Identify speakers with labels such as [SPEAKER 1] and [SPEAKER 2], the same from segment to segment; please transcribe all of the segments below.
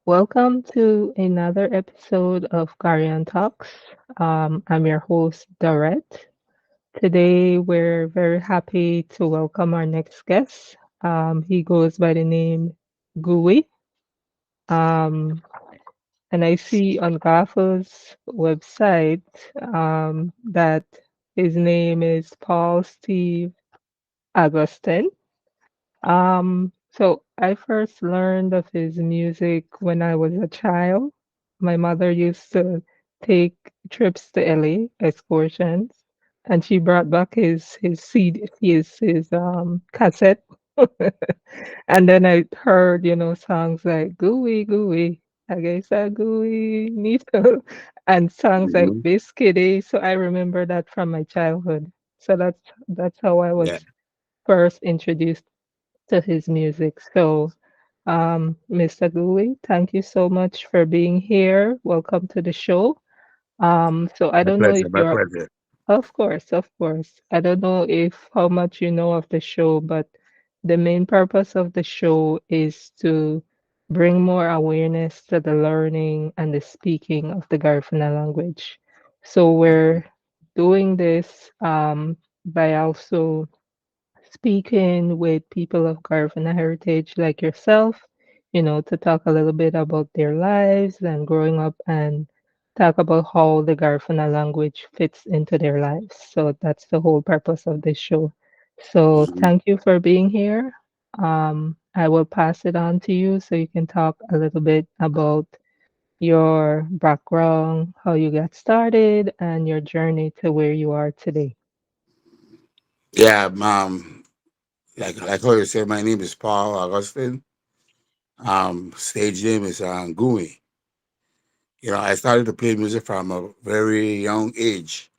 [SPEAKER 1] Welcome to another episode of Gari-On Talks. I'm your host, Dorette. Today, we're very happy to welcome our next guest. He goes by the name Guwie. Um, and I see on GAHFU's website that his name is Paul Steve Agustin. So I first learned of his music when I was a child. My mother used to take trips to LA, excursions, and she brought back his CD, his cassette. And then I heard, songs like Gooey Gooey, I guess I Gooey Nito, and songs like
[SPEAKER 2] Mhm.
[SPEAKER 1] Biscuity. So I remember that from my childhood. So that's how I
[SPEAKER 2] Yeah,
[SPEAKER 1] was first introduced to his music. So, Mr. Gui, thank you so much for being here. Welcome to the show. So I
[SPEAKER 2] my
[SPEAKER 1] don't know if
[SPEAKER 2] pleasure, my
[SPEAKER 1] you're,
[SPEAKER 2] pleasure.
[SPEAKER 1] of course, of course. I don't know if how much you know of the show, but the main purpose of the show is to bring more awareness to the learning and the speaking of the Garifuna language. So
[SPEAKER 2] Mhm.
[SPEAKER 1] we're doing this by also speaking with people of Garifuna heritage like yourself, to talk a little bit about their lives and growing up and talk about how the Garifuna language fits into their lives. So that's the whole purpose of this show. So
[SPEAKER 2] Mhm.
[SPEAKER 1] thank you for being here. I will pass it on to you so you can talk a little bit about your background, how you got started, and your journey to where you are today.
[SPEAKER 2] Yeah, like how you said, my name is Paul Augustine. Stage name is Guwie. I started to play music from a very young age,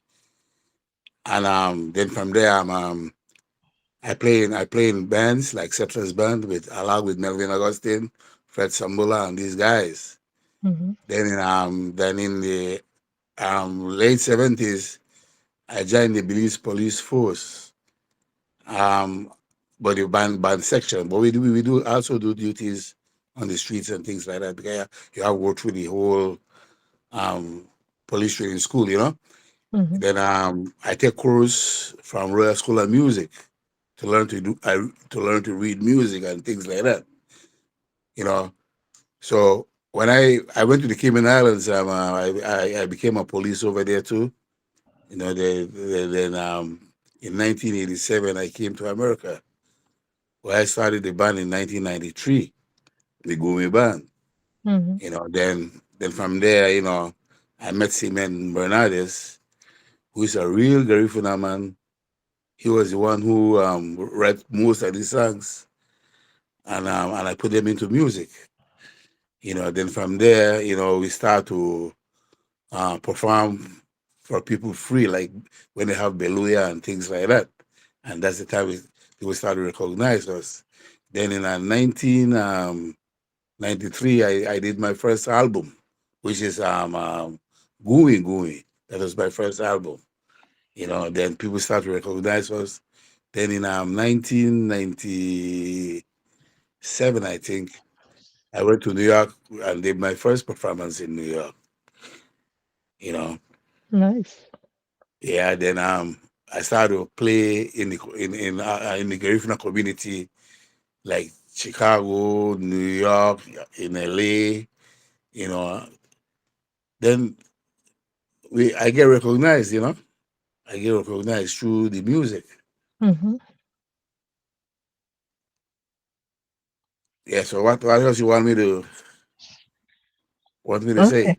[SPEAKER 2] and then from there, I play in bands like Settlers Band with along with Melvin Augustine, Fred Sambula, and these guys.
[SPEAKER 1] Hmm.
[SPEAKER 2] Then in the late 70s, I joined the Belize Police Force. um, but the band section. But we do also do duties on the streets and things like that because you have to go through the whole um, police training school,
[SPEAKER 1] Hmm.
[SPEAKER 2] Then I take course from Royal School of Music to learn to read music and things like that, you know. So when I went to the Cayman Islands, I became a police over there too. Then in 1987 I came to America. Well, I started the band in 1993, the Guwie Band.
[SPEAKER 1] Hmm.
[SPEAKER 2] Then from there, I met Simon Bernardes, who is a real Garifuna man. He was the one who wrote most of the songs, and I put them into music. Then from there, we start to perform for people free, like when they have Beluya and things like that. And that's the time people start to recognize us. Then in 1993, I did my first album, which is Guwie Guwie. That was my first album. Then people start to recognize us. Then in 1997, I think, I went to New York and did my first performance in New York. You know,
[SPEAKER 1] Nice.
[SPEAKER 2] yeah. Then I started to play in the Garifuna community, like Chicago, New York, in LA. You know, then I get recognized. I get recognized through the music.
[SPEAKER 1] Hmm.
[SPEAKER 2] Yeah. So what else you want me to
[SPEAKER 1] Okay.
[SPEAKER 2] say?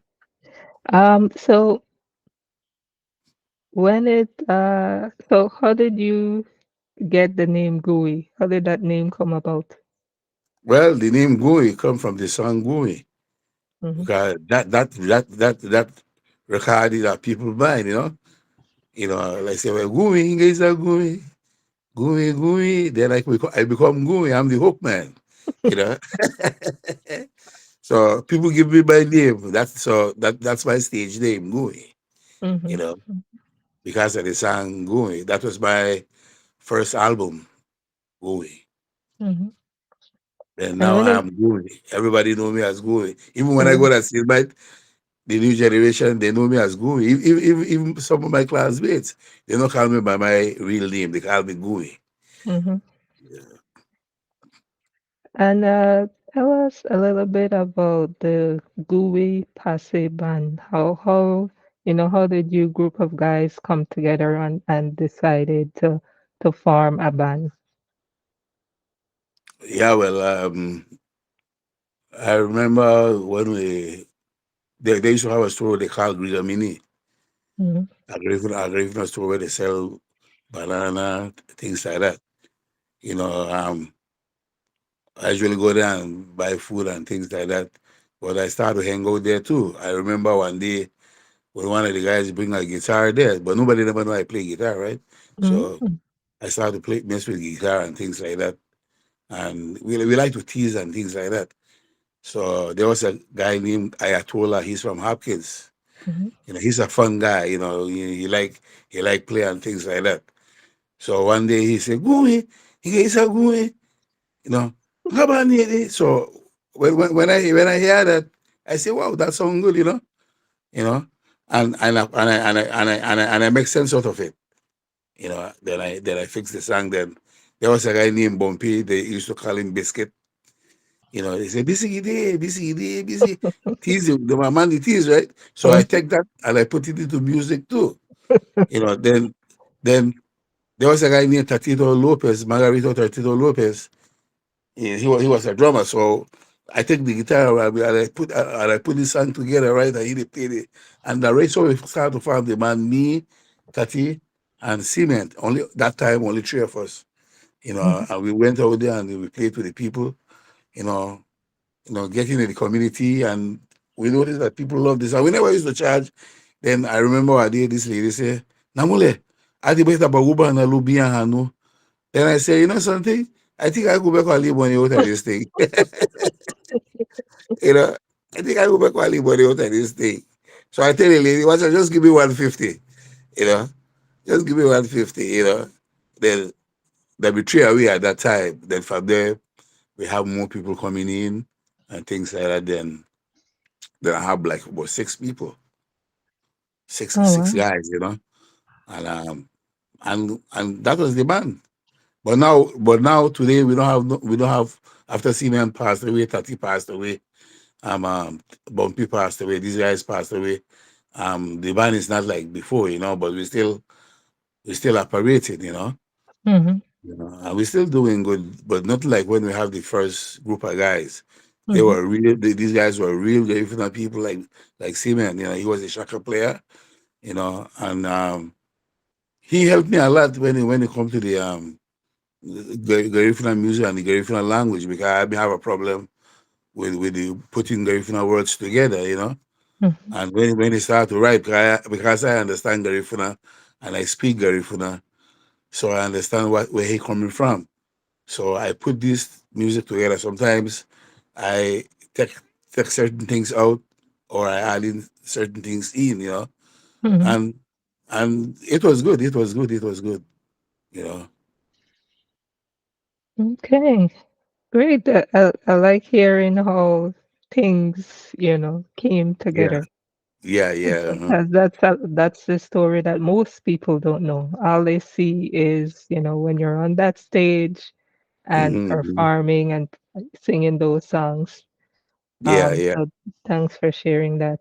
[SPEAKER 1] So so how did you get the name Gooey? How did that name come about?
[SPEAKER 2] Well, the name Guwie come from the song Guwie
[SPEAKER 1] Hmm.
[SPEAKER 2] because that record is that people buy. Like say, well, Guwie is a Guwie, Guwie. Then I become Guwie. I'm the hook man. You know. So people give me my name. That's my stage name, Guwie. You
[SPEAKER 1] Hmm.
[SPEAKER 2] know, because of the song Guwie. That was my first album, Guwie.
[SPEAKER 1] Hmm.
[SPEAKER 2] And
[SPEAKER 1] I
[SPEAKER 2] now
[SPEAKER 1] really,
[SPEAKER 2] I'm Guwie. Everybody know me as Guwie. Even when I
[SPEAKER 1] mm,
[SPEAKER 2] go to Siene Bight, the new generation, they know me as Guwie. Even some of my classmates, they don't call me by my real name. They call me Guwie.
[SPEAKER 1] mhm.
[SPEAKER 2] Yeah.
[SPEAKER 1] And tell us a little bit about the Guwie Possey Band. How did you group of guys come together and decided to form a band?
[SPEAKER 2] Yeah, well, I remember when they used to have a store they call Grida Mini,
[SPEAKER 1] Mhm,
[SPEAKER 2] a Garifuna store where they sell banana, things like that. You know, I usually go there and buy food and things like that. But I started to hang out there too. I remember one day when one of the guys bring a guitar there, but nobody never know I play guitar, right? So
[SPEAKER 1] mhm,
[SPEAKER 2] I started to play mess with guitar and things like that. And we like to tease and things like that. So there was a guy named Ayatollah. He's from Hopkins.
[SPEAKER 1] mhm,
[SPEAKER 2] You know, he's a fun guy. You know, he like play and things like that. So one day he said, "Guwie," he said, "Guwie," you know, "Come on, Nene." So when I hear that, I say, "Wow, that sounds good," you know, and I make sense out of it. You know, then I fix the song. Then there was a guy named Bumpy. They used to call him Biscuit. You know, they say Bísigidi, Bísigidi, Bísigidi. Tease him, the my man it is, right? So I
[SPEAKER 1] mhm,
[SPEAKER 2] take that and I put it into music too. You know, then there was a guy named Tatito Lopez, Margarito Tatito Lopez. He was a drummer, so I take the guitar and I put this song together, right? I hit it, played it, and the rest of it started to form the band. Me, Tati, and Cement. Only that time, only three of us. You know,
[SPEAKER 1] mhm.
[SPEAKER 2] and we went out there and we played with the people. You know, getting in the community, and we noticed that people love this. And we never used to charge. Then I remember I did this lady say, Namule, I did better Baguba and Lubian Hanu. Then I say, you know something? I think I go back and leave money out of this thing. you know, I think I go back and leave money out of this thing. So I tell the lady, what's just give me 150, you know, just give me 150. Then we three away at that time. Then from there, we have more people coming in and things like that. Then I have like about six people, six
[SPEAKER 1] Oh
[SPEAKER 2] six
[SPEAKER 1] wow.
[SPEAKER 2] guys, and that was the band. But now today we don't have after Simeon passed away, Tati passed away, Bumpy passed away, these guys passed away. The band is not like before, but we still operating,
[SPEAKER 1] Mhm,
[SPEAKER 2] and we're still doing good, but not like when we have the first group of guys.
[SPEAKER 1] mhm,
[SPEAKER 2] These guys were real Garifuna people like Simeon, he was a shaka player, and he helped me a lot when it comes to the Garifuna music and the Garifuna language, because I have a problem with the putting Garifuna words together,
[SPEAKER 1] mhm,
[SPEAKER 2] And when he started to write, because I understand Garifuna and I speak Garifuna, so I understand where he coming from. So I put this music together. Sometimes I take take certain things out, or I add in certain things in,
[SPEAKER 1] mhm.
[SPEAKER 2] and it was good. It was good. It was good. You know.
[SPEAKER 1] Okay, great. I like hearing how things, came
[SPEAKER 2] Yeah.
[SPEAKER 1] together.
[SPEAKER 2] Yeah. Yeah.
[SPEAKER 1] Because that's the story that most people don't know. All they see is, when you're on that stage and
[SPEAKER 2] Mm-hmm.
[SPEAKER 1] performing and singing those songs.
[SPEAKER 2] Yeah. Yeah.
[SPEAKER 1] So thanks for sharing that.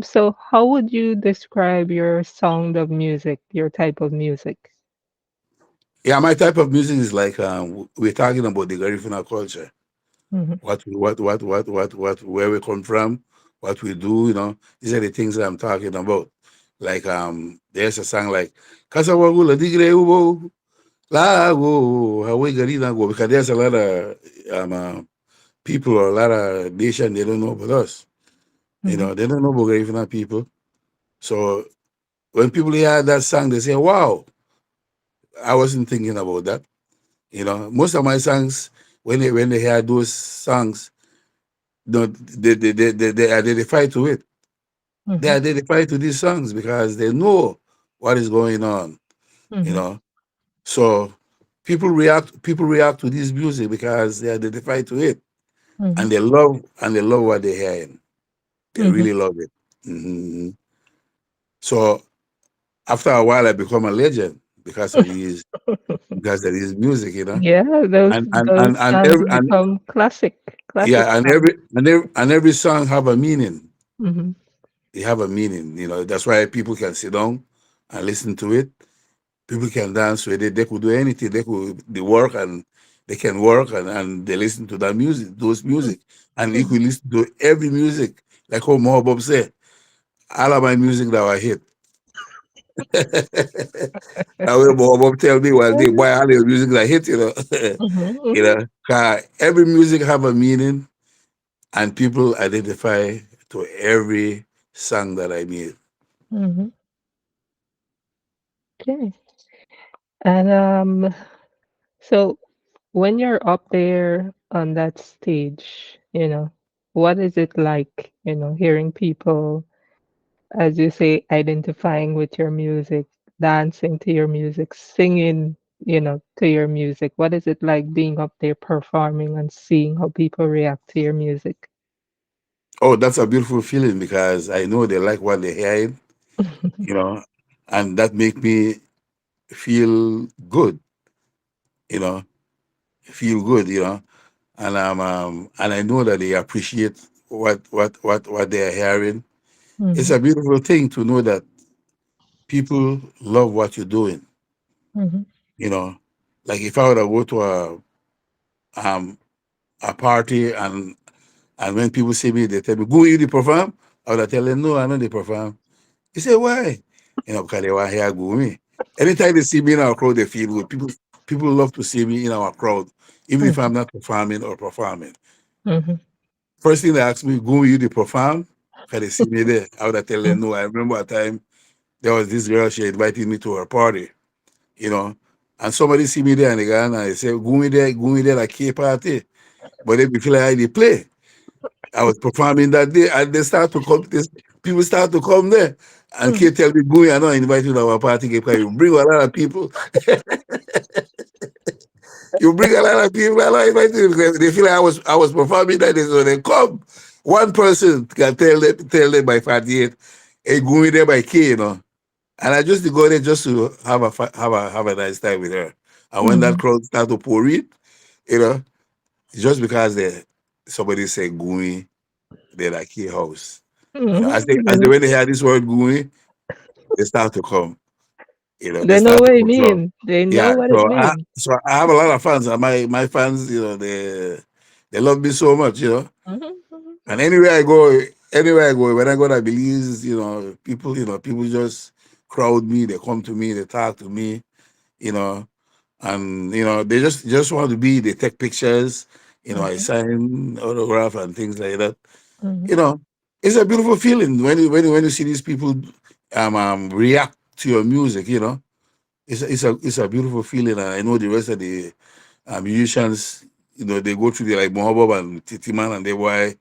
[SPEAKER 1] So how would you describe your sound of music, your type of music?
[SPEAKER 2] Yeah. My type of music is like we're talking about the Garifuna culture.
[SPEAKER 1] Mhm,
[SPEAKER 2] Where we come from, what we do, these are the things that I'm talking about. Like there's a song like Kasawagula Digre Ubo Lago Hawaii Garina go, because there's a lot of people or a lot of nation they don't know about us.
[SPEAKER 1] mhm,
[SPEAKER 2] They don't know about Garifuna people. So when people hear that song, they say, wow, I wasn't thinking about that. Most of my songs, when they hear those songs, they identify to it. They
[SPEAKER 1] mhm,
[SPEAKER 2] identify to these songs because they know what is going on, you
[SPEAKER 1] mhm,
[SPEAKER 2] know. So people react to this music because they identify to it,
[SPEAKER 1] Mhm.
[SPEAKER 2] and they love what they're hearing. They
[SPEAKER 1] Mhm.
[SPEAKER 2] really love it. Hmm. So after a while, I become a legend because of his music,
[SPEAKER 1] Yeah, those
[SPEAKER 2] and
[SPEAKER 1] those
[SPEAKER 2] and
[SPEAKER 1] songs
[SPEAKER 2] every and
[SPEAKER 1] become classic
[SPEAKER 2] yeah, and
[SPEAKER 1] songs.
[SPEAKER 2] every song have a meaning.
[SPEAKER 1] Mhm.
[SPEAKER 2] They have a meaning. That's why people can sit down and listen to it. People can dance with it. They could do anything. They work, and they can work, and they listen to that music, those music. And you
[SPEAKER 1] Mhm.
[SPEAKER 2] could listen to every music. Like how Bob said, all of my music that I hit. That way Bob tell me one day, boy, all your music that hit,
[SPEAKER 1] Mhm.
[SPEAKER 2] you
[SPEAKER 1] Mhm.
[SPEAKER 2] know. 'Cause every music have a meaning, and people identify to every song that I made.
[SPEAKER 1] Mhm. Okay. And so when you're up there on that stage, what is it like, hearing people, as you say, identifying with your music, dancing to your music, singing, to your music? What is it like being up there performing and seeing how people react to your music?
[SPEAKER 2] Oh, that's a beautiful feeling because I know they like what they hear, you know, and that make me feel good, you know, feel good, and I know that they appreciate what they are hearing. It's
[SPEAKER 1] Mhm.
[SPEAKER 2] a beautiful thing to know that people love what you're doing,
[SPEAKER 1] Mhm.
[SPEAKER 2] you know. Like if I were to go to um a party, and when people see me, they tell me, "Go, you the perform?" I would tell them, "No, I know they perform." He said, "Why?" Because they want to hear Gumi. Anytime they see me in our crowd, they feel good. People love to see me in our crowd, even if
[SPEAKER 1] Mhm.
[SPEAKER 2] I'm not performing or performing.
[SPEAKER 1] Mhm.
[SPEAKER 2] First thing they ask me, Gumi, you the perform? Because they see me there. I would tell them, no. I remember a time there was this girl, she invited me to her party, you know, and somebody see me there and they go and they say, Gumi there, like K party. But they be feel like they play. I was performing that day, and they start to come. People start to come there, and
[SPEAKER 1] Mhm.
[SPEAKER 2] Kate tell me, "Go, I not invite you to our party because you bring a lot of people. You bring a lot of people. I not invite you because they feel like I was performing that day, so they come. One person can tell them by 48, hey, go there by K, And I just go there just to have a nice time with her. And when that
[SPEAKER 1] Mhm.
[SPEAKER 2] crowd start to pour in, you know, just because somebody say Gui, they like K house. As they
[SPEAKER 1] Mhm.
[SPEAKER 2] as they when they hear this word going, they start to come. They
[SPEAKER 1] They know
[SPEAKER 2] start to
[SPEAKER 1] what it
[SPEAKER 2] come. So
[SPEAKER 1] mean. They know
[SPEAKER 2] yeah,
[SPEAKER 1] what it
[SPEAKER 2] so I
[SPEAKER 1] means.
[SPEAKER 2] so I have a lot of fans, and my fans, they love me so much.
[SPEAKER 1] Mhm. Mhm.
[SPEAKER 2] And anywhere I go, when I go to Belize, people just crowd me. They come to me. They talk to me. You know, and they just want to be. They take pictures. I
[SPEAKER 1] Mhm.
[SPEAKER 2] sign autograph and things like that.
[SPEAKER 1] Mhm.
[SPEAKER 2] you know, it's a beautiful feeling when you see these people react to your music. It's a beautiful feeling, and I know the rest of the musicians. They go through the like Mohabob and Titiman, and they were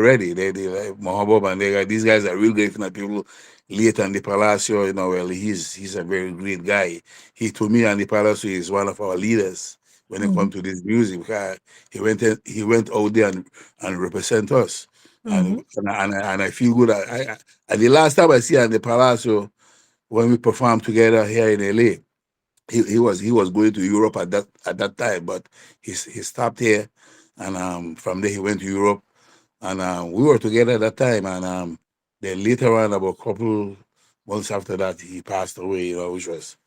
[SPEAKER 2] ready. They like Mohabob, and these guys are real great people. Late and the Palacio, well, he's a very great guy. He to me and the Palacio is one of our leaders when it
[SPEAKER 1] Mhm.
[SPEAKER 2] comes to this music. Because he went out there and represent us,
[SPEAKER 1] Mhm.
[SPEAKER 2] and I feel good. And the last time I see and the Palacio when we performed together here in LA. He was going to Europe at that time, but he stopped here, and from there he went to Europe, and we were together at that time, and then later on, about a couple months after that, he passed away, which was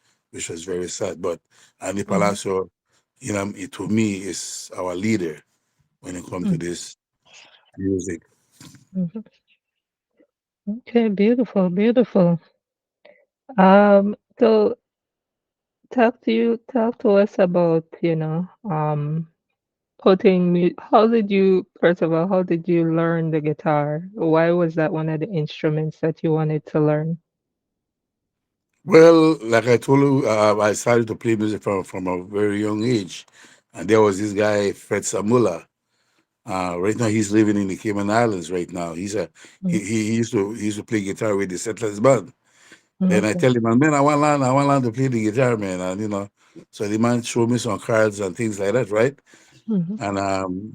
[SPEAKER 2] very sad. But Andy
[SPEAKER 1] Mhm.
[SPEAKER 2] Palacio, to me is our leader when it comes to
[SPEAKER 1] Mhm.
[SPEAKER 2] this music.
[SPEAKER 1] Mhm. Okay, beautiful, beautiful. So talk to us about, how did you, first of all, how did you learn the guitar? Why was that one of the instruments that you wanted to learn?
[SPEAKER 2] Well, like I told you, I started to play music from a very young age, and there was this guy Fred Samula. Right now, he's living in the Cayman Islands. Right now,
[SPEAKER 1] Mhm.
[SPEAKER 2] he used to play guitar with the Settlers Band. Then I
[SPEAKER 1] Okay.
[SPEAKER 2] tell him, man, I want to learn to play the guitar, man, and So the man showed me some cards and things like that, right?
[SPEAKER 1] Mhm.
[SPEAKER 2] And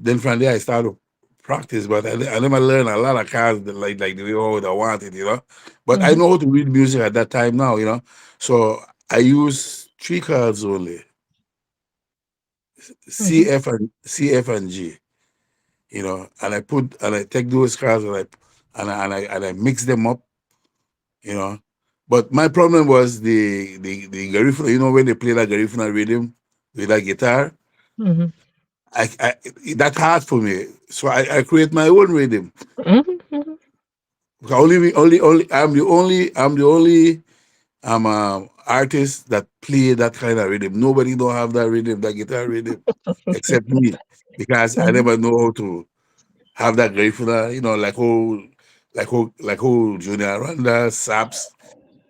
[SPEAKER 2] then from there I started to practice, but I never learned a lot of cards like the way I wanted, you know. But I
[SPEAKER 1] Mhm.
[SPEAKER 2] know how to read music at that time now, you know. So I use three cards only:
[SPEAKER 1] Mhm.
[SPEAKER 2] CF and G, you know. And I take those cards and I mix them up, you know. But my problem was the Garifuna, you know, when they play that Garifuna rhythm with that guitar,
[SPEAKER 1] Mhm.
[SPEAKER 2] I that's hard for me. So I create my own rhythm.
[SPEAKER 1] Mhm. Mhm.
[SPEAKER 2] I'm the only artist that play that kind of rhythm. Nobody don't have that rhythm, that guitar rhythm, except me, because I
[SPEAKER 1] Mhm.
[SPEAKER 2] never know how to have that Garifuna, you know, like who Junior Randa, Saps,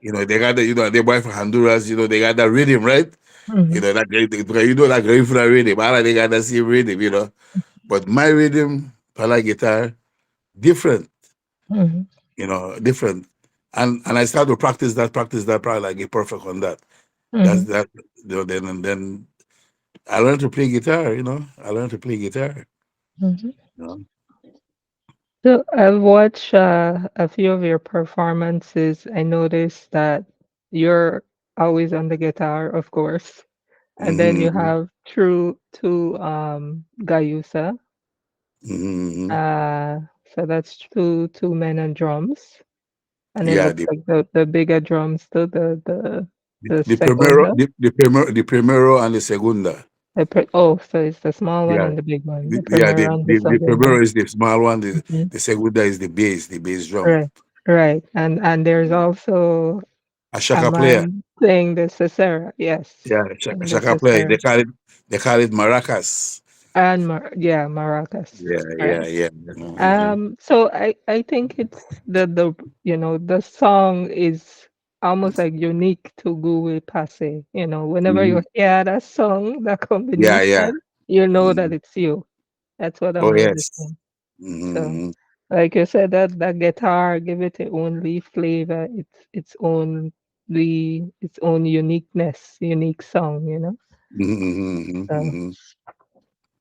[SPEAKER 2] you know, they got the, you know, they boy from Honduras, you know, they got that rhythm, right? You
[SPEAKER 1] Mhm.
[SPEAKER 2] know, because you know that Garifuna rhythm, all of they got the same rhythm, you know. But my rhythm, pala guitar, different,
[SPEAKER 1] Mhm.
[SPEAKER 2] you know, different. And I started to practice that, probably I get perfect on that. That's
[SPEAKER 1] Mhm.
[SPEAKER 2] that, you know, then I learned to play guitar, you know. I learned to play guitar,
[SPEAKER 1] Mhm.
[SPEAKER 2] you know.
[SPEAKER 1] So I've watched a few of your performances. I noticed that you're always on the guitar, of course, and then you
[SPEAKER 2] Mm-hmm,
[SPEAKER 1] have true two gayusa.
[SPEAKER 2] mm-hmm.
[SPEAKER 1] Uh, so that's two men and drums, and it
[SPEAKER 2] Yeah,
[SPEAKER 1] looks like the bigger drums too, the segunda.
[SPEAKER 2] the primero and the segunda.
[SPEAKER 1] Oh, so it's the small one
[SPEAKER 2] Yeah,
[SPEAKER 1] and the big one, the
[SPEAKER 2] yeah,
[SPEAKER 1] primero and the
[SPEAKER 2] the
[SPEAKER 1] segunda.
[SPEAKER 2] primero is the small one.
[SPEAKER 1] Mhm.
[SPEAKER 2] The segunda is the bass drum.
[SPEAKER 1] Right, right, and there's also
[SPEAKER 2] A
[SPEAKER 1] a
[SPEAKER 2] shaka player.
[SPEAKER 1] man playing the cesera, yes,
[SPEAKER 2] Yeah,
[SPEAKER 1] playing the
[SPEAKER 2] shaka player.
[SPEAKER 1] cesera
[SPEAKER 2] They call it maracas.
[SPEAKER 1] and yeah, maracas,
[SPEAKER 2] Yeah,
[SPEAKER 1] right?
[SPEAKER 2] yeah, yeah. Mhm.
[SPEAKER 1] So I think it's the the song is almost like unique to Guwie Possey. Whenever you
[SPEAKER 2] Mhm.
[SPEAKER 1] hear that song, that
[SPEAKER 2] Yeah, yeah.
[SPEAKER 1] combination, you know that
[SPEAKER 2] Mhm.
[SPEAKER 1] it's you. That's what
[SPEAKER 2] Oh
[SPEAKER 1] I'm
[SPEAKER 2] yes.
[SPEAKER 1] noticing. So,
[SPEAKER 2] Mhm.
[SPEAKER 1] like you said, that guitar give it its own leaf flavor, its own uniqueness, unique song.
[SPEAKER 2] Mhm.
[SPEAKER 1] So,
[SPEAKER 2] Mhm.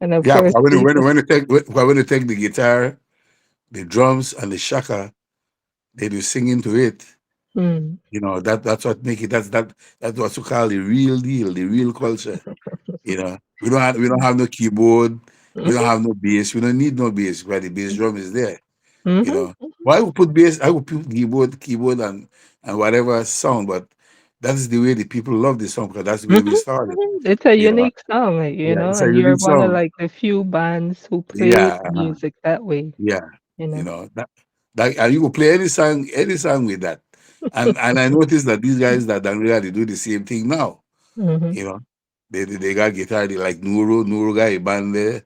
[SPEAKER 1] and of
[SPEAKER 2] Yeah,
[SPEAKER 1] course,
[SPEAKER 2] when you take the guitar, the drums, and the shaka, then you sing into it.
[SPEAKER 1] mm,
[SPEAKER 2] You know that's what make it. That's what you call the real deal, the real culture. You know, we don't have no keyboard, we don't
[SPEAKER 1] mhm,
[SPEAKER 2] have no bass, we don't need no bass, but the bass drum is there. You
[SPEAKER 1] mhm,
[SPEAKER 2] know, well, I would put bass, I would put keyboard and whatever sound, but that's the way the people love the song because that's the way
[SPEAKER 1] mhm,
[SPEAKER 2] we started.
[SPEAKER 1] mhm. It's a
[SPEAKER 2] You know,
[SPEAKER 1] unique song,
[SPEAKER 2] yeah, it's a
[SPEAKER 1] and you're
[SPEAKER 2] unique
[SPEAKER 1] one of
[SPEAKER 2] song.
[SPEAKER 1] like the few bands who play
[SPEAKER 2] Yeah,
[SPEAKER 1] music that way,
[SPEAKER 2] yeah.
[SPEAKER 1] you
[SPEAKER 2] You
[SPEAKER 1] know.
[SPEAKER 2] know that, and you could play any song with that. And I noticed that these guys that don't really do the same thing now.
[SPEAKER 1] Mhm,
[SPEAKER 2] You know, they got guitar, they like Nuru guy band there,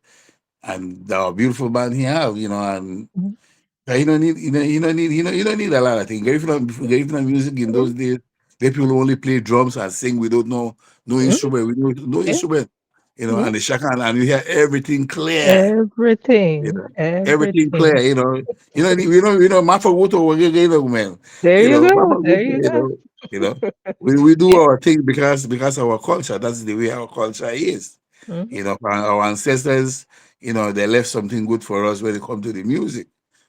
[SPEAKER 2] and the beautiful band he have. You know, and
[SPEAKER 1] mhm,
[SPEAKER 2] you don't need a lot of things. Garifuna music in
[SPEAKER 1] mhm,
[SPEAKER 2] those days, they people only play drums and sing without no
[SPEAKER 1] mhm.
[SPEAKER 2] instrument, with no
[SPEAKER 1] Yeah,
[SPEAKER 2] instrument. You know,
[SPEAKER 1] yeah.
[SPEAKER 2] and the shaka and you hear everything clear. You
[SPEAKER 1] Everything,
[SPEAKER 2] know, everything clear.
[SPEAKER 1] everything.
[SPEAKER 2] Mafa Wuto man.
[SPEAKER 1] There you go.
[SPEAKER 2] Mafa
[SPEAKER 1] There
[SPEAKER 2] Wuto,
[SPEAKER 1] you go.
[SPEAKER 2] we do
[SPEAKER 1] Yeah.
[SPEAKER 2] our thing because our culture. That's the way our culture is.
[SPEAKER 1] Mhm,
[SPEAKER 2] Our ancestors, they left something good for us when it comes to the music.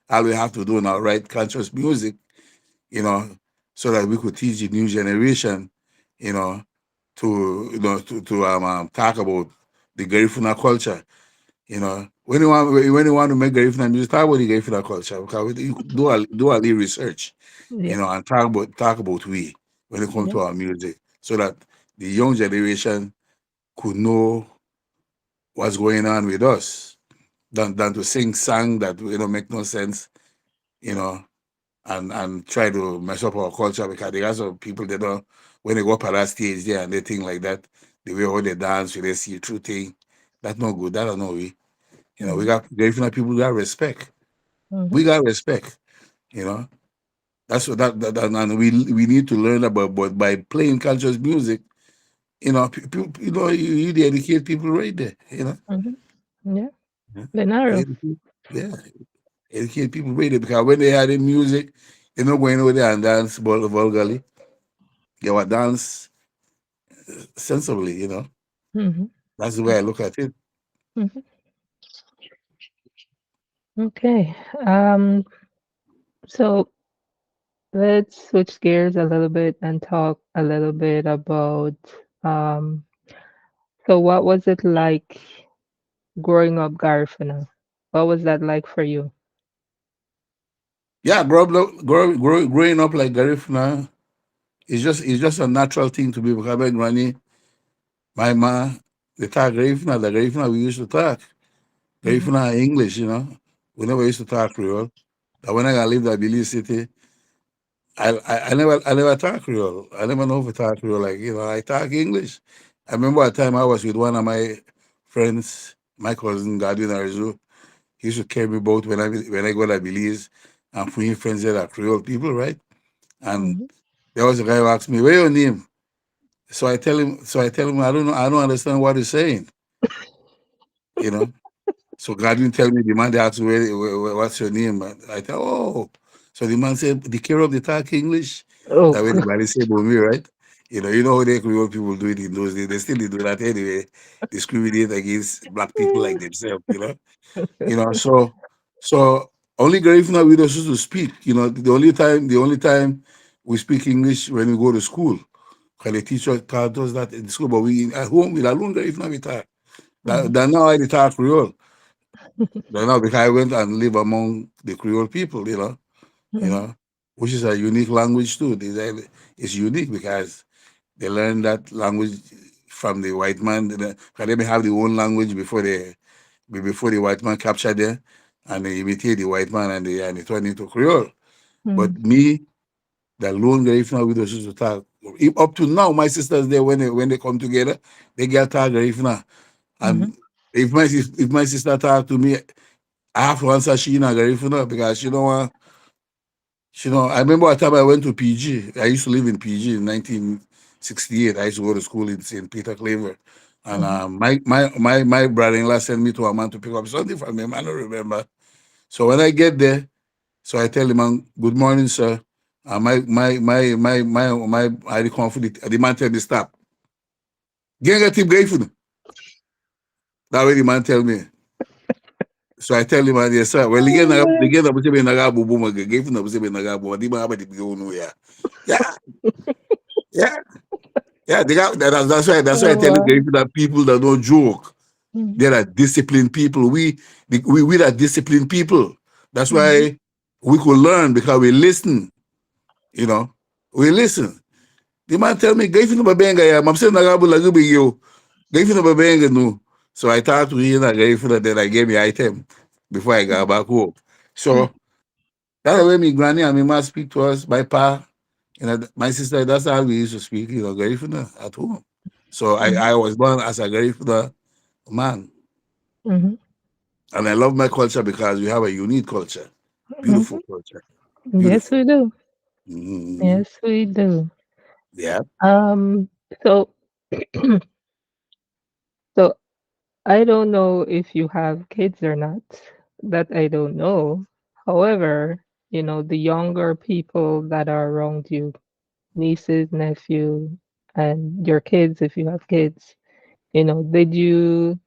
[SPEAKER 2] All we have to do now, write conscious music, you know, so that we could teach the new generation, you know, to talk about the Garifuna culture. When you want to make Garifuna music, talk about the Garifuna culture. Because you could do a little research,
[SPEAKER 1] yeah,
[SPEAKER 2] and talk about we when it comes
[SPEAKER 1] yeah.
[SPEAKER 2] to our music, so that the young generation could know what's going on with us, than to sing song that make no sense, you know, and try to mess up our culture because there are some people they don't when they go up at that stage there and they think like that, the way how they dance, they see true thing, that's not good. That don't know we. We
[SPEAKER 1] Mhm,
[SPEAKER 2] got Garifuna people, we got respect.
[SPEAKER 1] mhm,
[SPEAKER 2] We got respect, you know. That's what and we need to learn about, but by playing conscious music, people, you educate people right there.
[SPEAKER 1] mhm. Yeah.
[SPEAKER 2] Yeah.
[SPEAKER 1] Denaro.
[SPEAKER 2] Yeah, educate people right there because when they had the music, they're not going over there and dance vulgarly. They will dance sensibly, you know.
[SPEAKER 1] Mm-hmm.
[SPEAKER 2] That's the way I look at it.
[SPEAKER 1] Mm-hmm. Okay. So let's switch gears a little bit and talk a little bit about um so what was it like growing up Garifuna? What was that like for you?
[SPEAKER 2] Yeah, growing up like Garifuna is just a natural thing to be because my granny, my ma, they talk Garifuna, the Garifuna we used to talk.
[SPEAKER 1] Mm-hmm.
[SPEAKER 2] Garifuna English, you know. We never used to talk Creole. That when I lived at Belize City, I never talk Creole. I never know if I talk Creole. Like, you know, I talk English. I remember a time I was with one of my friends, my cousin Gadi. He used to carry me boat when I go to Belize and put him friends there are Creole people, right? And
[SPEAKER 1] Mm-hmm.
[SPEAKER 2] there was a guy who asked me, "Where your name?" So I tell him, I don't understand what he's saying, you know. So God didn't tell me. The man they asked me, what's your name? I thought, oh. So the man said, the care of the talk English.
[SPEAKER 1] Oh,
[SPEAKER 2] That way the man said about me, right? You know how they Creole people do it in those days. They still do that anyway. Discriminate against black people like themselves, you know. So only Garifuna we don't used to speak. You know, the only time we speak English when we go to school. Because the teacher taught us that in school, but we at home we alone Garifuna we talk.
[SPEAKER 1] mhm,
[SPEAKER 2] That now I talk Creole. But now because I went and live among the Creole people, you
[SPEAKER 1] mhm,
[SPEAKER 2] know, which is a unique language too. It's unique because they learn that language from the white man. Because they may have their own language before the white man captured them, and they imitate the white man and they turn into Creole. But
[SPEAKER 1] mhm,
[SPEAKER 2] me, the lone Garifuna with us used to talk. Up to now, my sisters there when they come together, they get talk Garifuna.
[SPEAKER 1] mhm,
[SPEAKER 2] And if my sister talk to me, I have to answer she in a Garifuna because I remember a time I went to PG. I used to live in PG in 1968. I used to go to school in St. Peter Claver. And
[SPEAKER 1] mhm,
[SPEAKER 2] my brother-in-law sent me to a man to pick up something from him. I don't remember. So when I get there, so I tell the man, good morning, sir. I confident. The man tell me stop. Genga tip gaifu. That way the man tell me. So I tell him, yes, sir. Well, again, I'm saying, Nagabu Buma, gave him the Nagabu, Dima Abadi go no, yeah. Yeah, yeah, yeah. That's why I
[SPEAKER 1] Oh,
[SPEAKER 2] tell you,
[SPEAKER 1] wow.
[SPEAKER 2] that people that don't joke,
[SPEAKER 1] Mhm,
[SPEAKER 2] they are disciplined people. We are disciplined people. That's
[SPEAKER 1] mhm,
[SPEAKER 2] why we could learn because we listen, you know. We listen. The man tell me, gave him the babenga, yeah. I'm saying, Nagabu Lagubi, yo. Gave him the babenga, no. So I thought to him, I gave him that I gave me item before I got back home.
[SPEAKER 1] mhm,
[SPEAKER 2] So, that's the way my granny and my mom speak to us by pa. My sister, that's how we used to speak, Garifuna at home. So
[SPEAKER 1] mhm,
[SPEAKER 2] I was born as a Garifuna man.
[SPEAKER 1] mhm,
[SPEAKER 2] And I love my culture because we have a unique culture. Beautiful
[SPEAKER 1] mhm.
[SPEAKER 2] culture.
[SPEAKER 1] Yes,
[SPEAKER 2] Beautiful.
[SPEAKER 1] we do.
[SPEAKER 2] Mhm.
[SPEAKER 1] Yes, we do.
[SPEAKER 2] Yeah.
[SPEAKER 1] Um, so, so I don't know if you have kids or not. That I don't know. However, the younger people that are around you, nieces, nephew, and your kids, if you have kids, did you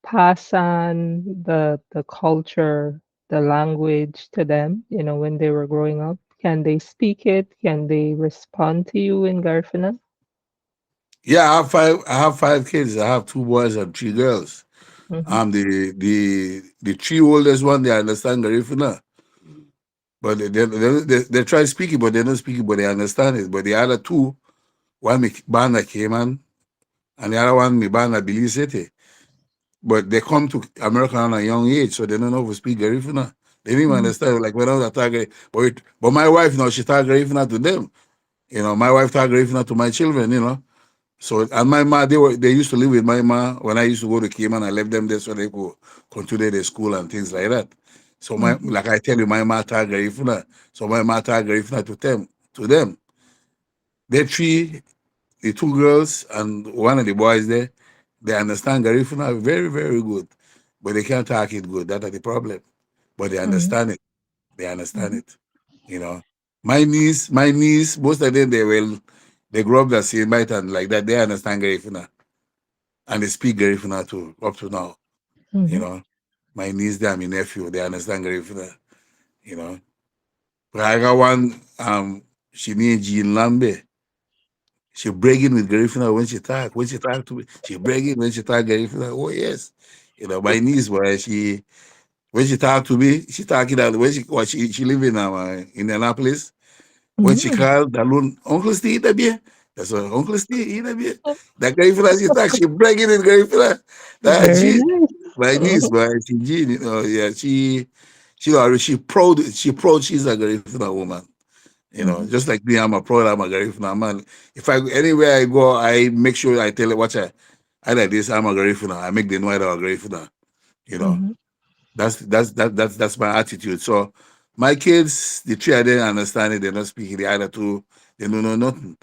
[SPEAKER 1] pass on the culture, the language to them, when they were growing up? Can they speak it? Can they respond to you in Garifuna?
[SPEAKER 2] Yeah, I have five kids. I have two boys and three girls.
[SPEAKER 1] Mhm,
[SPEAKER 2] The three oldest one, they understand Garifuna. But they try speaking, but they don't speak it, but they understand it. But the other two, one me Bana Cayman and the other one me Bana Belize City. But they come to America at a young age, so they don't know how to speak Garifuna. They didn't even
[SPEAKER 1] mhm,
[SPEAKER 2] understand. Like when I was a target, but my wife now she taught Garifuna to them. My wife taught Garifuna to my children. So and my ma, they used to live with my ma when I used to go to Cayman. I left them there so they could continue their school and things like that. So
[SPEAKER 1] mhm,
[SPEAKER 2] like I tell you, my ma taught Garifuna. So my ma taught Garifuna to them. To them, they three, the two girls and one of the boys there, they understand Garifuna very, very good, but they can't talk it good. That's the problem. But they
[SPEAKER 1] mhm,
[SPEAKER 2] understand it. They understand
[SPEAKER 1] mhm,
[SPEAKER 2] it. You know, my niece, most of them, they will. They grew up that Siene Bight and like that. They understand Garifuna and they speak Garifuna too up to now. You
[SPEAKER 1] Mhm.
[SPEAKER 2] know, my niece, they are my nephew. They understand Garifuna. You know, but I got one. She named Jean Lambe. She bragging with Garifuna when she talk. When she talk to me, she bragging when she talk Garifuna. Oh yes, my niece, boy, she when she talk to me, she talking that when she live in Indianapolis. When she
[SPEAKER 1] Mm.
[SPEAKER 2] called alone, Uncle Steve, bien. That's what Uncle Steve, bien. That Garifuna she talk, she bragging in Garifuna. That
[SPEAKER 1] Very
[SPEAKER 2] Jean,
[SPEAKER 1] nice.
[SPEAKER 2] my niece,
[SPEAKER 1] Mhm.
[SPEAKER 2] boy, she Jean, yeah, she proud she's a Garifuna woman.
[SPEAKER 1] Mhm.
[SPEAKER 2] Just like me, I'm a proud, I'm a Garifuna man. If I anywhere I go, I make sure I tell it what I like this, I'm a Garifuna. I make them know that I'm a Garifuna. You know,
[SPEAKER 1] Mhm.
[SPEAKER 2] that's my attitude. So my kids, the three of them understand it, they're not speaking the other two, they don't know nothing,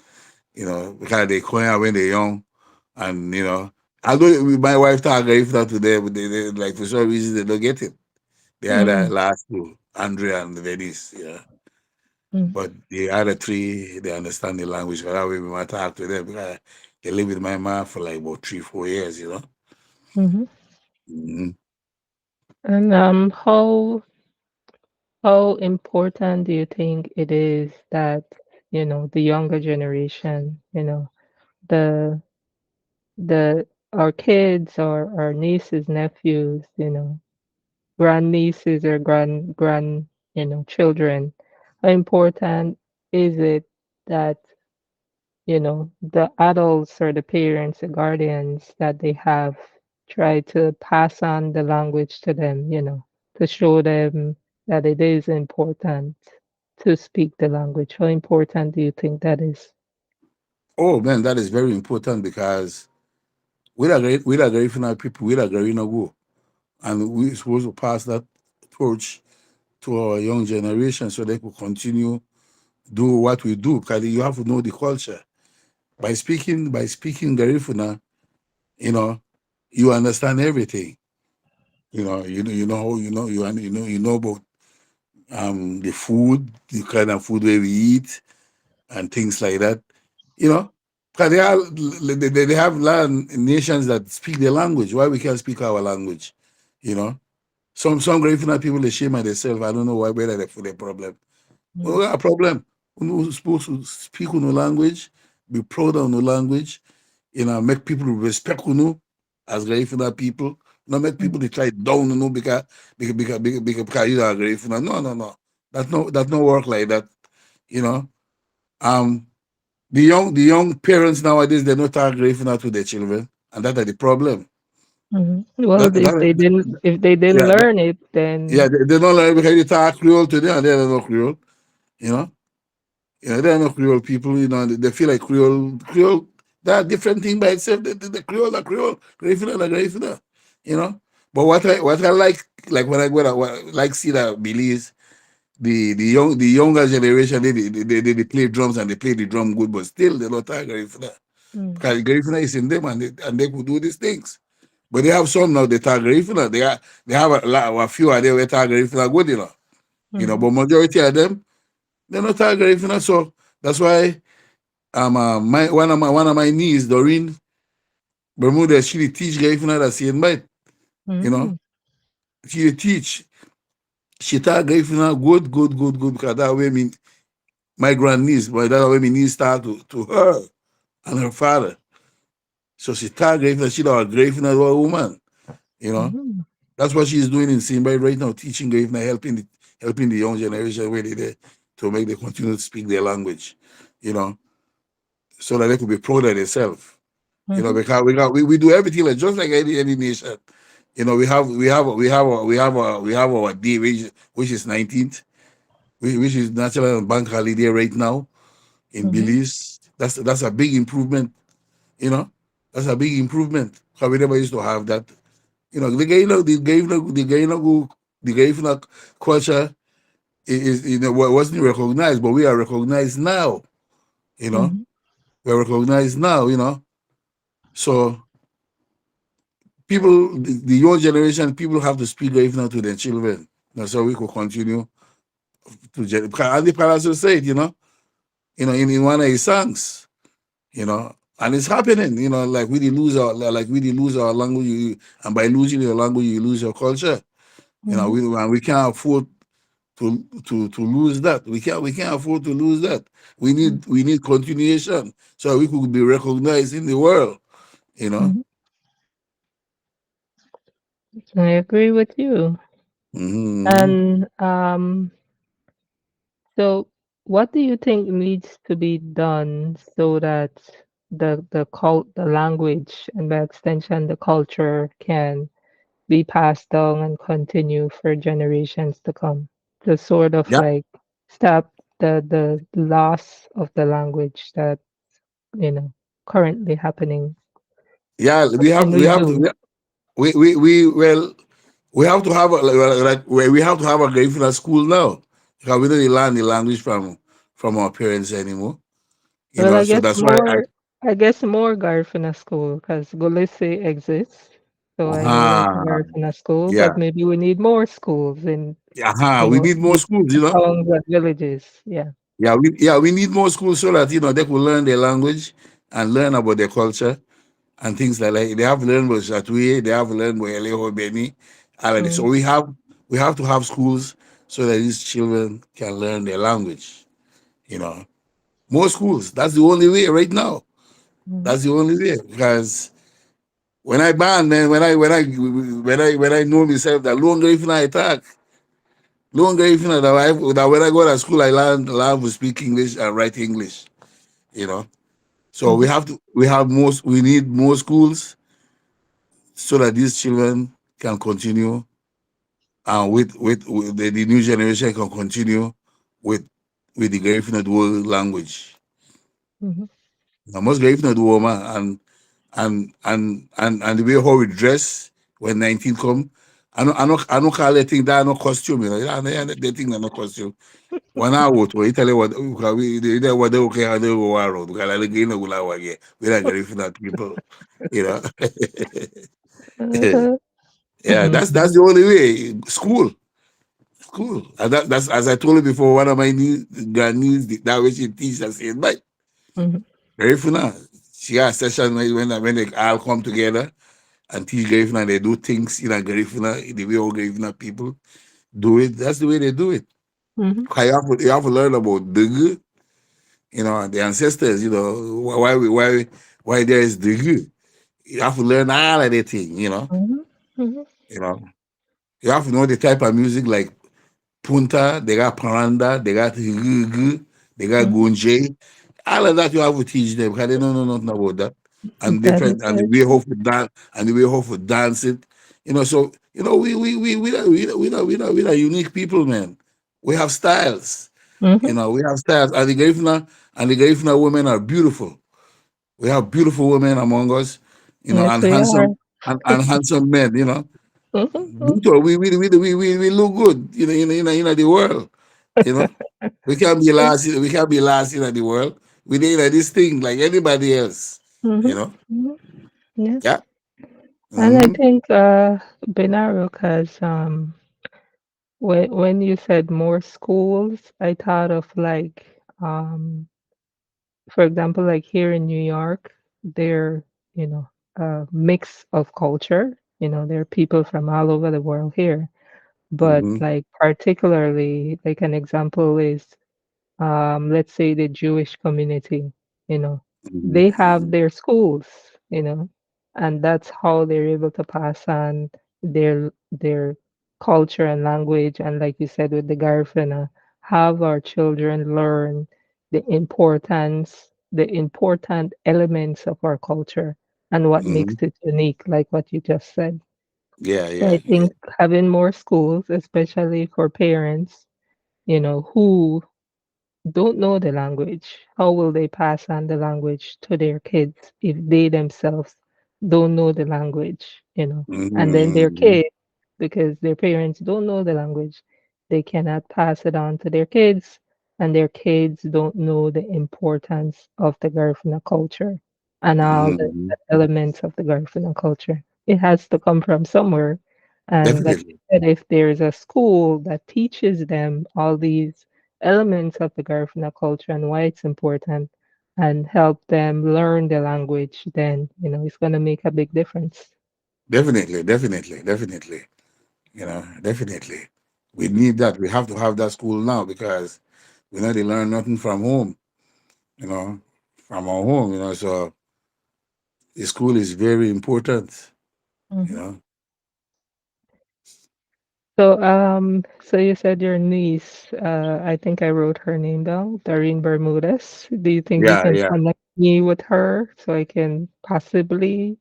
[SPEAKER 2] because they come out when they're young. And although my wife talk Garifuna to them, but they like for some reason they don't get it. They had a
[SPEAKER 1] Mm.
[SPEAKER 2] last two, Andrea and Venice, yeah.
[SPEAKER 1] Mm.
[SPEAKER 2] But the other three, they understand the language. Because that way we might talk to them because they live with my mom for like about 3, 4 years.
[SPEAKER 1] Mhm.
[SPEAKER 2] Mhm.
[SPEAKER 1] And how important do you think it is that, the younger generation, the our kids or our nieces, nephews, grandnieces or grand, children, how important is it that, the adults or the parents, the guardians that they have try to pass on the language to them, to show them that it is important to speak the language. How important do you think that is?
[SPEAKER 2] Oh man, that is very important because we are Garifuna people, we are Garina go. And we're supposed to pass that torch to our young generation so they could continue do what we do. Because you have to know the culture. By speaking Garifuna, you know, you understand everything. You know about the food, the kind of food where we eat, and things like that. You know, because they have a lot of nations that speak their language. Why we can't speak our language? You know, some Garifuna people they shame at themselves. I don't know why whether they for their problem.
[SPEAKER 1] Mm,
[SPEAKER 2] We got a problem. We're supposed to speak on the language, be proud of the language, make people respect as Garifuna people. Not make
[SPEAKER 1] mm,
[SPEAKER 2] people they try down because you are Garifuna. No, no, no. That no work like that. You know. Um the young parents nowadays they don't talk Garifuna to their children, and that are the problem.
[SPEAKER 1] Well,
[SPEAKER 2] That, that
[SPEAKER 1] if they didn't
[SPEAKER 2] yeah,
[SPEAKER 1] learn it,
[SPEAKER 2] yeah,
[SPEAKER 1] then
[SPEAKER 2] they don't learn because you talk Creole to them and they don't know Creole, you know. Yeah, they are not Creole people, they feel like Creole, that different thing by itself. The Creole are Creole, Garifuna are Garifuna, you know. But what I like when I like see that Belize, the younger generation, they play drums and they play the drum good, but still they don't talk Garifuna.
[SPEAKER 1] mm,
[SPEAKER 2] Because Garifuna is in them and they could do these things. But they have some now they talk Garifuna. They have a few of them that talk Garifuna good,
[SPEAKER 1] mhm,
[SPEAKER 2] But majority of them they're not talk Garifuna. So that's why one of my niece, Doreen Bermuda, she teach Garifuna that Siene Bight, you know.
[SPEAKER 1] mm,
[SPEAKER 2] She teach. She talk Garifuna good, good, good, good, because that way my grandniece, but that way my niece talk to her and her father. So she talk Garifuna, she know Garifuna woman, you know.
[SPEAKER 1] mhm,
[SPEAKER 2] That's what she's doing in Siene right now, teaching Garifuna, helping the young generation where they there to make them continue to speak their language, you know, so that they could be proud of themselves.
[SPEAKER 1] mhm,
[SPEAKER 2] Because we do everything like just like any nation. We have our day which is 19th, which is national bank holiday right now in
[SPEAKER 1] mhm,
[SPEAKER 2] Belize. That's a big improvement. You know, that's a big improvement. Because we never used to have that. The Gaino culture wasn't recognized, but we are recognized now. You know,
[SPEAKER 1] mhm,
[SPEAKER 2] we're recognized now. So the young generation, people have to speak Gaifna to their children. So we could continue to because Andy Palacio said, in one of his songs, you know, and it's happening, you know, like we did lose our language, and by losing your language, you lose your culture. You know,
[SPEAKER 1] Mhm,
[SPEAKER 2] and we can't afford to lose that. We can't afford to lose that.
[SPEAKER 1] mm,
[SPEAKER 2] We need continuation so we could be recognized in the world. You know.
[SPEAKER 1] mhm. I agree with you.
[SPEAKER 2] Hmm.
[SPEAKER 1] And so what do you think needs to be done so that the language and by extension the culture can be passed down and continue for generations to come to sort of
[SPEAKER 2] Yeah,
[SPEAKER 1] like stop the loss of the language that currently happening.
[SPEAKER 2] yeah.
[SPEAKER 1] What can
[SPEAKER 2] We
[SPEAKER 1] we
[SPEAKER 2] have to.
[SPEAKER 1] do?
[SPEAKER 2] We well we have to have we have to have a Garifuna school now because we don't learn the language from our parents anymore. You
[SPEAKER 1] Well,
[SPEAKER 2] know, so that's why
[SPEAKER 1] I guess more Garifuna school because Golese exists. So I know there's a
[SPEAKER 2] uh
[SPEAKER 1] Garifuna school,
[SPEAKER 2] yeah,
[SPEAKER 1] but maybe we need more schools in,
[SPEAKER 2] we need more
[SPEAKER 1] the
[SPEAKER 2] schools. You know,
[SPEAKER 1] towns and villages. Yeah.
[SPEAKER 2] we need more schools so that they could learn their language and learn about their culture and things like that. They have to learn about Chatouye, they have to learn about Eleho Beni, all of this. So
[SPEAKER 1] Mm,
[SPEAKER 2] we have to have schools so that these children can learn their language. You know, more schools. That's the only way right now.
[SPEAKER 1] mhm,
[SPEAKER 2] That's the only way because when I ban, man, when I know myself that longer if I attack, longer if that when I go to school, I learn to speak English and write English. You know, so
[SPEAKER 1] mhm,
[SPEAKER 2] we need more schools so that these children can continue and with the new generation can continue with the Garifuna dual language.
[SPEAKER 1] mhm,
[SPEAKER 2] Now, most Garifuna dual man and the way how we dress when 19 come. I don't call that thing that no costume, you know. They think that no costume. One hour to Italy what what they okay how they go around because I like you know we like Garifuna people, you know.
[SPEAKER 1] uh-huh,
[SPEAKER 2] Yeah,
[SPEAKER 1] mhm,
[SPEAKER 2] that's the only way. School. And that's as I told you before, one of my grannies, that way she teaches us in but
[SPEAKER 1] mhm,
[SPEAKER 2] Garifuna. She has session when they all come together and teach Garifuna, they do things in a Garifuna, the way all Garifuna people do it. That's the way they do it.
[SPEAKER 1] mhm,
[SPEAKER 2] 'Cause you have to learn about Dugu, the ancestors, why there is Dugu. You have to learn all of that thing,
[SPEAKER 1] mhm, mhm,
[SPEAKER 2] you know. You have to know the type of music like Punta, they got Paranda, they got Gugu, they got
[SPEAKER 1] mhm.
[SPEAKER 2] Gunje. All of that you have to teach them because they don't know nothing about that. And
[SPEAKER 1] That is
[SPEAKER 2] different and the
[SPEAKER 1] very
[SPEAKER 2] way how
[SPEAKER 1] true.
[SPEAKER 2] to dance and the way how to dance it. So we are unique people, man. We have styles.
[SPEAKER 1] Mhm.
[SPEAKER 2] We have styles. And the Garifuna women are beautiful. We have beautiful women among us,
[SPEAKER 1] Yes,
[SPEAKER 2] and
[SPEAKER 1] we are.
[SPEAKER 2] handsome men,
[SPEAKER 1] Mhm, mhm,
[SPEAKER 2] we look good, in the world, you know. We can't be last in the world. We need this thing like anybody else, you
[SPEAKER 1] mhm,
[SPEAKER 2] know.
[SPEAKER 1] mhm. Yeah.
[SPEAKER 2] Yeah.
[SPEAKER 1] And I
[SPEAKER 2] Hmm.
[SPEAKER 1] think Benaro, because when you said more schools, I thought of like for example, like here in New York, they're, a mix of culture. There are people from all over the world here. But
[SPEAKER 2] Hmm.
[SPEAKER 1] like particularly, like an example is let's say the Jewish community, you know, they have
[SPEAKER 2] Hmm.
[SPEAKER 1] their schools, and that's how they're able to pass on their culture and language. And like you said with the Garifuna, have our children learn the important elements of our culture and what makes
[SPEAKER 2] Hmm.
[SPEAKER 1] it unique, like what you just said.
[SPEAKER 2] Yeah,
[SPEAKER 1] So I
[SPEAKER 2] yeah, yeah.
[SPEAKER 1] think having more schools, especially for parents, who don't know the language, how will they pass on the language to their kids if they themselves don't know the language, And then their
[SPEAKER 2] Hmm.
[SPEAKER 1] kids, because their parents don't know the language, they cannot pass it on to their kids, and their kids don't know the importance of the Garifuna culture and all
[SPEAKER 2] Hmm.
[SPEAKER 1] the elements of the Garifuna culture. It has to come from somewhere. And like you
[SPEAKER 2] Definitely.
[SPEAKER 1] said, if there's a school that teaches them all these elements of the Garifuna culture and why it's important, and help them learn the language, then it's going to make a big difference.
[SPEAKER 2] Definitely, definitely, definitely. Definitely. We need that. We have to have that school now because they learn nothing from home, you know, from our home, so the school is very important, you
[SPEAKER 1] Mhm.
[SPEAKER 2] know.
[SPEAKER 1] So you said your niece, I think I wrote her name down, Darine Bermudez. Do you think you
[SPEAKER 2] Yeah,
[SPEAKER 1] can
[SPEAKER 2] yeah.
[SPEAKER 1] connect me with her so I can possibly,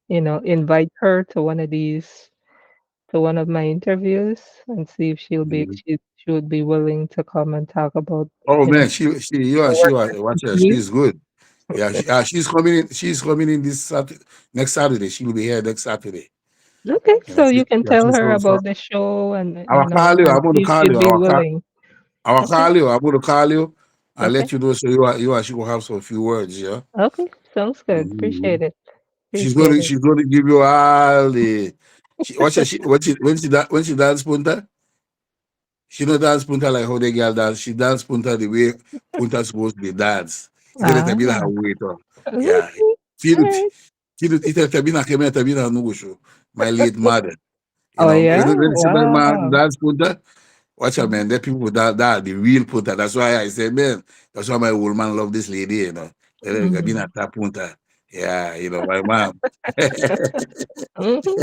[SPEAKER 1] invite her to one of my interviews and see if
[SPEAKER 2] Mhm.
[SPEAKER 1] she would be willing to come and talk about,
[SPEAKER 2] Oh
[SPEAKER 1] you know,
[SPEAKER 2] man,
[SPEAKER 1] the
[SPEAKER 2] she
[SPEAKER 1] work
[SPEAKER 2] was
[SPEAKER 1] that
[SPEAKER 2] watch
[SPEAKER 1] she's
[SPEAKER 2] her.
[SPEAKER 1] doing.
[SPEAKER 2] She's good. Yeah, she's coming in. She's coming in this Saturday, next Saturday. She will be here next Saturday.
[SPEAKER 1] Okay, so you can
[SPEAKER 2] Yeah,
[SPEAKER 1] tell
[SPEAKER 2] she's
[SPEAKER 1] her
[SPEAKER 2] so.
[SPEAKER 1] about the show and
[SPEAKER 2] I will call you.
[SPEAKER 1] and
[SPEAKER 2] I'm going to
[SPEAKER 1] see if
[SPEAKER 2] call
[SPEAKER 1] she'd
[SPEAKER 2] you.
[SPEAKER 1] be willing.
[SPEAKER 2] I will
[SPEAKER 1] Okay,
[SPEAKER 2] call you. I'm going to call you and
[SPEAKER 1] okay,
[SPEAKER 2] let you know so you and she will have some few words. Yeah.
[SPEAKER 1] okay. Sounds good.
[SPEAKER 2] Mhm.
[SPEAKER 1] Appreciate it.
[SPEAKER 2] She's
[SPEAKER 1] Appreciate it.
[SPEAKER 2] going to give you all the. Watch her. When she dance punta, she don't dance punta like how the girl dance. She dance punta the way punta supposed to be dance. Ito na tabi na
[SPEAKER 1] Ah,
[SPEAKER 2] way to. Yeah.
[SPEAKER 1] okay. All
[SPEAKER 2] Filo
[SPEAKER 1] right.
[SPEAKER 2] filo ito tabi na kami tabi na nugusho. My late mother.
[SPEAKER 1] Oh yeah.
[SPEAKER 2] When you see my man
[SPEAKER 1] Wow.
[SPEAKER 2] dance punta, watch out,
[SPEAKER 1] Mhm,
[SPEAKER 2] man. There people that are the real punta. That's why I said, man, that's why my old man love this lady. Gabina
[SPEAKER 1] mhm,
[SPEAKER 2] ta punta. Yeah, my mom.
[SPEAKER 1] mhm,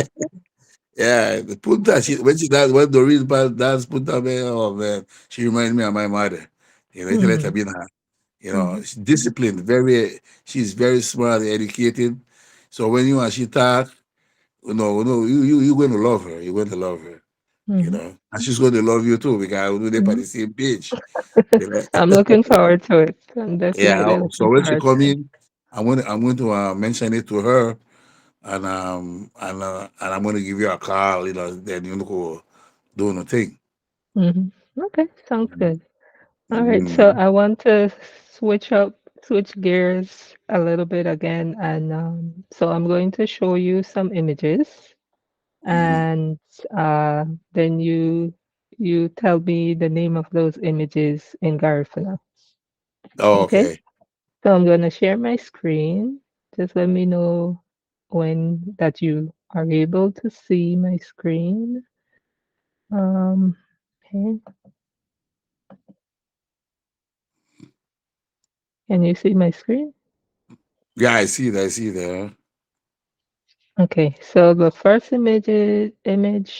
[SPEAKER 2] Yeah, the punta. When she dance, when the real part dance punta, man, oh man, she reminded me of my mother. It's like
[SPEAKER 1] mhm,
[SPEAKER 2] Gabina.
[SPEAKER 1] mhm,
[SPEAKER 2] She's disciplined. She's very smart, educated. So when you and she talk, you're going to love her. You're going to love her.
[SPEAKER 1] mhm,
[SPEAKER 2] And she's going to love you too because we're on
[SPEAKER 1] mhm.
[SPEAKER 2] the same page. You know?
[SPEAKER 1] I'm looking forward to it. I'm
[SPEAKER 2] Yeah.
[SPEAKER 1] definitely
[SPEAKER 2] So
[SPEAKER 1] looking
[SPEAKER 2] when she
[SPEAKER 1] forward
[SPEAKER 2] come
[SPEAKER 1] to it.
[SPEAKER 2] in, I'm going to mention it to her, and I'm going to give you a call. Then you go do the thing.
[SPEAKER 1] Mhm. Okay, sounds good. All right, so
[SPEAKER 2] Mm-hmm.
[SPEAKER 1] I want to switch gears a little bit again, and so I'm going to show you some images,
[SPEAKER 2] Mm-hmm.
[SPEAKER 1] and then you tell me the name of those images in Garifuna.
[SPEAKER 2] Oh,
[SPEAKER 1] Okay,
[SPEAKER 2] okay.
[SPEAKER 1] so I'm gonna share my screen. Just let me know when that you are able to see my screen. Um, okay, can you see my screen?
[SPEAKER 2] Yeah, I see that. I see that.
[SPEAKER 1] Okay, so the first image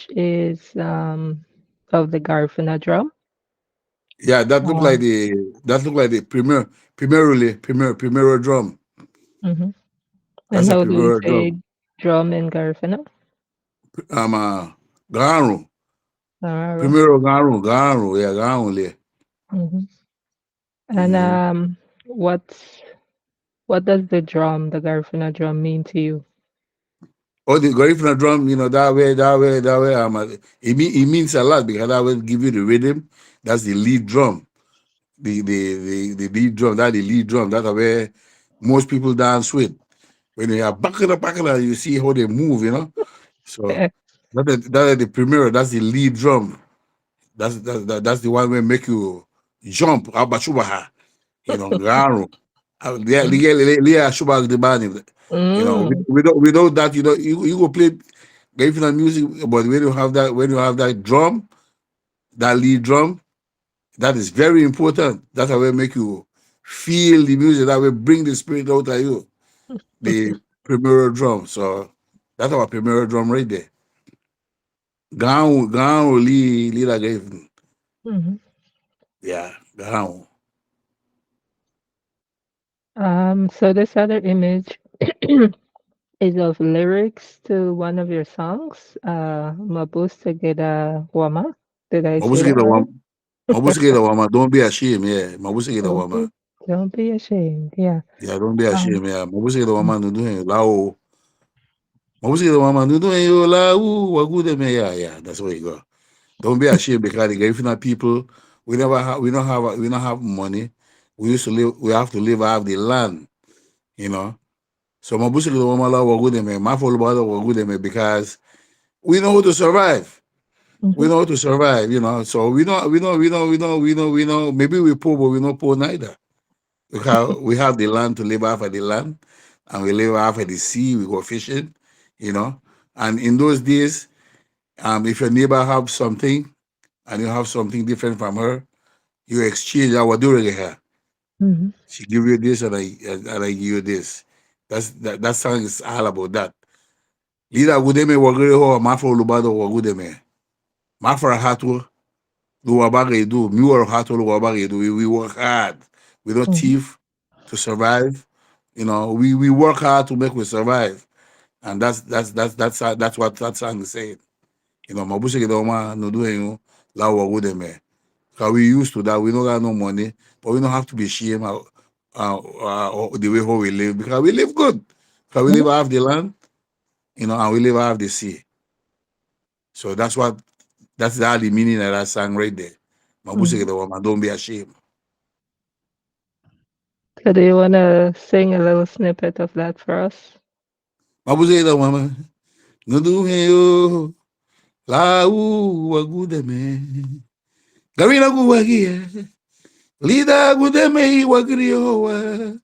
[SPEAKER 1] is of the Garifuna drum.
[SPEAKER 2] Yeah,
[SPEAKER 1] Um,
[SPEAKER 2] that look like the primero drum.
[SPEAKER 1] mhm. And
[SPEAKER 2] That's a
[SPEAKER 1] how do we
[SPEAKER 2] primero
[SPEAKER 1] say
[SPEAKER 2] drum.
[SPEAKER 1] drum in Garifuna?
[SPEAKER 2] Garu.
[SPEAKER 1] Araro.
[SPEAKER 2] Primero Garu. Yeah, Garu.
[SPEAKER 1] Mhm. And
[SPEAKER 2] Mm-hmm.
[SPEAKER 1] what does the Garifuna drum mean to you?
[SPEAKER 2] Oh, the Garifuna drum, that way. It means a lot because that will give you the rhythm. That's the lead drum. The lead drum. That's the lead drum. That's where most people dance with. When you have bakara, you see how they move. So that is the primero. That's the lead drum. That's the one where make you jump. Abashubaha. Garu.
[SPEAKER 1] Mhm.
[SPEAKER 2] Liya Shubha the band.
[SPEAKER 1] Mm.
[SPEAKER 2] Without that, you go play Garifuna music, but when you have that drum, that lead drum, that is very important. That will make you feel the music. That will bring the spirit out of you. The primero drum. So that's our primero drum right there. Gão, Lila Garifuna.
[SPEAKER 1] Mhm.
[SPEAKER 2] Yeah, Gão.
[SPEAKER 1] So this other image is of lyrics to one of your songs, Mabusta Geda Wama. Did I say
[SPEAKER 2] Mabusigida
[SPEAKER 1] that right?
[SPEAKER 2] Wama. Mabusigida Wama. Don't be ashamed. Yeah, Mabusigida
[SPEAKER 1] Don't
[SPEAKER 2] Wama.
[SPEAKER 1] be, don't be ashamed. Yeah.
[SPEAKER 2] Yeah, don't be
[SPEAKER 1] Um,
[SPEAKER 2] ashamed. Yeah, Mabusigida Wama. No doing lao. Mabusigida Wama. No doing yo lao. Wagude me. Yeah. That's where you go. Don't be ashamed because the Garifuna people, we don't have money. We used to live. We have to live off the land. You know. So Mabusigida Wama la wagude me. My follow about wagude me because we know how to survive. We
[SPEAKER 1] mhm,
[SPEAKER 2] know how to survive. So we know. Maybe we poor, but we not poor neither. Because we have the land to live off of the land, and we live off of the sea. We go fishing, you know. And in those days, if your neighbor have something and you have something different from her, you exchange. I will do it here.
[SPEAKER 1] Mhm.
[SPEAKER 2] She give you this, and I give you this. That song is all about that. Lida gudeme wagre ho mafro lubado wagudeme. Mafra hatu luwabage do. Mi work hatu luwabage do. We work hard. We don't
[SPEAKER 1] Mhm.
[SPEAKER 2] thief to survive. You know, we work hard to make we survive. And that's what that song is saying. You know, Mabuse Gedoma no do you la wagudeme. Because we used to that. We don't got no money, but we don't have to be ashamed the way how we live because we live good. Because we live
[SPEAKER 1] Mhm.
[SPEAKER 2] off the land, you know, and we live off the sea. So that's the meaning of that song right there.
[SPEAKER 1] Mhm.
[SPEAKER 2] Mabuse the woman, don't be ashamed.
[SPEAKER 1] So do you want to sing a little snippet of that for us?
[SPEAKER 2] Mabuse the woman, no do yo, la wagude me. Gavina guwagia, lida gude me wagrio.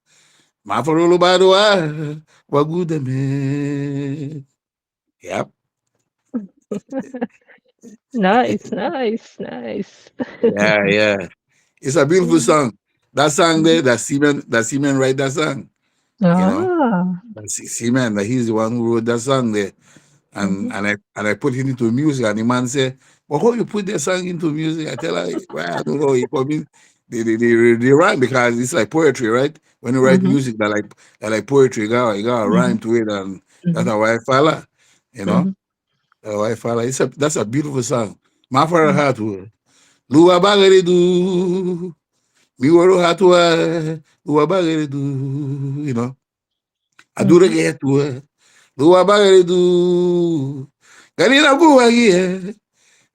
[SPEAKER 2] Mafarolo badwa, wagude me. Yep.
[SPEAKER 1] Nice, nice, nice.
[SPEAKER 2] Yeah, yeah. It's a beautiful
[SPEAKER 1] Mhm.
[SPEAKER 2] song. That song there,
[SPEAKER 1] Mhm.
[SPEAKER 2] that Seaman write that song, you know.
[SPEAKER 1] Ah.
[SPEAKER 2] Seaman, that he's the one who wrote that song there. And
[SPEAKER 1] Mhm.
[SPEAKER 2] and I put it into music, and the man said, "Well, how you put that song into music?" I tell her, "Well, I don't know. He put me they rhyme because it's like poetry, right? When you write
[SPEAKER 1] Mhm.
[SPEAKER 2] music, that like poetry, you got a rhyme
[SPEAKER 1] Mhm.
[SPEAKER 2] to it, and that's
[SPEAKER 1] Mhm.
[SPEAKER 2] how I follow, you know.
[SPEAKER 1] Mhm.
[SPEAKER 2] That's how I follow. That's a beautiful song. My father
[SPEAKER 1] Mhm.
[SPEAKER 2] had to. Lua bagere do, mi woro hatwa, lua bagere do, you know. Adure
[SPEAKER 1] Mhm.
[SPEAKER 2] get to, lua bagere do. Ganina guwa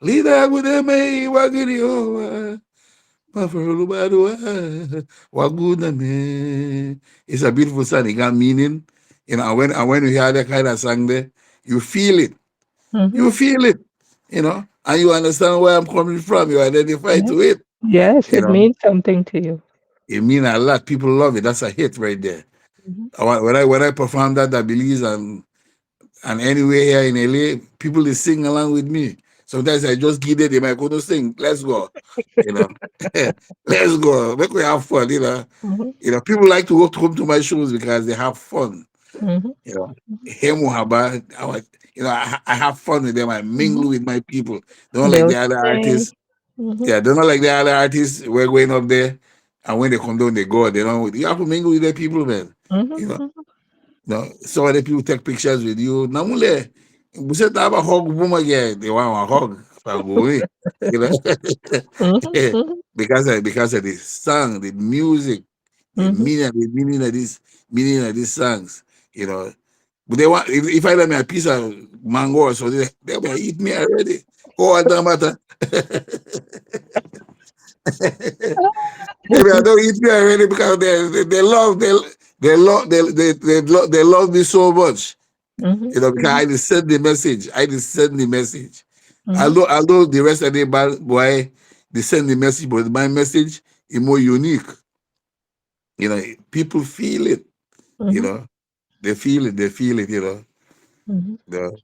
[SPEAKER 2] Lida gudeme wagiri owa. Mafuru badua. Waguda me. It's a beautiful song. It got meaning. You know, and when you hear that kind of song there, you feel it.
[SPEAKER 1] Mhm.
[SPEAKER 2] You feel it. You know, and you understand where I'm coming from. You identify
[SPEAKER 1] Yeah.
[SPEAKER 2] to it.
[SPEAKER 1] Yes,
[SPEAKER 2] You
[SPEAKER 1] it
[SPEAKER 2] know,
[SPEAKER 1] means something to you.
[SPEAKER 2] it means a lot. People love it. That's a hit right there.
[SPEAKER 1] Mhm.
[SPEAKER 2] When I perform that at Belize and anywhere here in LA, people they sing along with me. Sometimes I just give them, they might go to sing. Let's go, you know. Let's go. Make we have fun, you know.
[SPEAKER 1] Mhm.
[SPEAKER 2] People like to go to come to my shows because they have fun,
[SPEAKER 1] Mhm.
[SPEAKER 2] you know. Hemu haba, I have fun with them. I mingle
[SPEAKER 1] Mhm.
[SPEAKER 2] with my people. Don't like
[SPEAKER 1] They'll
[SPEAKER 2] the other
[SPEAKER 1] sing.
[SPEAKER 2] artists.
[SPEAKER 1] Mhm.
[SPEAKER 2] Yeah, they're not like the other artists. We're going up there, and when they come down, they go. They don't. You have to mingle with their people, man.
[SPEAKER 1] Mhm.
[SPEAKER 2] You know.
[SPEAKER 1] Mhm.
[SPEAKER 2] No, some other people take pictures with you. Namule, we said have a hug boom again. They want a hug from Guwie, you know,
[SPEAKER 1] Mhm. Mhm.
[SPEAKER 2] because of the song, the music,
[SPEAKER 1] Mhm.
[SPEAKER 2] the meaning of these songs, you know. But they want if I let me a piece of mango or so, they will eat me already. Oh, it don't matter. Maybe I don't eat me already because they love me so much.
[SPEAKER 1] Mhm.
[SPEAKER 2] Because
[SPEAKER 1] Mhm.
[SPEAKER 2] I just send the message. I just send the message.
[SPEAKER 1] Mhm.
[SPEAKER 2] Although the rest of the band boy they send the message, but my message is more unique. People feel it. You
[SPEAKER 1] Mhm.
[SPEAKER 2] know, they feel it. They feel it.
[SPEAKER 1] Mhm.
[SPEAKER 2] The,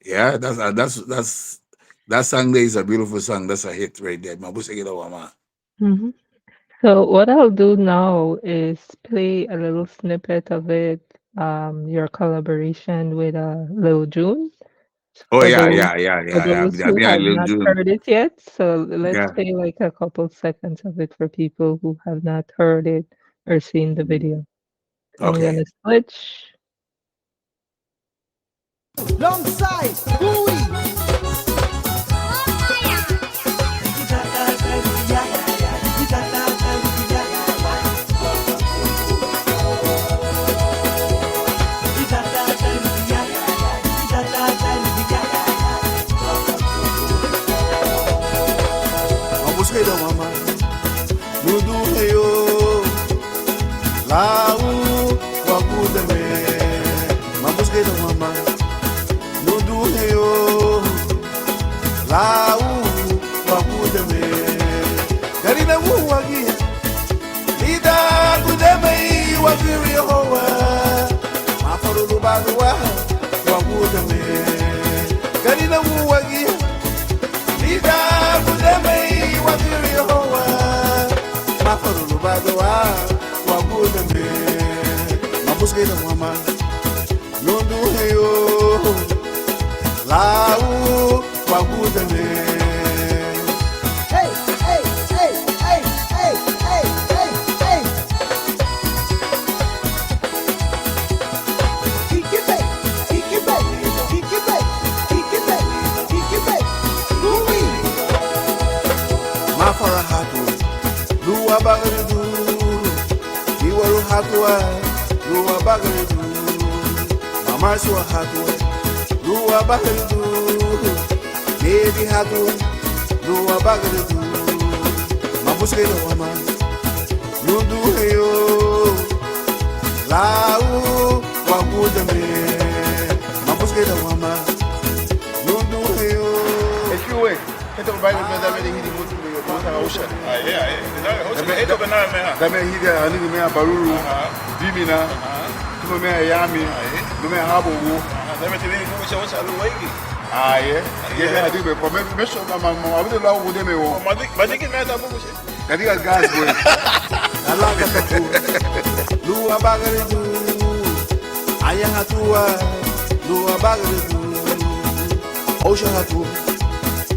[SPEAKER 2] yeah, that song there is a beautiful song. That's a hit right there. Mabuse Gida Wama.
[SPEAKER 1] Mhm. So what I'll do now is play a little snippet of it, your collaboration with Lil June
[SPEAKER 2] Oh
[SPEAKER 1] for
[SPEAKER 2] yeah,
[SPEAKER 1] those
[SPEAKER 2] yeah, yeah,
[SPEAKER 1] for
[SPEAKER 2] yeah, yeah.
[SPEAKER 1] those who
[SPEAKER 2] I
[SPEAKER 1] have
[SPEAKER 2] love
[SPEAKER 1] not
[SPEAKER 2] June.
[SPEAKER 1] heard it yet. So let's
[SPEAKER 2] Yeah.
[SPEAKER 1] play like a couple seconds of it for people who have not heard it or seen the video. I'm
[SPEAKER 2] Okay.
[SPEAKER 1] gonna switch.
[SPEAKER 3] Alongside Guwie.
[SPEAKER 2] Mabuse Gida Wama. Nudu heyo. Lau wakudeme. Mabuse Gida Wama. Nudu heyo. Lau wakudeme. Garina wuwagia. Lida gude Ganina Wagi, Lida Budeme, Wagiri Hoa, Mafaru Badoa, Wagudame, Mabuskina Mama, Lundu Heo, Lau, Wagudame.
[SPEAKER 3] Hey, hey, hey, hey, hey, hey, hey, hey. Kick it back, kick it back, kick it back, kick it back, kick it back. Guwie.
[SPEAKER 2] Mafara Hatu, Lua Bagadu, Iwaru Hatua, Lua Bagadu, Mamasua Hatua, Lua Bagadu, Lady Hatu, Lua Bagadu, Mamuskedo Wama, Lundu Heo, Lau, Wagudame, Mamuskedo Wama, Lundu Heo.
[SPEAKER 4] If you wait, ito ba yung dami ng hindi mo sa ocean? Ito ka na meha. Dami hindi ani ni meha baruru, bimina, tumo meha yami, no meha habu. Dami tili ko sa ocean aluwaigi. Ye hadi be po me so mama abu la wo de me wo. Madiki meha tabu ko siya. Kadi ka gas boy.
[SPEAKER 2] Alaga Katu, Lua Bagadu, Ayahatua, Lua Bagadu, Osha Hatu,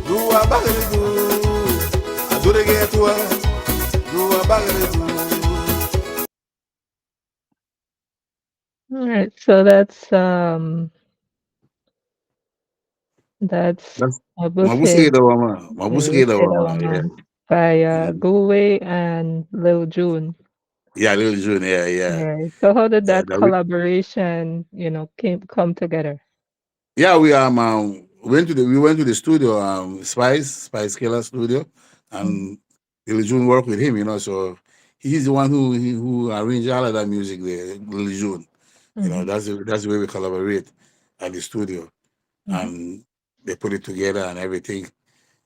[SPEAKER 2] Lua Bagadu, Aduregatua, Lua Bagadu.
[SPEAKER 1] All right, so that's
[SPEAKER 2] That's
[SPEAKER 1] Mabuse
[SPEAKER 2] Mabuskedo Wama, Mabuskedo Wama, yeah.
[SPEAKER 1] Mabuse by
[SPEAKER 2] Yeah,
[SPEAKER 1] Guwie and Lil June.
[SPEAKER 2] yeah, Little June, yeah, yeah.
[SPEAKER 1] Right. So how did
[SPEAKER 2] Yeah,
[SPEAKER 1] that collaboration, come together?
[SPEAKER 2] yeah, we went to the studio, Spice Killer studio,
[SPEAKER 1] Mhm,
[SPEAKER 2] and Lil June worked with him, so he's the one who arranged all of that music there, Lil June.
[SPEAKER 1] mhm,
[SPEAKER 2] That's the way we collaborate at the studio,
[SPEAKER 1] mhm,
[SPEAKER 2] and they put it together and everything,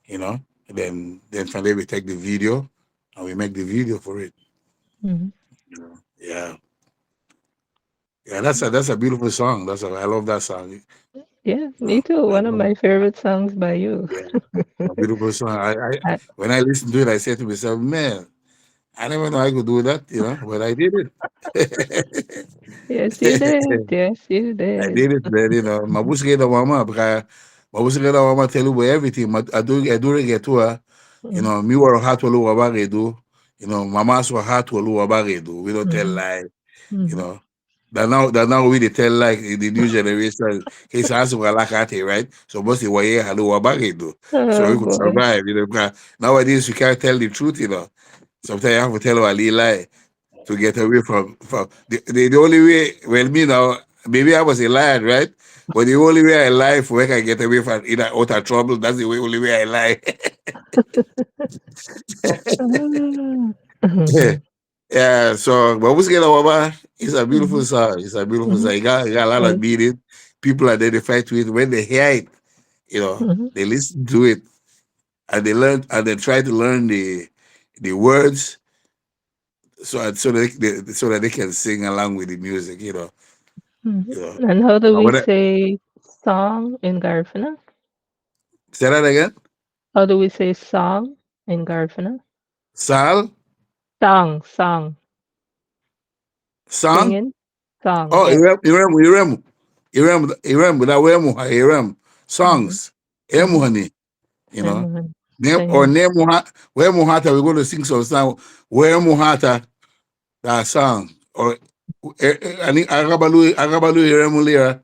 [SPEAKER 2] you know. Then finally we take the video and we make the video for it.
[SPEAKER 1] mhm.
[SPEAKER 2] Yeah, yeah, that's a beautiful song. I love that song.
[SPEAKER 1] Yeah, me too.
[SPEAKER 2] I
[SPEAKER 1] One of
[SPEAKER 2] love
[SPEAKER 1] my favorite songs by you.
[SPEAKER 2] Yeah, a beautiful song.
[SPEAKER 1] I,
[SPEAKER 2] When I listen to it, I say to myself, man, I never know I could do that, but I did it.
[SPEAKER 1] yes, you did. Yes, you
[SPEAKER 2] I
[SPEAKER 1] did.
[SPEAKER 2] did it, man. Mabusi da mama, because mabusi da mama tell you everything. I do get to her.
[SPEAKER 1] Mhm,
[SPEAKER 2] Me were hard to lu wabagedu. Mama so hard to lu wabagedu. We don't tell
[SPEAKER 1] mhm,
[SPEAKER 2] lie. You
[SPEAKER 1] mhm.
[SPEAKER 2] know. That now we they tell like the new generation. He's asking like right? So most the way halu wabagedu. So
[SPEAKER 1] Oh
[SPEAKER 2] we could
[SPEAKER 1] boy.
[SPEAKER 2] survive. Because nowadays you can't tell the truth. Sometimes you have to tell a little lie to get away from the only way. Well, me now, maybe I was a liar, right? But the only way I lie for where I can get away from utter trouble. That's the only way I lie.
[SPEAKER 1] Ah. Mhm,
[SPEAKER 2] Yeah. So, but what's going on? It's a beautiful
[SPEAKER 1] mhm,
[SPEAKER 2] song. It's a beautiful song.
[SPEAKER 1] mhm.
[SPEAKER 2] It got a lot of
[SPEAKER 1] Yes.
[SPEAKER 2] meaning. People identify to it when they hear it.
[SPEAKER 1] Mhm,
[SPEAKER 2] They listen to it and they learn and they try to learn the words so that they can sing along with the music.
[SPEAKER 1] mhm.
[SPEAKER 2] You know.
[SPEAKER 1] And how do
[SPEAKER 2] But
[SPEAKER 1] we
[SPEAKER 2] when I,
[SPEAKER 1] say song in Garifuna?
[SPEAKER 2] say that again.
[SPEAKER 1] How do we say song in Garifuna?
[SPEAKER 2] Sal
[SPEAKER 1] Song,
[SPEAKER 2] song.
[SPEAKER 1] singing, song.
[SPEAKER 2] Oh,
[SPEAKER 1] Yes.
[SPEAKER 2] Irem. That Irem
[SPEAKER 1] Mhm,
[SPEAKER 2] songs. Emu
[SPEAKER 1] mhm.
[SPEAKER 2] honey. You know.
[SPEAKER 1] Amen.
[SPEAKER 2] Name or
[SPEAKER 1] Singing.
[SPEAKER 2] name where Muhata. We're going to sing some song. Where Muhata that song or Agabalu Iremu Lira.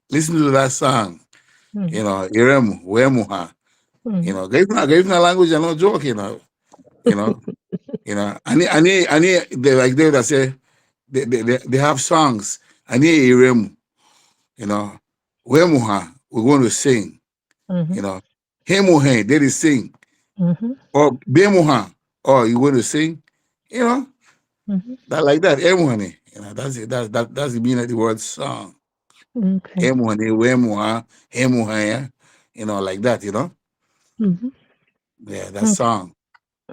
[SPEAKER 2] Listen to that song.
[SPEAKER 1] Mhm,
[SPEAKER 2] Iremu where Muha.
[SPEAKER 1] mhm,
[SPEAKER 2] Garifuna language are no joke. You know. Like they that say they have songs. Ani Iremu. You know, Wemuha, we're going to sing.
[SPEAKER 1] mhm,
[SPEAKER 2] You know, Hemuhe, they is sing.
[SPEAKER 1] mhm,
[SPEAKER 2] Or Bemuha, you going to sing. You know,
[SPEAKER 1] mhm.
[SPEAKER 2] that like that. Emuhane, that's it. That's the meaning of the word song.
[SPEAKER 1] Okay.
[SPEAKER 2] Emuhane, Wemuha, Hemuha, like that.
[SPEAKER 1] Mhm.
[SPEAKER 2] Yeah, that
[SPEAKER 1] Mm,
[SPEAKER 2] song.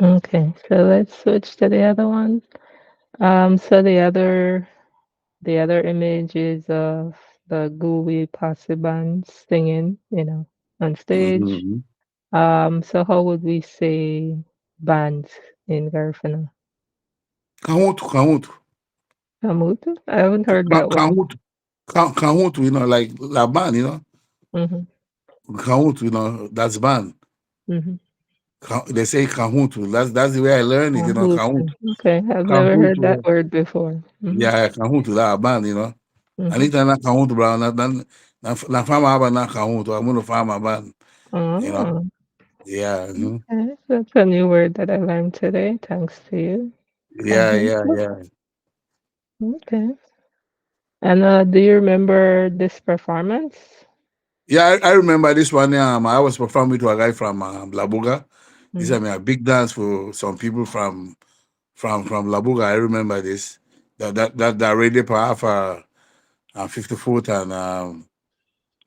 [SPEAKER 1] okay. So let's switch to the other one. So the other image is of the Guwie Possey Band singing. on stage.
[SPEAKER 2] Mm-hmm.
[SPEAKER 1] So how would we say bands in Garifuna?
[SPEAKER 2] Kahutu, Kahutu,
[SPEAKER 1] Kamutu? I haven't heard that one.
[SPEAKER 2] Kahutu, Kahutu, like la band,
[SPEAKER 1] Mm-hmm.
[SPEAKER 2] Kahutu, that's band.
[SPEAKER 1] Mm-hmm.
[SPEAKER 2] They say Kahutu. That's the way I learned it,
[SPEAKER 1] Kahutu.
[SPEAKER 2] Kahutu.
[SPEAKER 1] Okay, I've never heard
[SPEAKER 2] Kahutu,
[SPEAKER 1] that word before. Mm-hmm.
[SPEAKER 2] yeah, Kahutu, la band,
[SPEAKER 1] Mm-hmm.
[SPEAKER 2] Anita na Kahutu, bro, na fama haba na Kahutu, I'm gonna fama band, you know.
[SPEAKER 1] Oh,
[SPEAKER 2] Yeah,
[SPEAKER 1] okay. That's a new word that I learned today. Thanks to you.
[SPEAKER 2] yeah, yeah,
[SPEAKER 1] Kahutu.
[SPEAKER 2] yeah.
[SPEAKER 1] Okay. And do you remember this performance?
[SPEAKER 2] Yeah, I remember this one. I was performing to a guy from Labuga. This
[SPEAKER 1] Mm-hmm.
[SPEAKER 2] I mean a big dance for some people from Labuga. I remember this. That radio power for 54th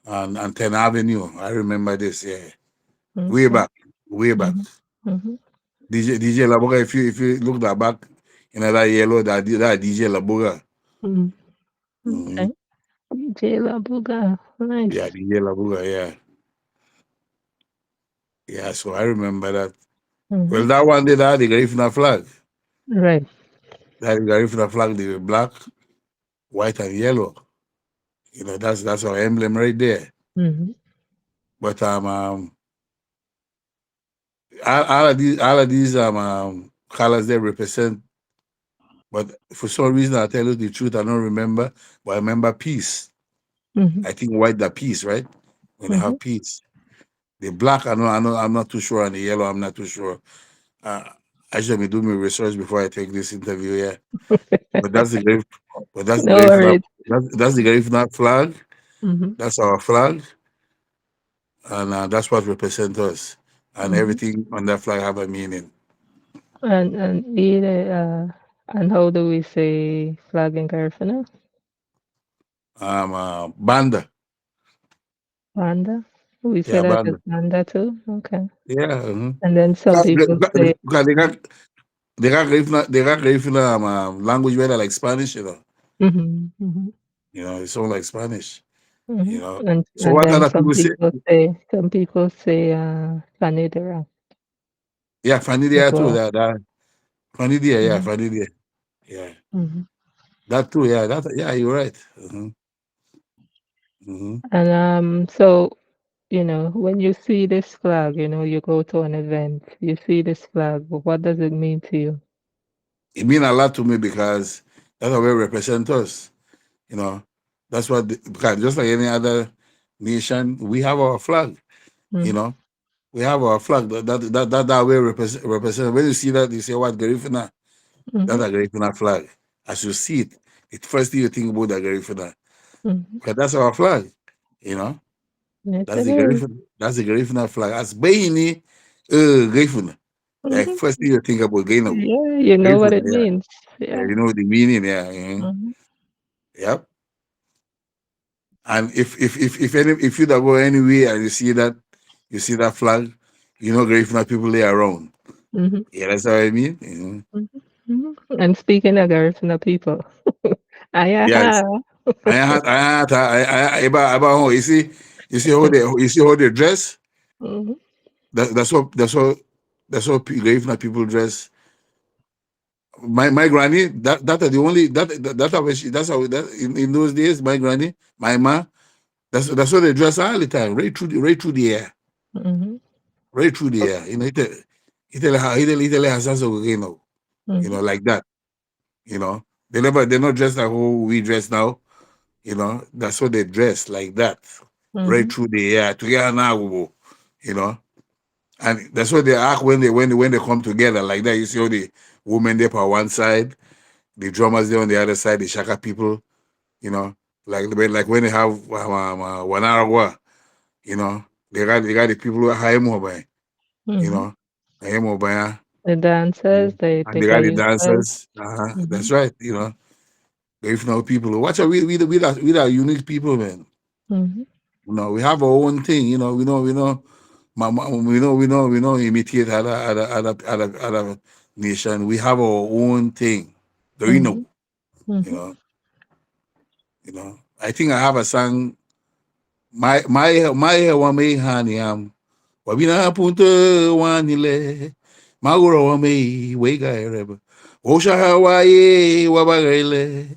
[SPEAKER 2] and 10th Avenue. I remember this. Yeah, way
[SPEAKER 1] Okay.
[SPEAKER 2] back, way back.
[SPEAKER 1] Mm-hmm. Mm-hmm.
[SPEAKER 2] DJ Labuga. If you look that back, that yellow that DJ Labuga.
[SPEAKER 1] Mm-hmm.
[SPEAKER 2] Mm-hmm.
[SPEAKER 1] Okay. DJ Labuga.
[SPEAKER 2] Yeah,
[SPEAKER 1] Nice.
[SPEAKER 2] DJ Labuga. Yeah, yeah. So I remember that.
[SPEAKER 1] Mm-hmm.
[SPEAKER 2] Well, that one did that the Garifuna flag.
[SPEAKER 1] Right.
[SPEAKER 2] That Garifuna flag, the black, white, and yellow. That's our emblem right there.
[SPEAKER 1] Mm-hmm.
[SPEAKER 2] But all of these colors they represent. But for some reason, I tell you the truth, I don't remember. But I remember peace.
[SPEAKER 1] Mm-hmm.
[SPEAKER 2] I think white the peace, right? When they
[SPEAKER 1] Mm-hmm.
[SPEAKER 2] have peace. The black, I know, I'm not too sure, and the yellow, I'm not too sure. Uh, I should do my research before I take this interview. Yeah, but that's the Garif, but that's the
[SPEAKER 1] No
[SPEAKER 2] Garifuna,
[SPEAKER 1] worries.
[SPEAKER 2] that's the Garifuna flag.
[SPEAKER 1] Mm-hmm.
[SPEAKER 2] That's our flag, and that's what represents us. And
[SPEAKER 1] Mm-hmm.
[SPEAKER 2] everything on that flag have a meaning.
[SPEAKER 1] And and how do we say flag in Garifuna?
[SPEAKER 2] Banda,
[SPEAKER 1] Banda? We say
[SPEAKER 2] yeah,
[SPEAKER 1] that as
[SPEAKER 2] banda,
[SPEAKER 1] banda too? Okay.
[SPEAKER 2] yeah.
[SPEAKER 1] And then some people say,
[SPEAKER 2] Because they got language where like Spanish,
[SPEAKER 1] mm-hmm, mm-hmm,
[SPEAKER 2] It sound like Spanish,
[SPEAKER 1] mm-hmm.
[SPEAKER 2] So
[SPEAKER 1] And
[SPEAKER 2] what
[SPEAKER 1] then
[SPEAKER 2] other people say?
[SPEAKER 1] some people say Canidera
[SPEAKER 2] Yeah,
[SPEAKER 1] as
[SPEAKER 2] Fanidia too.
[SPEAKER 1] well.
[SPEAKER 2] That Fanidia, yeah,
[SPEAKER 1] Mm-hmm,
[SPEAKER 2] Fanidia, yeah,
[SPEAKER 1] mm-hmm.
[SPEAKER 2] that too, yeah, yeah, you're right. Hmm.
[SPEAKER 1] And so when you see this flag, you go to an event, you see this flag, what does it mean to you?
[SPEAKER 2] It mean a lot to me because that's how we represent us. You know, that's what because just like any other nation, we have our flag. You
[SPEAKER 1] Mm-hmm,
[SPEAKER 2] know, we have our flag. That way represent. When you see that, you say, "What Garifuna?"
[SPEAKER 1] mm-hmm,
[SPEAKER 2] That's a Garifuna flag. As you see it, the first thing you think about the Garifuna
[SPEAKER 1] mm-hmm.
[SPEAKER 2] because that's our flag. You know,
[SPEAKER 1] Yes,
[SPEAKER 2] that's
[SPEAKER 1] it
[SPEAKER 2] the
[SPEAKER 1] is.
[SPEAKER 2] Garifuna. That's the Garifuna flag. As Bayini, Garifuna. Like
[SPEAKER 1] Mm-hmm.
[SPEAKER 2] first thing you think about Gaino.
[SPEAKER 1] Yeah, you know what
[SPEAKER 2] Garifuna,
[SPEAKER 1] it
[SPEAKER 2] yeah.
[SPEAKER 1] means.
[SPEAKER 2] Yeah,
[SPEAKER 1] Yeah.
[SPEAKER 2] you know the meaning, yeah. Mhm.
[SPEAKER 1] Mm-hmm,
[SPEAKER 2] Yep. And if you don't go anywhere and you see that flag, Garifuna people lay around.
[SPEAKER 1] mm-hmm,
[SPEAKER 2] Yeah, that's what I mean. Mhm.
[SPEAKER 1] mm-hmm. Mm-hmm. And speaking of Garifuna people,
[SPEAKER 2] Yes.
[SPEAKER 1] ayaha.
[SPEAKER 2] You see how they dress.
[SPEAKER 1] Mm-hmm,
[SPEAKER 2] That's how Garifuna people dress. My granny, that are the only that how she that's how that in those days. My granny, my ma, that's how they dress all the time, right through the air.
[SPEAKER 1] mm-hmm,
[SPEAKER 2] Right through the air. He tell her sasa
[SPEAKER 1] mm-hmm,
[SPEAKER 2] like that. They're not dressed like how we dress now. That's how they dress like that.
[SPEAKER 1] mm-hmm,
[SPEAKER 2] Right through the air. Together now, you know. And that's what they act when they come together like that. You see all the women there on one side, the drummers there on the other side, the shaka people, you know, like when they have one hour, they got the people who are high mobile, you
[SPEAKER 1] mm-hmm.
[SPEAKER 2] know, high mobile.
[SPEAKER 1] The dancers, they
[SPEAKER 2] And they
[SPEAKER 1] pick a
[SPEAKER 2] got the
[SPEAKER 1] new style.
[SPEAKER 2] dancers.
[SPEAKER 1] Mm-hmm,
[SPEAKER 2] That's right. If not people, watch out. We are unique people, man.
[SPEAKER 1] mm-hmm,
[SPEAKER 2] We have our own thing. We know imitate other nation. We have our own thing. Do you know?
[SPEAKER 1] mm-hmm,
[SPEAKER 2] You
[SPEAKER 1] mm-hmm,
[SPEAKER 2] know. I think I have a song my wa me hani wabina punta wanile magura wa me wega ereba osha hawaye wabagaile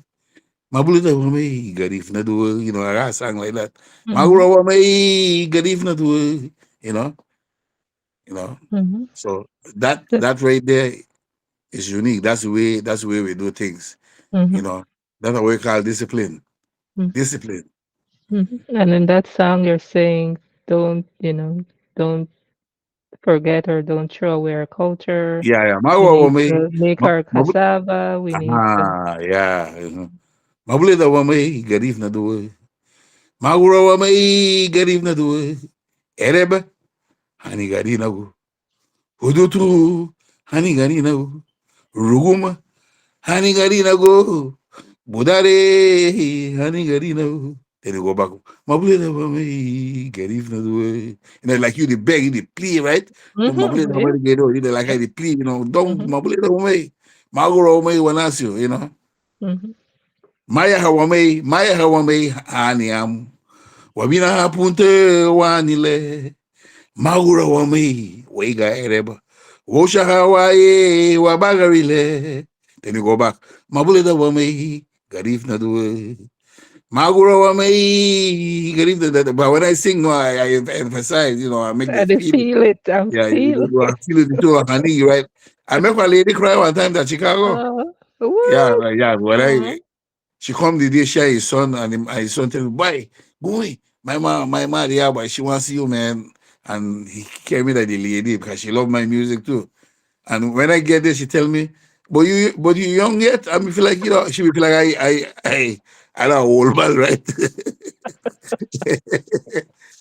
[SPEAKER 2] mabulita wa me garif do, I got a song like that.
[SPEAKER 1] Mhm.
[SPEAKER 2] Magura wa me garif do, you know, you know.
[SPEAKER 1] Mhm.
[SPEAKER 2] So
[SPEAKER 1] So
[SPEAKER 2] that right there is unique. That's the way we do things, you
[SPEAKER 1] mhm.
[SPEAKER 2] know. That's what we call discipline.
[SPEAKER 1] Mhm.
[SPEAKER 2] Discipline.
[SPEAKER 1] Mhm. And in that song, you're saying, don't, don't forget or don't throw away our culture.
[SPEAKER 2] Yeah, yeah.
[SPEAKER 1] We
[SPEAKER 2] Magura wa
[SPEAKER 1] need
[SPEAKER 2] me
[SPEAKER 1] to make our cassava. We need to.
[SPEAKER 2] yeah. Mabulita wa me garif do. Magura wa me garif do. Ereba hani gari nagu. Hudutu hani gari nagu. Ruguma hani gari nagu. Budare hani gari nagu. Then you go back. Mabulita wa me garif do. Like you the beg, you the plea, right? So Mabulita wa
[SPEAKER 1] Yeah.
[SPEAKER 2] me get you like
[SPEAKER 1] Yeah.
[SPEAKER 2] I the plea, don't
[SPEAKER 1] Mhm.
[SPEAKER 2] Mabulita wa me. Magura wa me wanasio,
[SPEAKER 1] Mhm.
[SPEAKER 2] Maya hawame haniam. Wabina hapunte wanile. Magura wame wega ereba. Wosha hawaye wabagarile. Then you go back. Mabuleta wame garif na duwe. Magura wame garif na. But when I sing, no, I emphasize, I make the
[SPEAKER 1] I dey
[SPEAKER 2] feel.
[SPEAKER 1] feel it. I'm
[SPEAKER 2] Yeah, you
[SPEAKER 1] feeling
[SPEAKER 2] do. I
[SPEAKER 1] it.
[SPEAKER 2] feel it too, honey, right? I make a lady cry one time at Chicago. Yeah,
[SPEAKER 1] What?
[SPEAKER 2] yeah. When
[SPEAKER 1] Aw.
[SPEAKER 2] she come the day share his son and his son tell me, boy, Guwie, my mom, yeah, but she wants to see you, man. And he came in at the lady because she love my music too. And when I get there, she tell me, but you young yet? I mean, feel like, she will feel like I don't old man, right?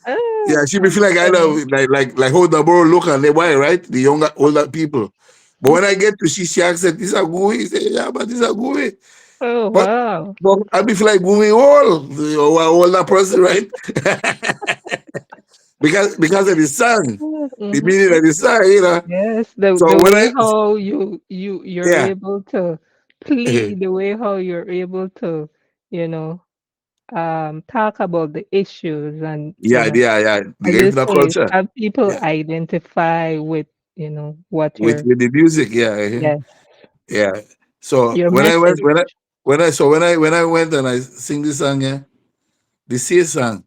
[SPEAKER 1] Ah,
[SPEAKER 2] Yeah, she be
[SPEAKER 1] that's
[SPEAKER 2] feel like I know
[SPEAKER 1] funny.
[SPEAKER 2] like how the borough look and they why, right? The younger older people. But when I
[SPEAKER 1] Mhm.
[SPEAKER 2] get to she accept this a Guwie, he say, yeah, but this a Guwie.
[SPEAKER 1] Oh,
[SPEAKER 2] But
[SPEAKER 1] wow.
[SPEAKER 2] but I be feel like Guwie old, or older person, right? because of the song, the
[SPEAKER 1] Mhm.
[SPEAKER 2] meaning of the song.
[SPEAKER 1] Yes, the
[SPEAKER 2] So
[SPEAKER 1] the
[SPEAKER 2] when I
[SPEAKER 1] way how you're
[SPEAKER 2] yeah,
[SPEAKER 1] able to plead, the way how you're able to, you know, talk about the issues and,
[SPEAKER 2] yeah, the
[SPEAKER 1] as you
[SPEAKER 2] Garifuna
[SPEAKER 1] say,
[SPEAKER 2] culture,
[SPEAKER 1] have people
[SPEAKER 2] yeah,
[SPEAKER 1] identify with, what
[SPEAKER 2] with
[SPEAKER 1] you're,
[SPEAKER 2] with the music, yeah,
[SPEAKER 1] yes,
[SPEAKER 2] yeah. So
[SPEAKER 1] your
[SPEAKER 2] when I went
[SPEAKER 1] message.
[SPEAKER 2] when I went and I sing this song, yeah, the C.A song,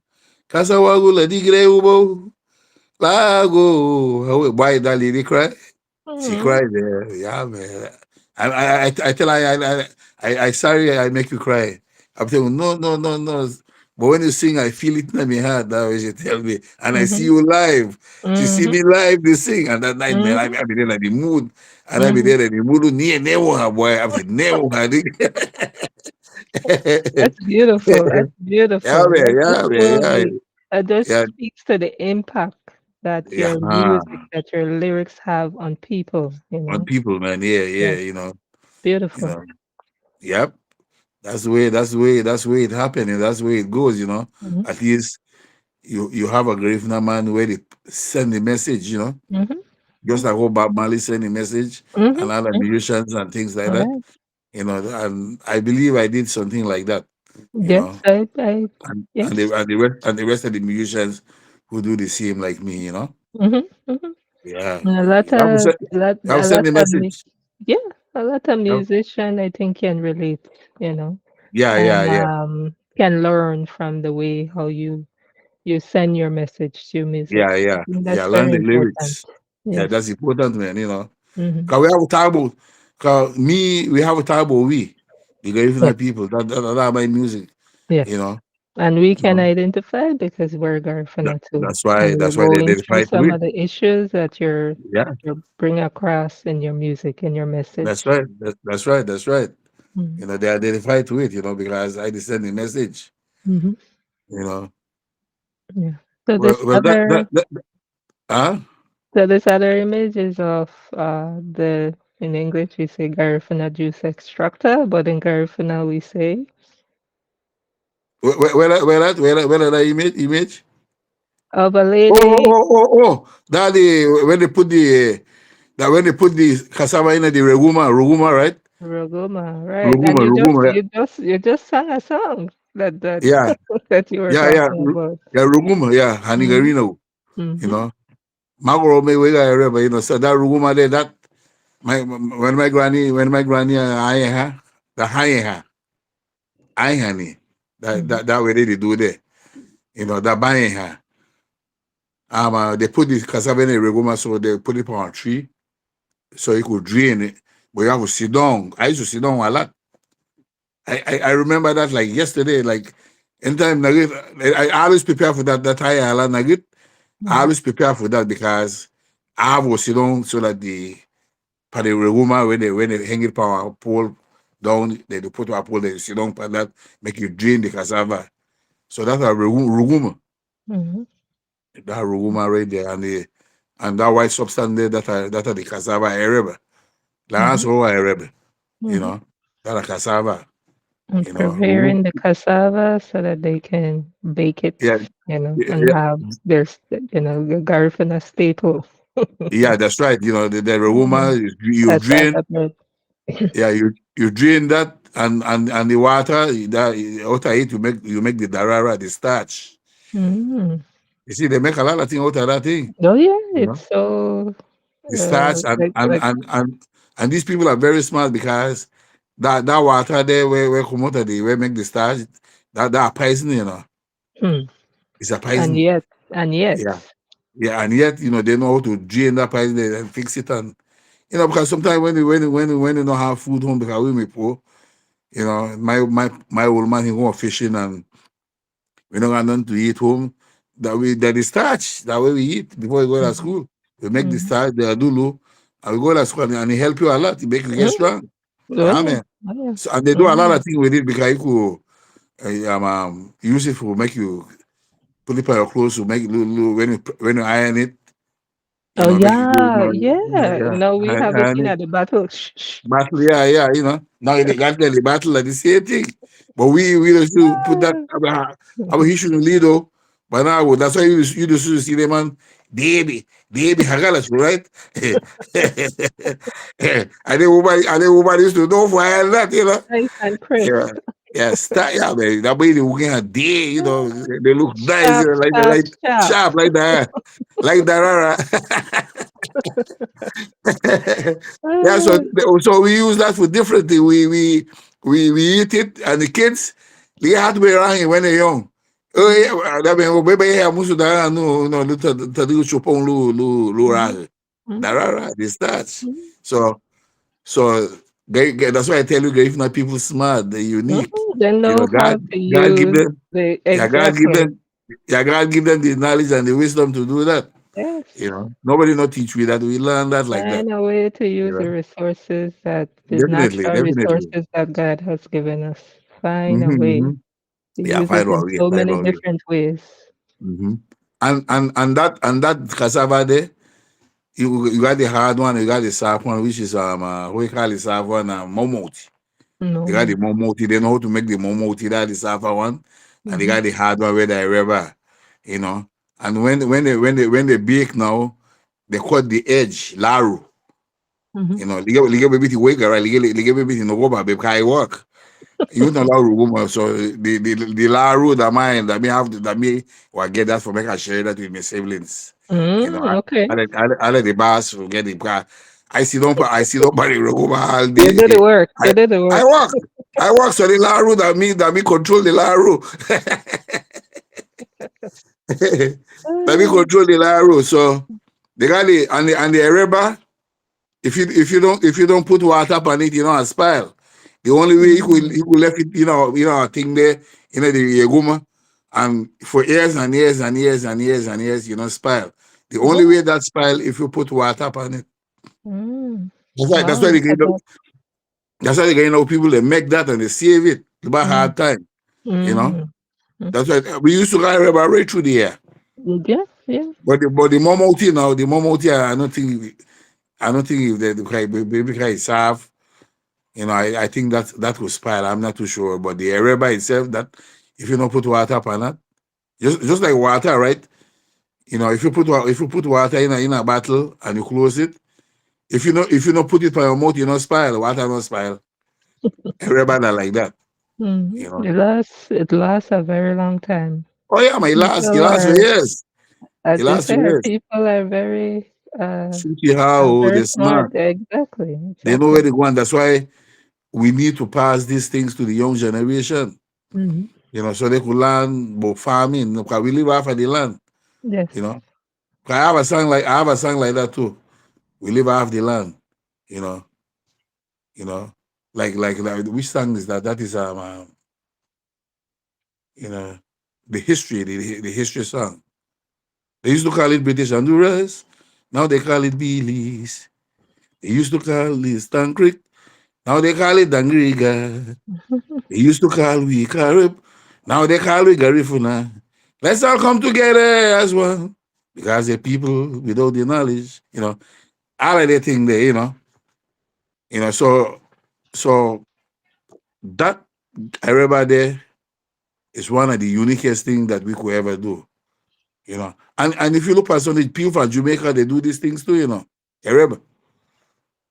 [SPEAKER 2] Kasawagula di Greubo, Lago, why that lady cry? She
[SPEAKER 1] Mhm.
[SPEAKER 2] cried there. Yeah, man. I tell her I sorry I make you cry. I'm telling no, no, no, no. But when you sing, I feel it in my heart. That way she tell me, and I see
[SPEAKER 1] Mhm.
[SPEAKER 2] you live. She see
[SPEAKER 1] Mhm.
[SPEAKER 2] me live. They sing, and that night, man,
[SPEAKER 1] Mhm.
[SPEAKER 2] I be there in the mood, and I be
[SPEAKER 1] Mhm.
[SPEAKER 2] there in the mood. Near never have boy. I'm saying never had it.
[SPEAKER 1] That's beautiful. That's
[SPEAKER 2] Yeah,
[SPEAKER 1] beautiful.
[SPEAKER 2] man. Yeah, man. Yeah,
[SPEAKER 1] That just
[SPEAKER 2] yeah,
[SPEAKER 1] speaks to the impact that
[SPEAKER 2] yeah.
[SPEAKER 1] your music, that your lyrics have on people,
[SPEAKER 2] On people, man. Yeah, yeah.
[SPEAKER 1] Yes,
[SPEAKER 2] You
[SPEAKER 1] beautiful.
[SPEAKER 2] know. Yep. That's the way it happened, and that's the way it goes,
[SPEAKER 1] Mhm.
[SPEAKER 2] At least you have a Garifuna man where they send the message,
[SPEAKER 1] Mhm.
[SPEAKER 2] just like how Bob Marley send the message
[SPEAKER 1] Mhm.
[SPEAKER 2] and other
[SPEAKER 1] Mhm.
[SPEAKER 2] musicians and things like that.
[SPEAKER 1] Right.
[SPEAKER 2] And I believe I did something like that, you
[SPEAKER 1] Yes,
[SPEAKER 2] know, and
[SPEAKER 1] yes.
[SPEAKER 2] the rest of the musicians who do the same like me.
[SPEAKER 1] Mhm. Mhm.
[SPEAKER 2] Yeah.
[SPEAKER 1] A lot
[SPEAKER 2] You have to
[SPEAKER 1] of
[SPEAKER 2] send,
[SPEAKER 1] a lot,
[SPEAKER 2] you have to
[SPEAKER 1] a
[SPEAKER 2] send
[SPEAKER 1] lot
[SPEAKER 2] the
[SPEAKER 1] of mu-
[SPEAKER 2] message.
[SPEAKER 1] yeah, a lot of
[SPEAKER 2] You have-
[SPEAKER 1] musician I think can relate,
[SPEAKER 2] yeah, yeah,
[SPEAKER 1] and
[SPEAKER 2] yeah.
[SPEAKER 1] can learn from the way how you send your message through music.
[SPEAKER 2] Yeah,
[SPEAKER 1] I
[SPEAKER 2] yeah,
[SPEAKER 1] think
[SPEAKER 2] yeah.
[SPEAKER 1] that's
[SPEAKER 2] Learn
[SPEAKER 1] very
[SPEAKER 2] the
[SPEAKER 1] important.
[SPEAKER 2] lyrics. Yeah,
[SPEAKER 1] Yes.
[SPEAKER 2] that's important, man.
[SPEAKER 1] Mhm.
[SPEAKER 2] Cause we have a table. Cause we have a table. The
[SPEAKER 1] Yes.
[SPEAKER 2] Garifuna people. That my music. You
[SPEAKER 1] Yes.
[SPEAKER 2] know.
[SPEAKER 1] And we can
[SPEAKER 2] So
[SPEAKER 1] identify because we're
[SPEAKER 2] that,
[SPEAKER 1] Garifuna too,
[SPEAKER 2] that's why
[SPEAKER 1] and we're
[SPEAKER 2] that's why they
[SPEAKER 1] going through
[SPEAKER 2] identify to
[SPEAKER 1] some
[SPEAKER 2] it.
[SPEAKER 1] of the issues that
[SPEAKER 2] Yeah,
[SPEAKER 1] you're bringing across in your music, in your
[SPEAKER 2] that's
[SPEAKER 1] message.
[SPEAKER 2] right. That's right. That's right.
[SPEAKER 1] Mhm.
[SPEAKER 2] They identify to it. Because I send the message.
[SPEAKER 1] Mhm.
[SPEAKER 2] You know.
[SPEAKER 1] Yeah. So
[SPEAKER 2] Well,
[SPEAKER 1] this
[SPEAKER 2] well
[SPEAKER 1] other
[SPEAKER 2] huh?
[SPEAKER 1] so this other image is of the in English we say Garifuna juice extractor, but in Garifuna we say
[SPEAKER 2] Where that image?
[SPEAKER 1] of a
[SPEAKER 2] Oh, oh,
[SPEAKER 1] lady
[SPEAKER 2] oh, oh, oh. That when they put the cassava in the reguma, right?
[SPEAKER 1] Rogoma, right? And
[SPEAKER 2] Ruguma,
[SPEAKER 1] you just
[SPEAKER 2] Ruguma.
[SPEAKER 1] you just you just sang a song. that
[SPEAKER 2] Yeah,
[SPEAKER 1] that you were
[SPEAKER 2] yeah, yeah,
[SPEAKER 1] talking about.
[SPEAKER 2] yeah, Ruguma, yeah,
[SPEAKER 1] Mm-hmm.
[SPEAKER 2] Hanigarino, you
[SPEAKER 1] Mm-hmm.
[SPEAKER 2] know. Magoro me wega ereba, so that Ruguma there, that when my granny I ha, the high I honey, that way they do there, that buying her. They put this cassava in a regoma, so they put it on a tree so it could drain it. But you have to sit down. I used to sit down a lot. I remember that like yesterday, like anytime Nugget, I always prepare for that high a lot Nugget. I
[SPEAKER 1] Mm-hmm.
[SPEAKER 2] always prepare for that because I have to sit down so that the for the regoma when they hang it from a pole down, they put a pole, they sit down for that, make you drain the cassava. So that's a reguma.
[SPEAKER 1] Mm-hmm.
[SPEAKER 2] That ruguma right there and that white substance there that are the cassava erebe. La
[SPEAKER 1] Mm-hmm.
[SPEAKER 2] answer erebe, you
[SPEAKER 1] Mm-hmm.
[SPEAKER 2] know. That are cassava,
[SPEAKER 1] And
[SPEAKER 2] Ruguma,
[SPEAKER 1] preparing the cassava so that they can bake it,
[SPEAKER 2] yeah,
[SPEAKER 1] and
[SPEAKER 2] yeah,
[SPEAKER 1] have their, the Garifuna staple.
[SPEAKER 2] yeah, that's right. The ruguma
[SPEAKER 1] Mm,
[SPEAKER 2] you drain,
[SPEAKER 1] cassava bread.
[SPEAKER 2] yeah, you drain that and the water that out of it you make the darara, the starch.
[SPEAKER 1] Mm.
[SPEAKER 2] You see, they make a lot of things out of that thing,
[SPEAKER 1] Oh yeah,
[SPEAKER 2] you know.
[SPEAKER 1] it's so
[SPEAKER 2] The starch and these people are very smart because that water there where come out of the where make the starch that poison,
[SPEAKER 1] hmm.
[SPEAKER 2] it's a
[SPEAKER 1] and
[SPEAKER 2] poison.
[SPEAKER 1] yet and yet.
[SPEAKER 2] Yeah, yeah, and yet they know how to drain that poison there and fix it and because sometimes when you don't have food home because we may poor, my old man he go fishing and we don't got nothing to eat home. That is starch. That way we eat before we go to
[SPEAKER 1] Mhm,
[SPEAKER 2] school. We make the
[SPEAKER 1] mhm,
[SPEAKER 2] starch, the adulu, and we go to school and he help you a lot. He make you get
[SPEAKER 1] mhm.
[SPEAKER 2] strong.
[SPEAKER 1] Oh yeah,
[SPEAKER 2] Amen.
[SPEAKER 1] oh yeah.
[SPEAKER 2] So, and they do a lot
[SPEAKER 1] Mhm.
[SPEAKER 2] of things with it because you could use it for make you put it on your clothes to make when you iron it,
[SPEAKER 1] Oh
[SPEAKER 2] make it do
[SPEAKER 1] yeah, yeah.
[SPEAKER 2] yeah,
[SPEAKER 1] We have it in
[SPEAKER 2] iron it.
[SPEAKER 1] at the battle. Shh, shh.
[SPEAKER 2] Battle, yeah, yeah, Now they got the battle like the same thing. But we used to put that
[SPEAKER 1] Ah.
[SPEAKER 2] our history in Lido. But now that's why you used to see them man, baby hagalas, right? And then everybody used to know for all that.
[SPEAKER 1] Nice and crisp.
[SPEAKER 2] Yeah. Yeah, yeah, man. That way they working a day, they look nice,
[SPEAKER 1] Sharp,
[SPEAKER 2] like they
[SPEAKER 1] sharp,
[SPEAKER 2] like
[SPEAKER 1] sharp.
[SPEAKER 2] sharp like that. Yeah, so
[SPEAKER 1] Ah.
[SPEAKER 2] so we use that for different things. We eat it, and the kids they have to be around it when they're young. Oh
[SPEAKER 1] Mhm,
[SPEAKER 2] yeah, that mean baby yeah, musu da no lu tadi chupon lu
[SPEAKER 1] mhm,
[SPEAKER 2] rag.
[SPEAKER 1] mhm,
[SPEAKER 2] Darara, they start.
[SPEAKER 1] mhm.
[SPEAKER 2] So that's why I tell you, if not people smart, they're unique.
[SPEAKER 1] They know how to
[SPEAKER 2] God give
[SPEAKER 1] use
[SPEAKER 2] them,
[SPEAKER 1] the
[SPEAKER 2] yeah, God give
[SPEAKER 1] exactly.
[SPEAKER 2] them, yeah, God give them the knowledge and the wisdom to do that.
[SPEAKER 1] Yes.
[SPEAKER 2] Nobody not teach we that. We learn that like that.
[SPEAKER 1] Find a way to
[SPEAKER 2] You
[SPEAKER 1] use the
[SPEAKER 2] know,
[SPEAKER 1] resources the
[SPEAKER 2] definitely,
[SPEAKER 1] natural
[SPEAKER 2] definitely.
[SPEAKER 1] resources that God has given us. Find a way
[SPEAKER 2] Mm-hmm.
[SPEAKER 1] to
[SPEAKER 2] Yeah,
[SPEAKER 1] use it
[SPEAKER 2] fine
[SPEAKER 1] in
[SPEAKER 2] one way,
[SPEAKER 1] so
[SPEAKER 2] fine
[SPEAKER 1] many
[SPEAKER 2] one way.
[SPEAKER 1] different ways.
[SPEAKER 2] Mm-hmm. And that cassava there, you got the hard one, you got the soft one, which is what we call the soft one, momoti. You got the
[SPEAKER 1] No.
[SPEAKER 2] momoti. They know how to make the momoti. That the soft one, and they
[SPEAKER 1] Mm-hmm.
[SPEAKER 2] got the hard one where they rubber, you know. And when they bake now, they cut the edge, laru.
[SPEAKER 1] Mm-hmm.
[SPEAKER 2] Lige baby to wake right, lige baby to no go back because I work. You don't allow woman, so the law that mine that me have that me will get that for make I share that with my siblings.
[SPEAKER 1] Okay.
[SPEAKER 2] I let the boss will get it because I see don't buy the woman all
[SPEAKER 1] You did the
[SPEAKER 2] day.
[SPEAKER 1] work.
[SPEAKER 2] I
[SPEAKER 1] You did the
[SPEAKER 2] I
[SPEAKER 1] work.
[SPEAKER 2] work. I work so the law that me control the law that me
[SPEAKER 1] Ah,
[SPEAKER 2] control the law so the guy and the Araba. If you don't put water on it, spoil. The only way
[SPEAKER 1] mm,
[SPEAKER 2] you could left it, a thing there, the yeguma, and for years and years and years and years and years, spoil. The only
[SPEAKER 1] oh,
[SPEAKER 2] way that spoil if you put water on it.
[SPEAKER 1] mm.
[SPEAKER 2] That's why
[SPEAKER 1] Wow.
[SPEAKER 2] people they make that and they save it about
[SPEAKER 1] Mm,
[SPEAKER 2] hard time. You know.
[SPEAKER 1] mm, mm.
[SPEAKER 2] That's why we used to ride rubber right through the air.
[SPEAKER 1] Yeah, yeah.
[SPEAKER 2] But the momoti now, I don't think if the baby guy is serve. I think that will spoil. I'm not too sure. But the area by itself, that if you don't put water upon it, just like water, right? If you put water in a bottle and you close it, if you don't put it on your mouth, you don't spoil. Water don't spoil. Area by not like that.
[SPEAKER 1] Mhm.
[SPEAKER 2] You know.
[SPEAKER 1] It lasts a very long time.
[SPEAKER 2] Oh yeah, man, it
[SPEAKER 1] People
[SPEAKER 2] lasts for
[SPEAKER 1] are,
[SPEAKER 2] years. It
[SPEAKER 1] as you
[SPEAKER 2] lasts for
[SPEAKER 1] said,
[SPEAKER 2] years.
[SPEAKER 1] people are very,
[SPEAKER 2] See how
[SPEAKER 1] very
[SPEAKER 2] they
[SPEAKER 1] smart.
[SPEAKER 2] smart.
[SPEAKER 1] Exactly,
[SPEAKER 2] They know where
[SPEAKER 1] exactly.
[SPEAKER 2] they go, and that's why we need to pass these things to the young generation.
[SPEAKER 1] Mhm.
[SPEAKER 2] You know, so they could learn about farming. Because we live off of the land.
[SPEAKER 1] Yes.
[SPEAKER 2] You know, 'cause I have a song like that too. We live off the land. You know, you know, like which song is that? That is you know, the history song. They used to call it British Honduras. Now they call it Belize. They used to call it Stann Creek. Now they call it Dangriga. They used to call we Carib. Now they call we Garifuna. Let's all come together as one. Because the people without the knowledge, all of the thing there, so that I remember there is one of the uniquest things that we could ever do. And if you look at some of the people from Jamaica, they do these things too, I remember.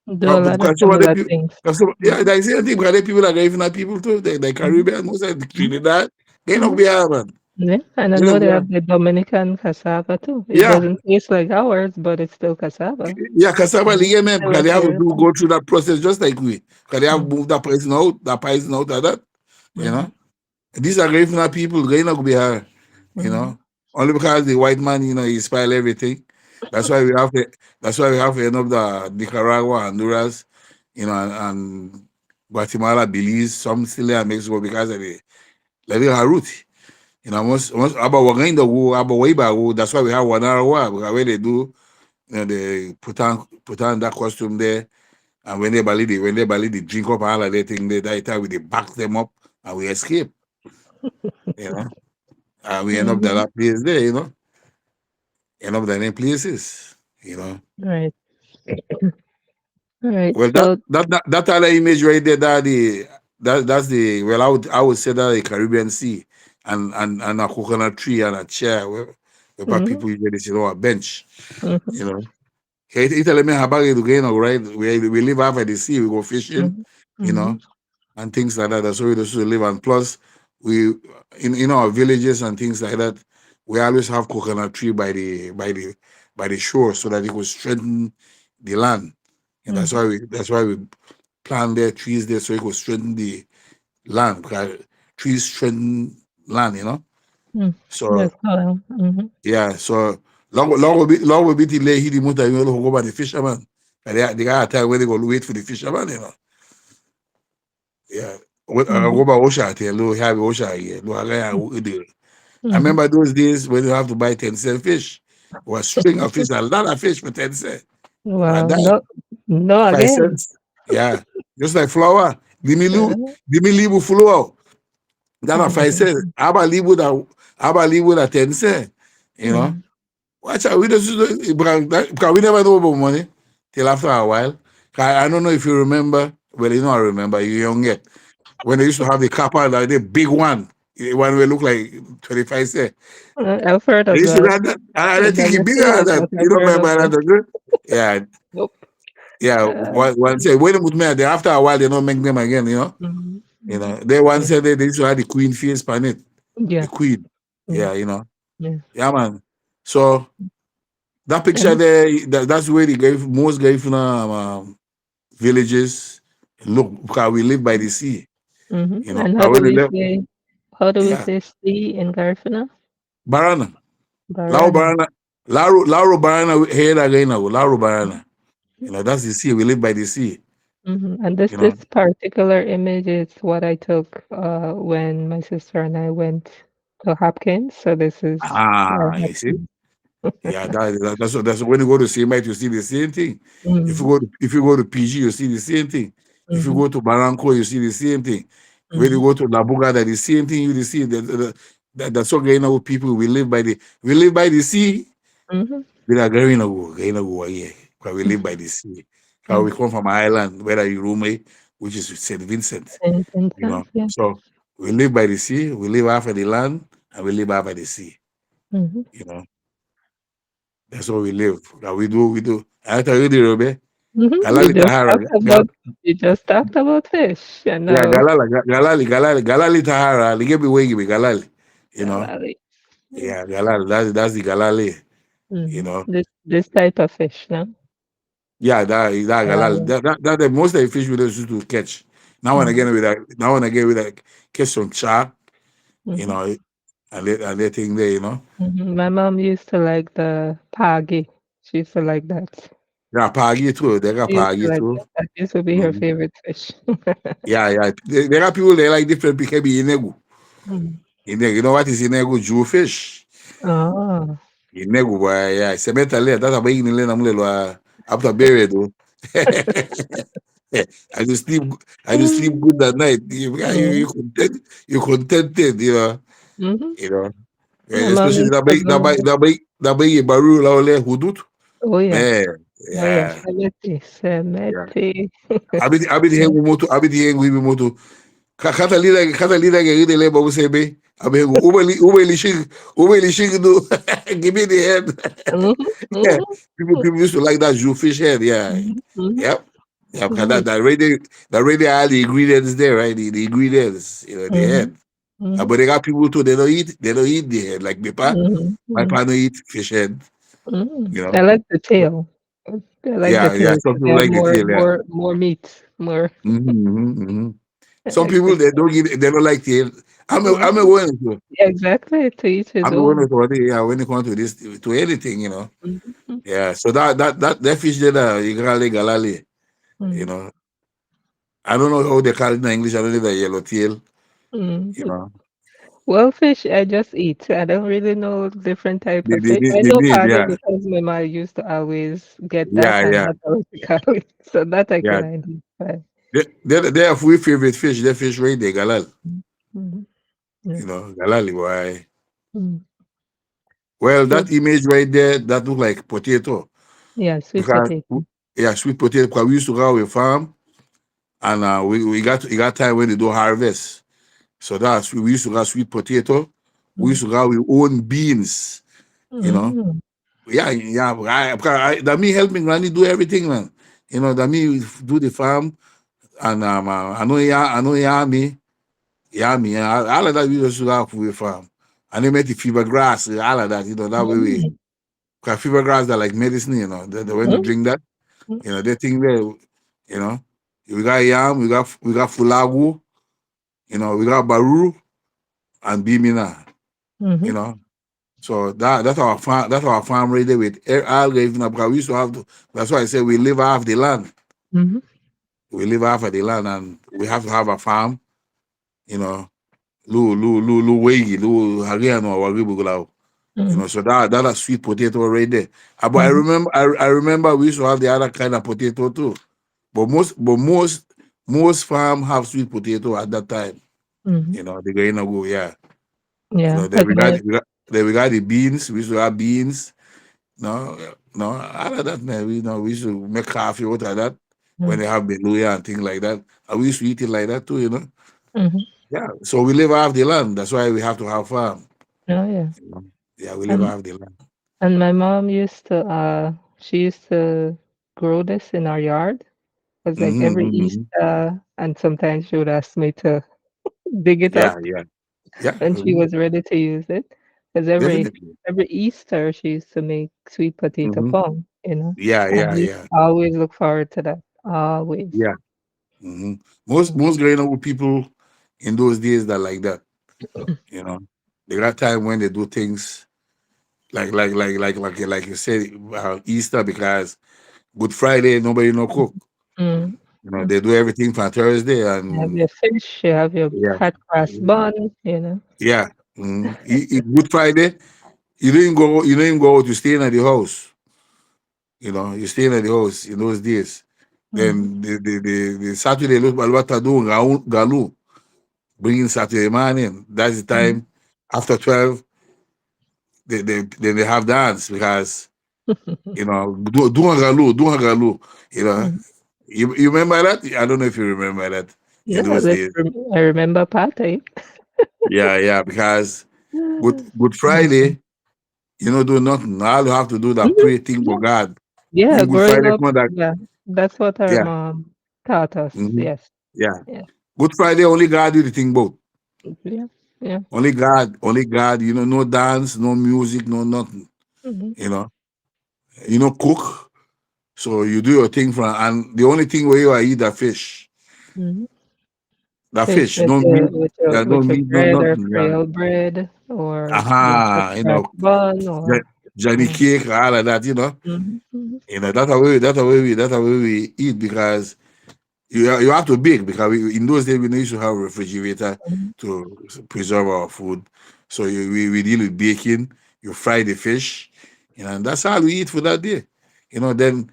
[SPEAKER 1] Do a lot of
[SPEAKER 2] Because some of the
[SPEAKER 1] similar
[SPEAKER 2] people,
[SPEAKER 1] things.
[SPEAKER 2] yeah,
[SPEAKER 1] Mhm.
[SPEAKER 2] they say thing because the people are Garifuna people too. They
[SPEAKER 1] Mhm.
[SPEAKER 2] Caribbean, most of the
[SPEAKER 1] Mhm.
[SPEAKER 2] Trinidad, they not
[SPEAKER 1] Mhm.
[SPEAKER 2] be here, man.
[SPEAKER 1] Yeah, and I
[SPEAKER 2] They
[SPEAKER 1] know
[SPEAKER 2] not
[SPEAKER 1] they
[SPEAKER 2] be here.
[SPEAKER 1] have the Dominican cassava too. It
[SPEAKER 2] Yeah,
[SPEAKER 1] doesn't taste like ours, but it's still cassava.
[SPEAKER 2] yeah, cassava
[SPEAKER 1] Mhm.
[SPEAKER 2] liga, man,
[SPEAKER 1] Still
[SPEAKER 2] because
[SPEAKER 1] a
[SPEAKER 2] they have to
[SPEAKER 1] very.
[SPEAKER 2] go through that process just like we. Because they have
[SPEAKER 1] Mhm.
[SPEAKER 2] moved that poison out of that, you know.
[SPEAKER 1] Mhm.
[SPEAKER 2] These are Garifuna people, they not gonna be here, you
[SPEAKER 1] Mhm.
[SPEAKER 2] know. Only because the white man, he spoil everything. That's why we have to. That's why we have to end up the Nicaragua, Honduras, and Guatemala, Belize, some still there in Mexico because of the route. Once about we're going to go about way back. That's why we have 1 hour walk because where they do, they put on that costume there, and when they drink up all of that thing, that time they back them up and we escape, you know, and we end up
[SPEAKER 1] Mhm.
[SPEAKER 2] that place there, end up that places, you know.
[SPEAKER 1] Right. Right.
[SPEAKER 2] Well, that
[SPEAKER 1] So.
[SPEAKER 2] that that, that other image right there, that's the well, I would say that the Caribbean Sea, and a coconut tree and a chair where
[SPEAKER 1] Mhm.
[SPEAKER 2] people usually sit on a bench,
[SPEAKER 1] Mhm.
[SPEAKER 2] you know. Italy me habari to gain right. We live off of the sea, we go fishing,
[SPEAKER 1] Mhm.
[SPEAKER 2] you know,
[SPEAKER 1] Mhm.
[SPEAKER 2] and things like that. That's where we used to live. And plus, we in our villages and things like that, we always have coconut tree by the shore so that it will strengthen the land. And that's
[SPEAKER 1] Mhm.
[SPEAKER 2] why we plant their trees there so it will strengthen the land because trees strengthen land,
[SPEAKER 1] Mm.
[SPEAKER 2] So
[SPEAKER 1] That's all. Mhm.
[SPEAKER 2] yeah, so long will be till they hit the motor, go by the fisherman. And they got a time where they go wait for the fisherman. Yeah.
[SPEAKER 1] Mhm.
[SPEAKER 2] Go by Osha, tell you, have Osha here. I
[SPEAKER 1] Mhm.
[SPEAKER 2] remember those days when you have to buy 10-cent fish. It was string of fish, a lot of fish for 10 cents.
[SPEAKER 1] Wow.
[SPEAKER 2] That
[SPEAKER 1] No. No
[SPEAKER 2] five
[SPEAKER 1] again.
[SPEAKER 2] cents. Yeah. Just like flour.
[SPEAKER 1] Uh,
[SPEAKER 2] Give me libu flour. That are 5 cents.
[SPEAKER 1] mhm.
[SPEAKER 2] Aba libu that 10 cents. You know?
[SPEAKER 1] Mhm.
[SPEAKER 2] Watch out. Because we never know about money till after a while. 'Cause I don't know if you remember. Well, I remember. You're young yet. When they used to have the copper, like the big one, the one will look like 25 cents.
[SPEAKER 1] I've heard
[SPEAKER 2] They
[SPEAKER 1] of
[SPEAKER 2] used to
[SPEAKER 1] that.
[SPEAKER 2] have that. I
[SPEAKER 1] I've
[SPEAKER 2] think it's
[SPEAKER 1] never
[SPEAKER 2] bigger
[SPEAKER 1] seen
[SPEAKER 2] than
[SPEAKER 1] it,
[SPEAKER 2] that.
[SPEAKER 1] but
[SPEAKER 2] You
[SPEAKER 1] I've
[SPEAKER 2] don't
[SPEAKER 1] heard of
[SPEAKER 2] remember that,
[SPEAKER 1] that.
[SPEAKER 2] don't you? Yeah.
[SPEAKER 1] Nope.
[SPEAKER 2] Yeah. One say, wait a minute, man. After a while, they don't make them again,
[SPEAKER 1] Mhm.
[SPEAKER 2] You know,
[SPEAKER 1] Mhm.
[SPEAKER 2] they once
[SPEAKER 1] Yeah.
[SPEAKER 2] said they used to have the queen face on it. The
[SPEAKER 1] Yeah.
[SPEAKER 2] queen.
[SPEAKER 1] Yeah.
[SPEAKER 2] Yeah,
[SPEAKER 1] Yeah.
[SPEAKER 2] Yeah, man. So that picture
[SPEAKER 1] And
[SPEAKER 2] there, that's where the most Garifuna villages look because we live by the sea.
[SPEAKER 1] and how
[SPEAKER 2] But
[SPEAKER 1] do
[SPEAKER 2] when we
[SPEAKER 1] we
[SPEAKER 2] left,
[SPEAKER 1] say how do we
[SPEAKER 2] yeah,
[SPEAKER 1] say "see" in Garifuna?
[SPEAKER 2] Barana, Lao
[SPEAKER 1] Barana.
[SPEAKER 2] Barana, Lauro Barana, here again now, Lauro Barana. That's the sea. We live by the sea.
[SPEAKER 1] And this
[SPEAKER 2] You know.
[SPEAKER 1] this particular image is what I took when my sister and I went to Hopkins. So this is where
[SPEAKER 2] You see.
[SPEAKER 1] Hopkins.
[SPEAKER 2] Yeah, that's when you go to Siene Bight, you see the same thing.
[SPEAKER 1] Mm-hmm.
[SPEAKER 2] If you go to PG, you see the same thing. If you
[SPEAKER 1] Mm-hmm.
[SPEAKER 2] go to Barranco, you see the same thing. When you
[SPEAKER 1] Mm-hmm.
[SPEAKER 2] go to La Bugada, the same thing you see. That's what going on with people. We live by the sea.
[SPEAKER 1] Mm-hmm.
[SPEAKER 2] We are going here. Because we live by the sea. Because
[SPEAKER 1] Mm-hmm.
[SPEAKER 2] we come from an island, whether you Rome, which is St. Vincent.
[SPEAKER 1] And Vincent, yeah.
[SPEAKER 2] So we live by the sea. We live half of the land, and we live half of the sea.
[SPEAKER 1] Mm-hmm.
[SPEAKER 2] You know. That's how we live. That we do. I tell you the Robe.
[SPEAKER 1] We
[SPEAKER 2] Galali
[SPEAKER 1] just
[SPEAKER 2] Tahara.
[SPEAKER 1] talked about fish, and
[SPEAKER 2] Yeah,
[SPEAKER 1] now
[SPEAKER 2] Galali Tahara. They give me way, give me Galali. You know,
[SPEAKER 1] galali.
[SPEAKER 2] yeah, Galali. That's the Galali. You
[SPEAKER 1] Mm-hmm.
[SPEAKER 2] know,
[SPEAKER 1] This type of fish, no?
[SPEAKER 2] yeah, that Galali.
[SPEAKER 1] Galali.
[SPEAKER 2] That the most of the fish we used to catch.
[SPEAKER 1] Mm-hmm.
[SPEAKER 2] Now and again with that catch some shark. You
[SPEAKER 1] Mm-hmm.
[SPEAKER 2] know, and they think there. You know,
[SPEAKER 1] My mom used to like the pagi. She used to like that.
[SPEAKER 2] yeah, Pagi too. They got
[SPEAKER 1] She used to
[SPEAKER 2] Pagi
[SPEAKER 1] like
[SPEAKER 2] too.
[SPEAKER 1] that. That used to be her
[SPEAKER 2] Mhm.
[SPEAKER 1] favorite fish.
[SPEAKER 2] Yeah, yeah. There are people they like different. Can be inegu.
[SPEAKER 1] Mm.
[SPEAKER 2] Inegu. You know what is inegu? Jewfish.
[SPEAKER 1] Oh.
[SPEAKER 2] Inegu boy. Yeah. Cementally. That's a big nile na mulelo. After buried. I just sleep. I just sleep good that night. You
[SPEAKER 1] Mm-hmm.
[SPEAKER 2] content. You contented. You know.
[SPEAKER 1] Mm-hmm.
[SPEAKER 2] You know.
[SPEAKER 1] My mom
[SPEAKER 2] Especially
[SPEAKER 1] used to go.
[SPEAKER 2] that big baru la ole hudut.
[SPEAKER 1] Oh yeah.
[SPEAKER 2] Man.
[SPEAKER 1] Oh yeah.
[SPEAKER 2] Yeah.
[SPEAKER 1] Semeti.
[SPEAKER 2] Yeah.
[SPEAKER 1] Semeti.
[SPEAKER 2] Abidi hengu moto. Abidi hengu ibi moto. Kata lida ke ride leba usebe. Abengu ubeli shig do. Give me the head.
[SPEAKER 1] Mm-hmm.
[SPEAKER 2] Yeah.
[SPEAKER 1] Mm-hmm.
[SPEAKER 2] People used to like that Jew fish head. Yeah.
[SPEAKER 1] Mm-hmm.
[SPEAKER 2] Yep. Yeah, because
[SPEAKER 1] Mm-hmm.
[SPEAKER 2] that really all the ingredients there, right? The ingredients, you know, the
[SPEAKER 1] Mm-hmm.
[SPEAKER 2] head.
[SPEAKER 1] Mm-hmm.
[SPEAKER 2] But they got people too, they don't eat the head. Like my
[SPEAKER 1] Mm-hmm.
[SPEAKER 2] pa don't eat fish head,
[SPEAKER 1] Mm.
[SPEAKER 2] you
[SPEAKER 1] I
[SPEAKER 2] know.
[SPEAKER 1] like the tail. I like the
[SPEAKER 2] Yeah,
[SPEAKER 1] tail
[SPEAKER 2] some
[SPEAKER 1] because they
[SPEAKER 2] people
[SPEAKER 1] have
[SPEAKER 2] like the tail, yeah.
[SPEAKER 1] more meat. More. I
[SPEAKER 2] Some
[SPEAKER 1] like the
[SPEAKER 2] people
[SPEAKER 1] tail.
[SPEAKER 2] they don't like tail. I'm a
[SPEAKER 1] Mhm.
[SPEAKER 2] one to
[SPEAKER 1] Exactly. To each his
[SPEAKER 2] I'm a one
[SPEAKER 1] own.
[SPEAKER 2] to yeah, when it comes to this to anything, you know.
[SPEAKER 1] Mhm.
[SPEAKER 2] Yeah. So that fish there, galali, you
[SPEAKER 1] Mm.
[SPEAKER 2] know. I don't know how they call it in English. I don't know the yellow tail, you
[SPEAKER 1] Mm.
[SPEAKER 2] know.
[SPEAKER 1] Well, fish I just eat. I don't really know different type of fish. I
[SPEAKER 2] The
[SPEAKER 1] know
[SPEAKER 2] name,
[SPEAKER 1] pagi
[SPEAKER 2] yeah.
[SPEAKER 1] because my mom used to always get that
[SPEAKER 2] Yeah,
[SPEAKER 1] and
[SPEAKER 2] yeah.
[SPEAKER 1] that's how she call it. So that I
[SPEAKER 2] Yeah.
[SPEAKER 1] can identify.
[SPEAKER 2] They have we favorite fish. They fish right there, galal.
[SPEAKER 1] Mhm. Yeah.
[SPEAKER 2] You know, galali. Why?
[SPEAKER 1] Mm.
[SPEAKER 2] Well,
[SPEAKER 1] So
[SPEAKER 2] that image right there, that look like potato
[SPEAKER 1] yeah, sweet
[SPEAKER 2] because
[SPEAKER 1] potato.
[SPEAKER 2] yeah, sweet potato. Because we used to go to a farm, and we got time when they do harvest. So we used to got sweet potato. We
[SPEAKER 1] Mm.
[SPEAKER 2] used to got we own beans. You know,
[SPEAKER 1] Mm.
[SPEAKER 2] yeah. That me help me granny do everything, man. You know, that me do the farm, and I know yeah me. Yeah, me. All of that we just have for the farm. And they make the fever grass, all of that, you know, that way we
[SPEAKER 1] Mm.
[SPEAKER 2] because fever grass are like medicine, you know. When you
[SPEAKER 1] Mm.
[SPEAKER 2] drink that,
[SPEAKER 1] Mm.
[SPEAKER 2] you know, they think they, you know, we got yam, we got fulagu, you know, we got baru and bimina, you
[SPEAKER 1] Mhm.
[SPEAKER 2] know. So that's our farm right there with all the because we used to have to, that's why I say we live off the land.
[SPEAKER 1] Mhm.
[SPEAKER 2] We live off of the land and we have to have a farm, you know. Lu wegi, lu hariano waribu. You
[SPEAKER 1] Mhm.
[SPEAKER 2] know, so that's sweet potato right there. But
[SPEAKER 1] Mhm.
[SPEAKER 2] I remember we used to have the other kind of potato too. But most farm have sweet potato at that time.
[SPEAKER 1] Mhm.
[SPEAKER 2] You know, they going to go, yeah. You
[SPEAKER 1] Yeah,
[SPEAKER 2] know, then
[SPEAKER 1] again.
[SPEAKER 2] we got the beans. We used to have beans. No, no, all of that, man. We used to make coffee out of that when
[SPEAKER 1] Mm.
[SPEAKER 2] they have beluga and things like that. And we used to eat it like that too, you know.
[SPEAKER 1] Mhm.
[SPEAKER 2] Yeah. So we live off the land. That's why we have to have farm.
[SPEAKER 1] Oh yeah.
[SPEAKER 2] You know? Yeah, we live
[SPEAKER 1] And
[SPEAKER 2] off the land.
[SPEAKER 1] my mom used to she used to grow this in our yard. It was like every
[SPEAKER 2] Mm-hmm.
[SPEAKER 1] Easter and sometimes she would ask me to dig it
[SPEAKER 2] Yeah,
[SPEAKER 1] up
[SPEAKER 2] yeah, yeah,
[SPEAKER 1] when she was ready to use it. Because
[SPEAKER 2] definitely.
[SPEAKER 1] every Easter she used to make sweet potato
[SPEAKER 2] Hmm.
[SPEAKER 1] pong, you know.
[SPEAKER 2] Yeah,
[SPEAKER 1] And
[SPEAKER 2] yeah,
[SPEAKER 1] I used
[SPEAKER 2] yeah,
[SPEAKER 1] to always look forward to that. Always.
[SPEAKER 2] yeah. Hmm. Most growing up with people in those days that like that, you know, they got time when they do things like you said Easter because Good Friday nobody no cook.
[SPEAKER 1] Mm.
[SPEAKER 2] You know,
[SPEAKER 1] Mm.
[SPEAKER 2] they do everything for Thursday
[SPEAKER 1] You have
[SPEAKER 2] and
[SPEAKER 1] your fish, you have your
[SPEAKER 2] yeah,
[SPEAKER 1] hot cross bun, you know.
[SPEAKER 2] yeah. Good Friday, you didn't go out, you staying at the house. You know, you staying at the house in those days.
[SPEAKER 1] Mhm.
[SPEAKER 2] Then the Saturday look what to do galu. Bringing Saturday morning. That's the
[SPEAKER 1] Mhm.
[SPEAKER 2] time after 12, they have dance because you know do a galu, you know.
[SPEAKER 1] Mhm.
[SPEAKER 2] You remember that? I don't know if you remember that in
[SPEAKER 1] Yeah,
[SPEAKER 2] those days.
[SPEAKER 1] I remember party.
[SPEAKER 2] Yeah, yeah, because Good
[SPEAKER 1] Mhm.
[SPEAKER 2] Friday, you know, do nothing. All you have to do that
[SPEAKER 1] Mhm.
[SPEAKER 2] pray thing for
[SPEAKER 1] Yeah.
[SPEAKER 2] God.
[SPEAKER 1] Yeah,
[SPEAKER 2] When Good
[SPEAKER 1] growing
[SPEAKER 2] Friday
[SPEAKER 1] up,
[SPEAKER 2] come that
[SPEAKER 1] yeah. That's what our
[SPEAKER 2] Yeah.
[SPEAKER 1] mom taught us.
[SPEAKER 2] Hmm.
[SPEAKER 1] Yes.
[SPEAKER 2] Yeah.
[SPEAKER 1] Yeah.
[SPEAKER 2] Good Friday, only God do the thing both.
[SPEAKER 1] Yeah. Yeah.
[SPEAKER 2] Only God, only God, no dance, no music, no nothing,
[SPEAKER 1] Mhm.
[SPEAKER 2] you know. Cook. So you do your thing from, and the only thing where you are eat that fish.
[SPEAKER 1] Mhm.
[SPEAKER 2] That
[SPEAKER 1] Fish
[SPEAKER 2] fish,
[SPEAKER 1] with
[SPEAKER 2] no
[SPEAKER 1] your
[SPEAKER 2] meat, yeah, no
[SPEAKER 1] with your
[SPEAKER 2] meat, no
[SPEAKER 1] bread or
[SPEAKER 2] nothing, yeah.
[SPEAKER 1] Creole bread or with a
[SPEAKER 2] Aha,
[SPEAKER 1] crack bun or
[SPEAKER 2] Johnny
[SPEAKER 1] yeah.
[SPEAKER 2] cake, all of that.
[SPEAKER 1] Mhm. Mhm.
[SPEAKER 2] That's the way we eat because you have to bake because in those days we used to have a refrigerator
[SPEAKER 1] Mhm.
[SPEAKER 2] to preserve our food. So we deal with baking. You fry the fish, and that's all we eat for that day. Then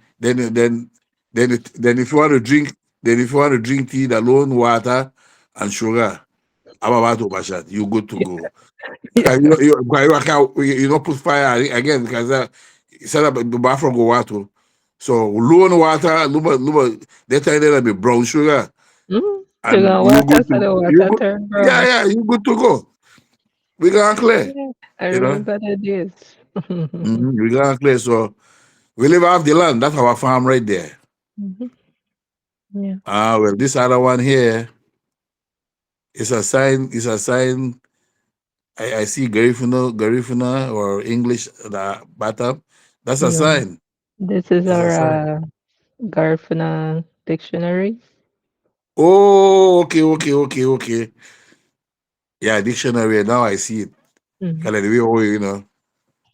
[SPEAKER 2] if you want to drink, tea alone, water and sugar, I'm about to bash that. You good to go.
[SPEAKER 1] Yeah.
[SPEAKER 2] Because you don't put fire again because set up the bathroom go water. So low on water, that time there be brown sugar,
[SPEAKER 1] Mm.
[SPEAKER 2] and
[SPEAKER 1] Sugar
[SPEAKER 2] you
[SPEAKER 1] water
[SPEAKER 2] good
[SPEAKER 1] so
[SPEAKER 2] to
[SPEAKER 1] the
[SPEAKER 2] you
[SPEAKER 1] water
[SPEAKER 2] good.
[SPEAKER 1] turn
[SPEAKER 2] Yeah,
[SPEAKER 1] brown.
[SPEAKER 2] yeah, you good to go. We gonna clear,
[SPEAKER 1] Yeah. I
[SPEAKER 2] you know.
[SPEAKER 1] remember the days.
[SPEAKER 2] We gonna clear. So we live off the land. That's our farm right there.
[SPEAKER 1] Mhm. Yeah.
[SPEAKER 2] Well, this other one here is a sign. Is a sign. I see Garifuna or English the bottom. That's a
[SPEAKER 1] No.
[SPEAKER 2] sign.
[SPEAKER 1] This is
[SPEAKER 2] That's a
[SPEAKER 1] our
[SPEAKER 2] sign.
[SPEAKER 1] Garifuna dictionary.
[SPEAKER 2] Oh, okay, okay, okay, okay. Yeah, dictionary. Now I see it.
[SPEAKER 1] Mhm.
[SPEAKER 2] Kind of the way,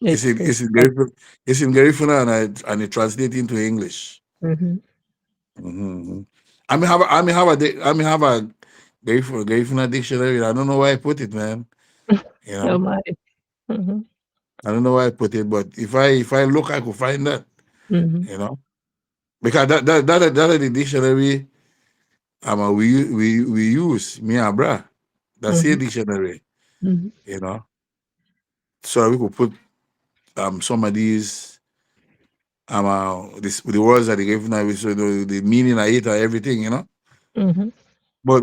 [SPEAKER 2] it's
[SPEAKER 1] It's
[SPEAKER 2] in
[SPEAKER 1] it's
[SPEAKER 2] it's in
[SPEAKER 1] like
[SPEAKER 2] Garifuna, and it translates into English.
[SPEAKER 1] mhm.
[SPEAKER 2] Mm-hmm. I may have a Garifuna dictionary. I don't know why I put it, man. You
[SPEAKER 1] Oh
[SPEAKER 2] know,
[SPEAKER 1] my. Mhm.
[SPEAKER 2] I don't know why I put it, but if I look, I could find that.
[SPEAKER 1] Mhm.
[SPEAKER 2] You know, because that is the dictionary. We use me and bra. That's a
[SPEAKER 1] Mhm.
[SPEAKER 2] dictionary.
[SPEAKER 1] Mhm.
[SPEAKER 2] You know, so we could put some of these the words that they gave now, so the meaning I it and everything.
[SPEAKER 1] Mhm.
[SPEAKER 2] But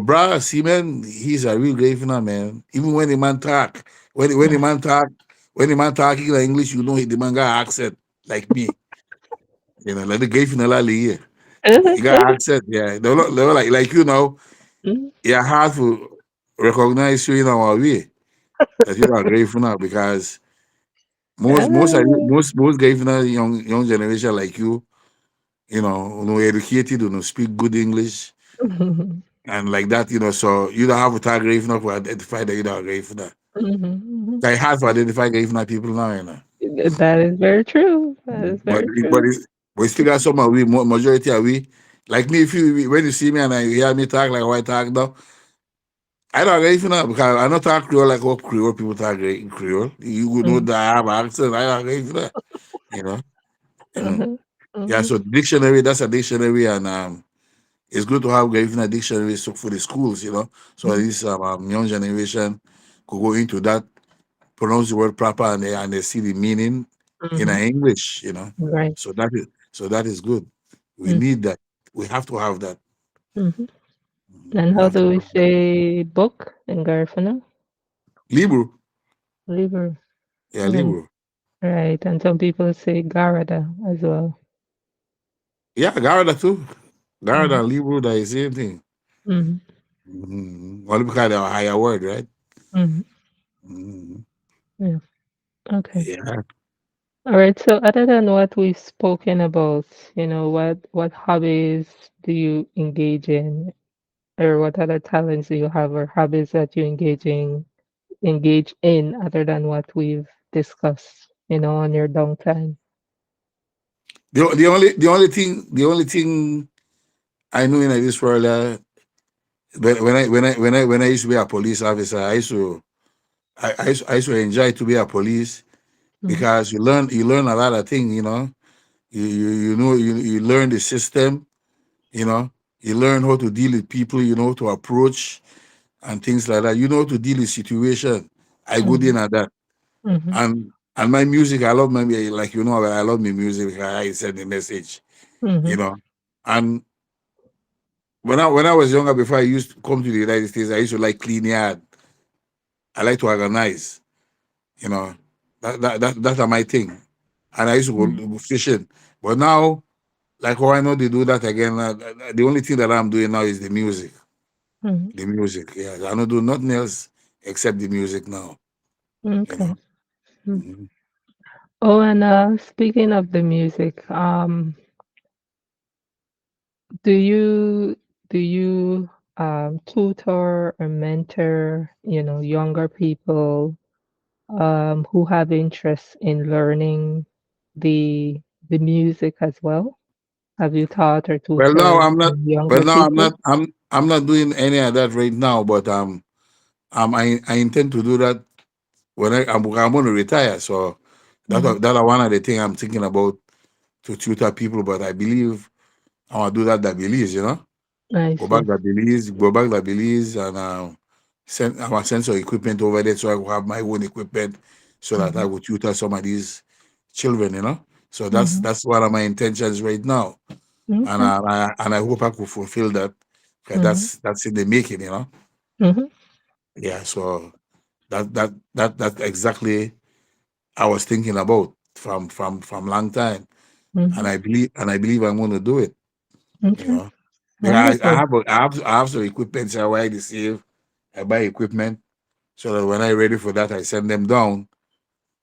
[SPEAKER 2] Brother Seaman, he's a real Garifuna man. Even when the man talk, when the man talk, when the man talking in English, the man got accent like me. Like the Garifuna lali here. He got accent, yeah. They were like
[SPEAKER 1] Mhm.
[SPEAKER 2] yeah, hard to recognize you in our way that you are Garifuna because
[SPEAKER 1] Ah.
[SPEAKER 2] most Garifuna young generation like no educated, no speak good English
[SPEAKER 1] Mhm.
[SPEAKER 2] and like that. So you don't have to tag Garifuna to identify that you are Garifuna.
[SPEAKER 1] Mhm.
[SPEAKER 2] It's hard to identify Garifuna people now.
[SPEAKER 1] That is very true. That is
[SPEAKER 2] But
[SPEAKER 1] very
[SPEAKER 2] but
[SPEAKER 1] true.
[SPEAKER 2] it's but we still got some of we majority of we like me. If you when you see me and you hear me talk like white talk now, I don't Garifuna because I don't talk Creole like what Creole people talk Creole. You would know
[SPEAKER 1] Mhm.
[SPEAKER 2] that I have accent. I don't Garifuna, you know. And
[SPEAKER 1] Mhm.
[SPEAKER 2] yeah,
[SPEAKER 1] Mhm.
[SPEAKER 2] so dictionary, that's a dictionary, and it's good to have Garifuna dictionary so for the schools. So at
[SPEAKER 1] Mhm.
[SPEAKER 2] least young generation could go into that, pronounce the word proper, and they see the meaning in
[SPEAKER 1] Mhm.
[SPEAKER 2] English.
[SPEAKER 1] Right.
[SPEAKER 2] So that is good. We
[SPEAKER 1] Mhm.
[SPEAKER 2] need that. We have to have that.
[SPEAKER 1] Mhm. And
[SPEAKER 2] We
[SPEAKER 1] how
[SPEAKER 2] have to
[SPEAKER 1] do we
[SPEAKER 2] have that.
[SPEAKER 1] say book in Garifuna?
[SPEAKER 2] Libro,
[SPEAKER 1] Liber.
[SPEAKER 2] yeah,
[SPEAKER 1] Mm.
[SPEAKER 2] libro.
[SPEAKER 1] Right. And some people say Garada as well.
[SPEAKER 2] Yeah, Garda too. Garda
[SPEAKER 1] Mhm.
[SPEAKER 2] and libro, that is the same thing.
[SPEAKER 1] Mhm.
[SPEAKER 2] Only because they're a higher word, right?
[SPEAKER 1] Mhm.
[SPEAKER 2] Mhm.
[SPEAKER 1] Yeah. Okay.
[SPEAKER 2] Yeah.
[SPEAKER 1] All right. So other than what we've spoken about, what hobbies do you engage in, or what other talents do you have, or hobbies that you engage in other than what we've discussed, on your downtime?
[SPEAKER 2] The only thing I know in this world, when I used to be a police officer, I used to enjoy to be a police
[SPEAKER 1] Mhm.
[SPEAKER 2] because you learn a lot of things. You learn the system. You know, you learn how to deal with people. You know to approach and things like that. You know to deal with situation. I good
[SPEAKER 1] Mhm.
[SPEAKER 2] in at that.
[SPEAKER 1] Mhm.
[SPEAKER 2] And my music, I love like I love my music because I send the message. You
[SPEAKER 1] Mhm.
[SPEAKER 2] know, and when I was younger, before I used to come to the United States, I used to like clean yard. I like to organize. You know, that's my thing. And I used to
[SPEAKER 1] Mhm.
[SPEAKER 2] go fishing. But now like how I know they do that again. The only thing that I'm doing now is the music.
[SPEAKER 1] Mhm.
[SPEAKER 2] The music, yeah. I don't do nothing else except the music now. You
[SPEAKER 1] Okay.
[SPEAKER 2] know.
[SPEAKER 1] Mm.
[SPEAKER 2] Mhm.
[SPEAKER 1] Oh, and speaking of the music, do you do you tutor or mentor, younger people who have interest in learning the the music as well? Have you taught or
[SPEAKER 2] Well, now
[SPEAKER 1] tutored
[SPEAKER 2] I'm not. Well,
[SPEAKER 1] younger
[SPEAKER 2] now I'm
[SPEAKER 1] people?
[SPEAKER 2] not. I'm not doing any of that right now. But I intend to do that when I'm going to retire. So
[SPEAKER 1] Hmm.
[SPEAKER 2] that one of the thing I'm thinking about to tutor people. But I believe I want to do that at Belize. You know,
[SPEAKER 1] I
[SPEAKER 2] go back
[SPEAKER 1] see.
[SPEAKER 2] to Belize, and I want to send some equipment over there so I will have my own equipment so that I
[SPEAKER 1] Hmm.
[SPEAKER 2] will tutor some of these children. You know, so
[SPEAKER 1] Hmm.
[SPEAKER 2] that's one of my intentions right now, and
[SPEAKER 1] Okay.
[SPEAKER 2] I hope I could fulfill that. 'Cause
[SPEAKER 1] Hmm.
[SPEAKER 2] that's in the making. You know,
[SPEAKER 1] Hmm.
[SPEAKER 2] yeah. So that's exactly I was thinking about from long time,
[SPEAKER 1] Hmm.
[SPEAKER 2] and I believe I'm going to do it. You
[SPEAKER 1] Okay.
[SPEAKER 2] know, because
[SPEAKER 1] Wonderful.
[SPEAKER 2] I have some equipment. So I save, I buy equipment so that when I'm ready for that, I send them down.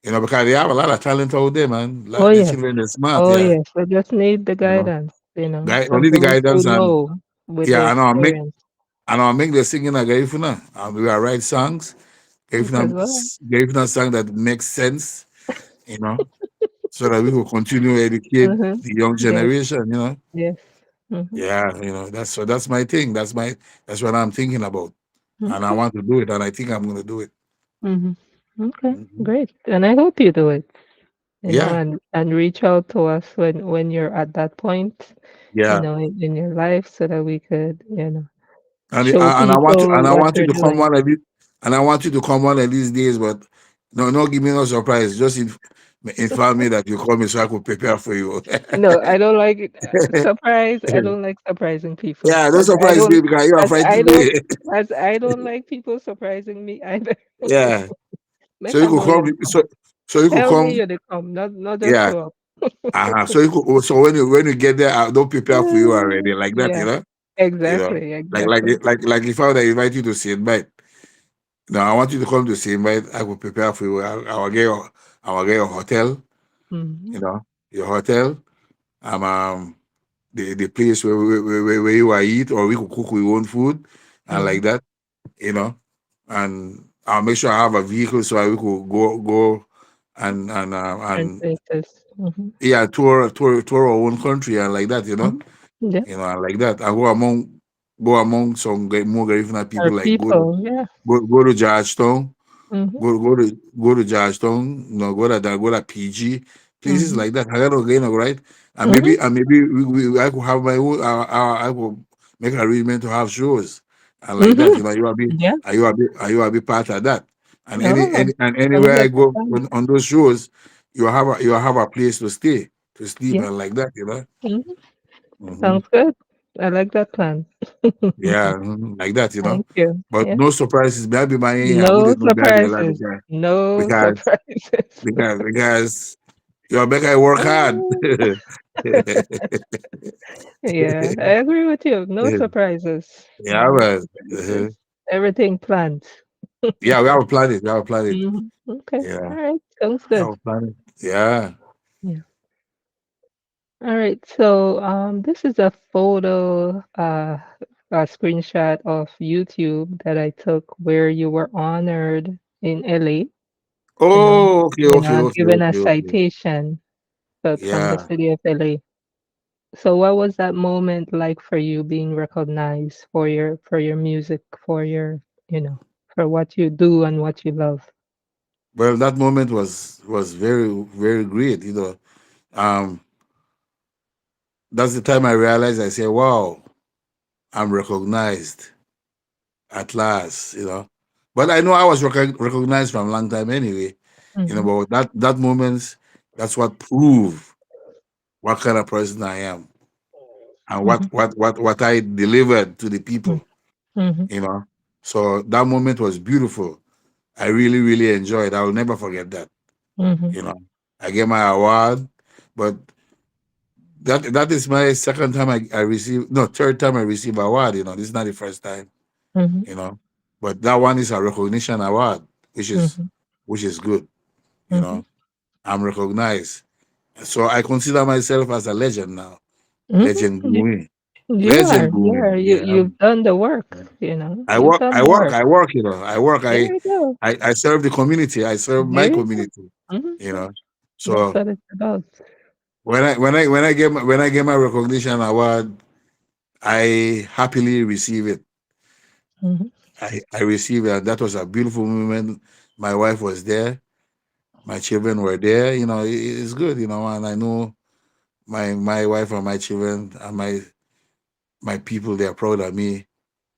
[SPEAKER 2] You know, because they have a lot of talent out there, man.
[SPEAKER 1] Oh
[SPEAKER 2] The
[SPEAKER 1] yes.
[SPEAKER 2] children are smart,
[SPEAKER 1] Oh
[SPEAKER 2] yeah.
[SPEAKER 1] yes. We just need the
[SPEAKER 2] You know,
[SPEAKER 1] guidance,
[SPEAKER 2] only the
[SPEAKER 1] those who
[SPEAKER 2] guidance and
[SPEAKER 1] know with the
[SPEAKER 2] yeah,
[SPEAKER 1] experience.
[SPEAKER 2] and I'll make the singing a Garifuna. And we will write songs,
[SPEAKER 1] As well.
[SPEAKER 2] Garifuna song that makes sense. You know, so that we will continue to educate
[SPEAKER 1] Hmm.
[SPEAKER 2] the young
[SPEAKER 1] Yes.
[SPEAKER 2] generation. You know,
[SPEAKER 1] Yes. Hmm.
[SPEAKER 2] yeah, that's my thing. That's what I'm thinking about, and I
[SPEAKER 1] Okay.
[SPEAKER 2] want to do it, and I think I'm going to do it.
[SPEAKER 1] Hmm. Okay.
[SPEAKER 2] Mhm.
[SPEAKER 1] Great. And I hope you do it.
[SPEAKER 2] Yeah,
[SPEAKER 1] And reach out to us when you're at that point,
[SPEAKER 2] yeah.
[SPEAKER 1] in your life so that we could,
[SPEAKER 2] And
[SPEAKER 1] show
[SPEAKER 2] and
[SPEAKER 1] people
[SPEAKER 2] I
[SPEAKER 1] what
[SPEAKER 2] want you
[SPEAKER 1] you're
[SPEAKER 2] to come
[SPEAKER 1] doing.
[SPEAKER 2] one of these, and I want you to come one of these days, but no, give me no surprise. Just inform me that you call me so I could prepare for you.
[SPEAKER 1] No, I don't like it. Surprise. I don't like surprising people.
[SPEAKER 2] Yeah, don't surprise me because you are
[SPEAKER 1] As I
[SPEAKER 2] fighting
[SPEAKER 1] don't,
[SPEAKER 2] me.
[SPEAKER 1] as I don't like people surprising me either.
[SPEAKER 2] Yeah,
[SPEAKER 1] Make
[SPEAKER 2] so you
[SPEAKER 1] I
[SPEAKER 2] could
[SPEAKER 1] know you
[SPEAKER 2] come.
[SPEAKER 1] to come.
[SPEAKER 2] So you could
[SPEAKER 1] Tell me
[SPEAKER 2] come.
[SPEAKER 1] you to come, not just
[SPEAKER 2] Yeah,
[SPEAKER 1] show up.
[SPEAKER 2] so you could. So when you get there, I don't prepare for you already like that.
[SPEAKER 1] Yeah,
[SPEAKER 2] You know,
[SPEAKER 1] exactly, exactly.
[SPEAKER 2] like if I would invite you to Siene Bight. No, I want you to come to Siene Bight. I will prepare for you. I will get your hotel.
[SPEAKER 1] Hmm.
[SPEAKER 2] You know, your hotel. The place where you are eat, or we could cook your own food and
[SPEAKER 1] Hmm.
[SPEAKER 2] like that. You know, and I'll make sure I have a vehicle so we could go
[SPEAKER 1] And
[SPEAKER 2] and
[SPEAKER 1] places. Hmm.
[SPEAKER 2] yeah, tour our own country and like that.
[SPEAKER 1] Hmm. Yeah,
[SPEAKER 2] And like that. And go among some more Garifuna
[SPEAKER 1] our
[SPEAKER 2] people like
[SPEAKER 1] people. Yeah.
[SPEAKER 2] go to Georgetown,
[SPEAKER 1] Hmm.
[SPEAKER 2] go to Georgetown, go to PG, places
[SPEAKER 1] Hmm.
[SPEAKER 2] like that. I got to right?
[SPEAKER 1] Hmm.
[SPEAKER 2] And maybe I could have my own. I could make an arrangement to have shows and like that.
[SPEAKER 1] Hmm.
[SPEAKER 2] You will be
[SPEAKER 1] Yeah.
[SPEAKER 2] you will be part of that. And
[SPEAKER 1] Oh, sounds
[SPEAKER 2] anywhere I
[SPEAKER 1] like a
[SPEAKER 2] go
[SPEAKER 1] plan.
[SPEAKER 2] on those shows, you have a place to stay to sleep
[SPEAKER 1] Yeah.
[SPEAKER 2] and like that.
[SPEAKER 1] Hmm.
[SPEAKER 2] Mhm.
[SPEAKER 1] Sounds good. I like that plan.
[SPEAKER 2] Yeah, like that.
[SPEAKER 1] Thank you.
[SPEAKER 2] But
[SPEAKER 1] Yeah.
[SPEAKER 2] no surprises. Maybe my I
[SPEAKER 1] No
[SPEAKER 2] wouldn't know that
[SPEAKER 1] surprises. No
[SPEAKER 2] because
[SPEAKER 1] surprises.
[SPEAKER 2] because you're making I work hard.
[SPEAKER 1] Oh, yeah, I agree with you. No surprises.
[SPEAKER 2] Yeah, but
[SPEAKER 1] It's everything planned.
[SPEAKER 2] yeah, we have a planet. We have a planet.
[SPEAKER 1] Mhm. Okay. All
[SPEAKER 2] Yeah,
[SPEAKER 1] right. Sounds
[SPEAKER 2] we have
[SPEAKER 1] good.
[SPEAKER 2] a planet. Yeah.
[SPEAKER 1] Yeah. All right. So, this is a photo, a screenshot of YouTube that I took where you were honored in LA, you know,
[SPEAKER 2] Oh,
[SPEAKER 1] given a
[SPEAKER 2] okay.
[SPEAKER 1] citation from the
[SPEAKER 2] Yeah.
[SPEAKER 1] city of LA. So what was that moment like for you being recognized for your music, for your, for what you do and what you love?
[SPEAKER 2] Well, that moment was very great. Um, that's the time I realized. I said, "Wow, I'm recognized at last." But I know I was recognized from a long time anyway.
[SPEAKER 1] Mhm.
[SPEAKER 2] But that moment, that's what proved what kind of person I am and
[SPEAKER 1] Mhm.
[SPEAKER 2] what I delivered to the
[SPEAKER 1] Mhm.
[SPEAKER 2] people.
[SPEAKER 1] Mhm.
[SPEAKER 2] You know, so that moment was beautiful. I really enjoyed. I will never forget that.
[SPEAKER 1] Mhm.
[SPEAKER 2] You know, I get my award, but that is my second time I received, no, third time I received award. This is not the first time.
[SPEAKER 1] Mhm.
[SPEAKER 2] You know, but that one is a recognition award, which is
[SPEAKER 1] Mhm.
[SPEAKER 2] which is good. You
[SPEAKER 1] Mhm.
[SPEAKER 2] know, I'm recognized, so I consider myself as a legend now.
[SPEAKER 1] Mhm.
[SPEAKER 2] Legend Guwie.
[SPEAKER 1] You are.
[SPEAKER 2] Legend
[SPEAKER 1] You
[SPEAKER 2] Guwie.
[SPEAKER 1] are.
[SPEAKER 2] Yeah.
[SPEAKER 1] You've done the work.
[SPEAKER 2] I
[SPEAKER 1] You've
[SPEAKER 2] work,
[SPEAKER 1] done
[SPEAKER 2] I
[SPEAKER 1] the
[SPEAKER 2] work,
[SPEAKER 1] work.
[SPEAKER 2] I work, I work,
[SPEAKER 1] There you go.
[SPEAKER 2] I serve the community, I serve my
[SPEAKER 1] There you go.
[SPEAKER 2] community,
[SPEAKER 1] Mhm.
[SPEAKER 2] you know.
[SPEAKER 1] That's
[SPEAKER 2] So
[SPEAKER 1] what it's about.
[SPEAKER 2] when I get my recognition award, I happily receive it.
[SPEAKER 1] Mhm.
[SPEAKER 2] I received it. That was a beautiful moment. My wife was there, my children were there, it's good, and I know my wife and my children and my people, they are proud of me.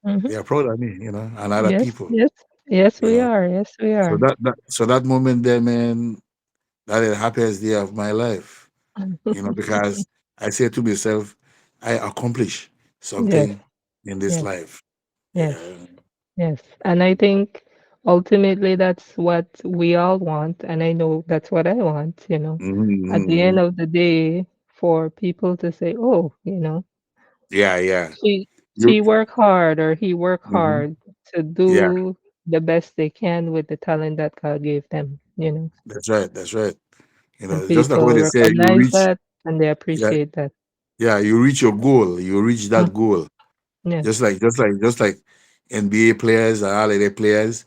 [SPEAKER 1] Mhm.
[SPEAKER 2] They are proud of me, and other
[SPEAKER 1] Yes.
[SPEAKER 2] people,
[SPEAKER 1] Yes. Yes,
[SPEAKER 2] you
[SPEAKER 1] we
[SPEAKER 2] know.
[SPEAKER 1] are. Yes, we
[SPEAKER 2] So
[SPEAKER 1] are.
[SPEAKER 2] that moment there, man, that is the happiest day of my life, because I say to myself, I accomplished
[SPEAKER 1] Yes.
[SPEAKER 2] something in this
[SPEAKER 1] Yes.
[SPEAKER 2] life.
[SPEAKER 1] Yes.
[SPEAKER 2] Yeah.
[SPEAKER 1] Yes. And I think ultimately that's what we all want. And I know that's what I want. At the end
[SPEAKER 2] Mhm.
[SPEAKER 1] of the day, for people to say, oh,
[SPEAKER 2] Yeah, yeah.
[SPEAKER 1] she
[SPEAKER 2] You,
[SPEAKER 1] she work hard or he work
[SPEAKER 2] mhm.
[SPEAKER 1] hard to
[SPEAKER 2] Yeah,
[SPEAKER 1] do the best they can with the talent that God gave them.
[SPEAKER 2] that's right. That's right.
[SPEAKER 1] And
[SPEAKER 2] Just like what
[SPEAKER 1] people
[SPEAKER 2] they say, you
[SPEAKER 1] recognize
[SPEAKER 2] reach,
[SPEAKER 1] that and they
[SPEAKER 2] yeah,
[SPEAKER 1] appreciate that.
[SPEAKER 2] yeah, you reach your goal. You reach
[SPEAKER 1] Mm,
[SPEAKER 2] that goal.
[SPEAKER 1] yes,
[SPEAKER 2] Just like NBA players and holiday players.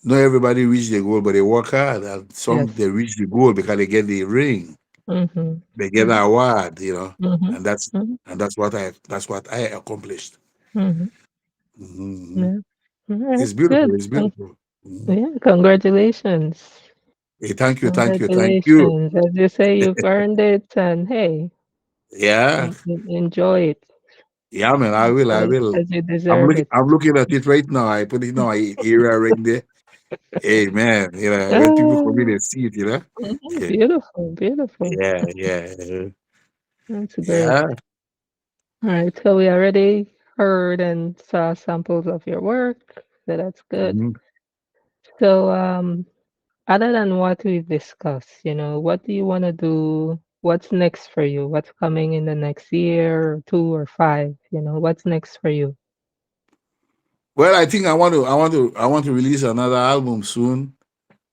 [SPEAKER 2] Not everybody reach the goal, but they work hard. And some
[SPEAKER 1] yes.
[SPEAKER 2] they reach the goal because they get the ring,
[SPEAKER 1] Mhm.
[SPEAKER 2] they get
[SPEAKER 1] Mhm.
[SPEAKER 2] an award,
[SPEAKER 1] Mhm.
[SPEAKER 2] and that's
[SPEAKER 1] Mhm.
[SPEAKER 2] and that's what I accomplished.
[SPEAKER 1] Mhm.
[SPEAKER 2] Mhm.
[SPEAKER 1] Yeah. All right.
[SPEAKER 2] It's
[SPEAKER 1] Good.
[SPEAKER 2] beautiful. It's beautiful. Mhm.
[SPEAKER 1] Yeah, congratulations.
[SPEAKER 2] Hey, thank you, thank you, thank you.
[SPEAKER 1] Congratulations. As you say, you've earned it and hey,
[SPEAKER 2] Yeah,
[SPEAKER 1] enjoy it.
[SPEAKER 2] yeah, man. I will. I
[SPEAKER 1] Enjoy it
[SPEAKER 2] will.
[SPEAKER 1] as you
[SPEAKER 2] I'm
[SPEAKER 1] deserve
[SPEAKER 2] looking.
[SPEAKER 1] it.
[SPEAKER 2] I'm looking at it right now. I put it in my area right there. Hey, man. When people come in
[SPEAKER 1] Ah,
[SPEAKER 2] and see it.
[SPEAKER 1] beautiful, beautiful.
[SPEAKER 2] Yeah, yeah,
[SPEAKER 1] That's great.
[SPEAKER 2] yeah.
[SPEAKER 1] All right, so we already heard and saw samples of your work, so that's good.
[SPEAKER 2] Mhm.
[SPEAKER 1] So, other than what we've discussed, what do you want to do? What's next for you? What's coming in the next year or two or five? What's next for you?
[SPEAKER 2] Well, I think I want to release another album soon.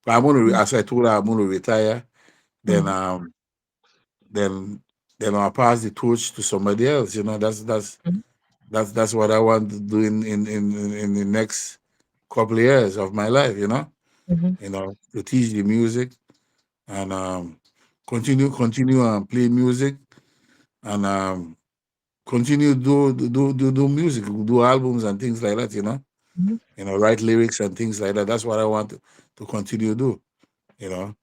[SPEAKER 2] I'm going to,
[SPEAKER 1] Mm,
[SPEAKER 2] as I told her, I'm going to retire. Then,
[SPEAKER 1] mhm,
[SPEAKER 2] then, then I'll pass the torch to somebody else.
[SPEAKER 1] mhm,
[SPEAKER 2] That's what I want to do in the next couple of years of my life.
[SPEAKER 1] mhm,
[SPEAKER 2] To teach the music and continue and play music and continue do music, do albums and things like that.
[SPEAKER 1] mhm,
[SPEAKER 2] Write lyrics and things like that. That's what I want to continue do. You know,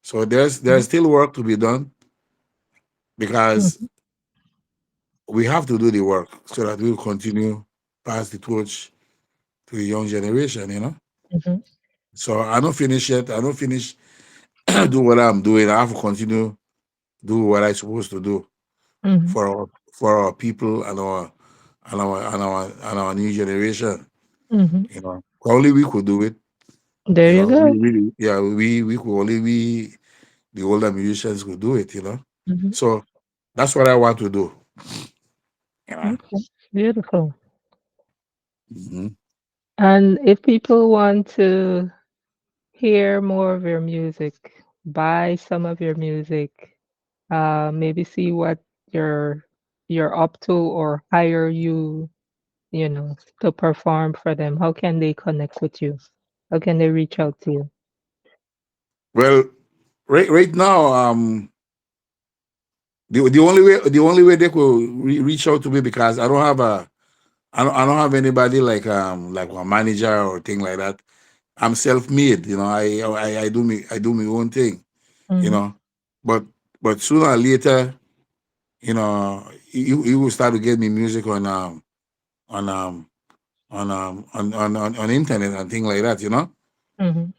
[SPEAKER 2] so there's
[SPEAKER 1] mhm,
[SPEAKER 2] still work to be done because
[SPEAKER 1] mhm,
[SPEAKER 2] we have to do the work so that we'll continue pass the torch to the young generation.
[SPEAKER 1] mhm,
[SPEAKER 2] So I don't finish yet. I don't finish do what I'm doing. I have to continue do what I'm supposed to do
[SPEAKER 1] mhm,
[SPEAKER 2] for our people and our new generation.
[SPEAKER 1] mhm.
[SPEAKER 2] Only we could do it.
[SPEAKER 1] There you
[SPEAKER 2] We
[SPEAKER 1] go.
[SPEAKER 2] really, yeah, we could only we the older musicians could do it.
[SPEAKER 1] Mhm.
[SPEAKER 2] So that's what I want to do. You know.
[SPEAKER 1] Okay, beautiful.
[SPEAKER 2] Mhm.
[SPEAKER 1] And if people want to hear more of your music, buy some of your music, maybe see what you're you're up to or hire you to perform for them, how can they connect with you? How can they reach out to you?
[SPEAKER 2] Well, right now, the only way they could reach out to me because I don't have anybody like a manager or thing like that. I'm self-made. I do my own thing. You
[SPEAKER 1] Mhm,
[SPEAKER 2] know, but sooner or later, you will start to get me music on on internet and things like that.
[SPEAKER 1] mhm,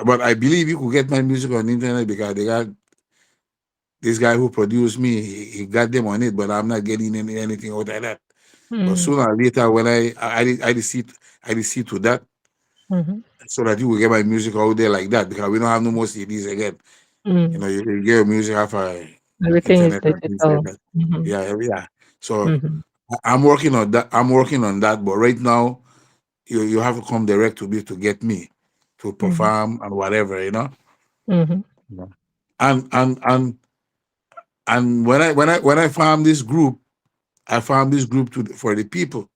[SPEAKER 2] But I believe you could get my music on internet because they got this guy who produced me. He got them on it, but I'm not getting anything out of that. But
[SPEAKER 1] mhm,
[SPEAKER 2] sooner or later, when I see to that,
[SPEAKER 1] mhm,
[SPEAKER 2] so that you will get my music out there like that because we don't have no more CDs again.
[SPEAKER 1] mhm.
[SPEAKER 2] You get your music after.
[SPEAKER 1] Everything is
[SPEAKER 2] internet and things like
[SPEAKER 1] digital.
[SPEAKER 2] that.
[SPEAKER 1] Mhm.
[SPEAKER 2] Yeah, yeah. So
[SPEAKER 1] Mhm.
[SPEAKER 2] I'm working on that. I'm working on that. But right now, you have to come direct to me to get me to
[SPEAKER 1] Mhm.
[SPEAKER 2] perform and whatever, you know.
[SPEAKER 1] Mhm.
[SPEAKER 2] Yeah. And when I found this group, I found this group for the people,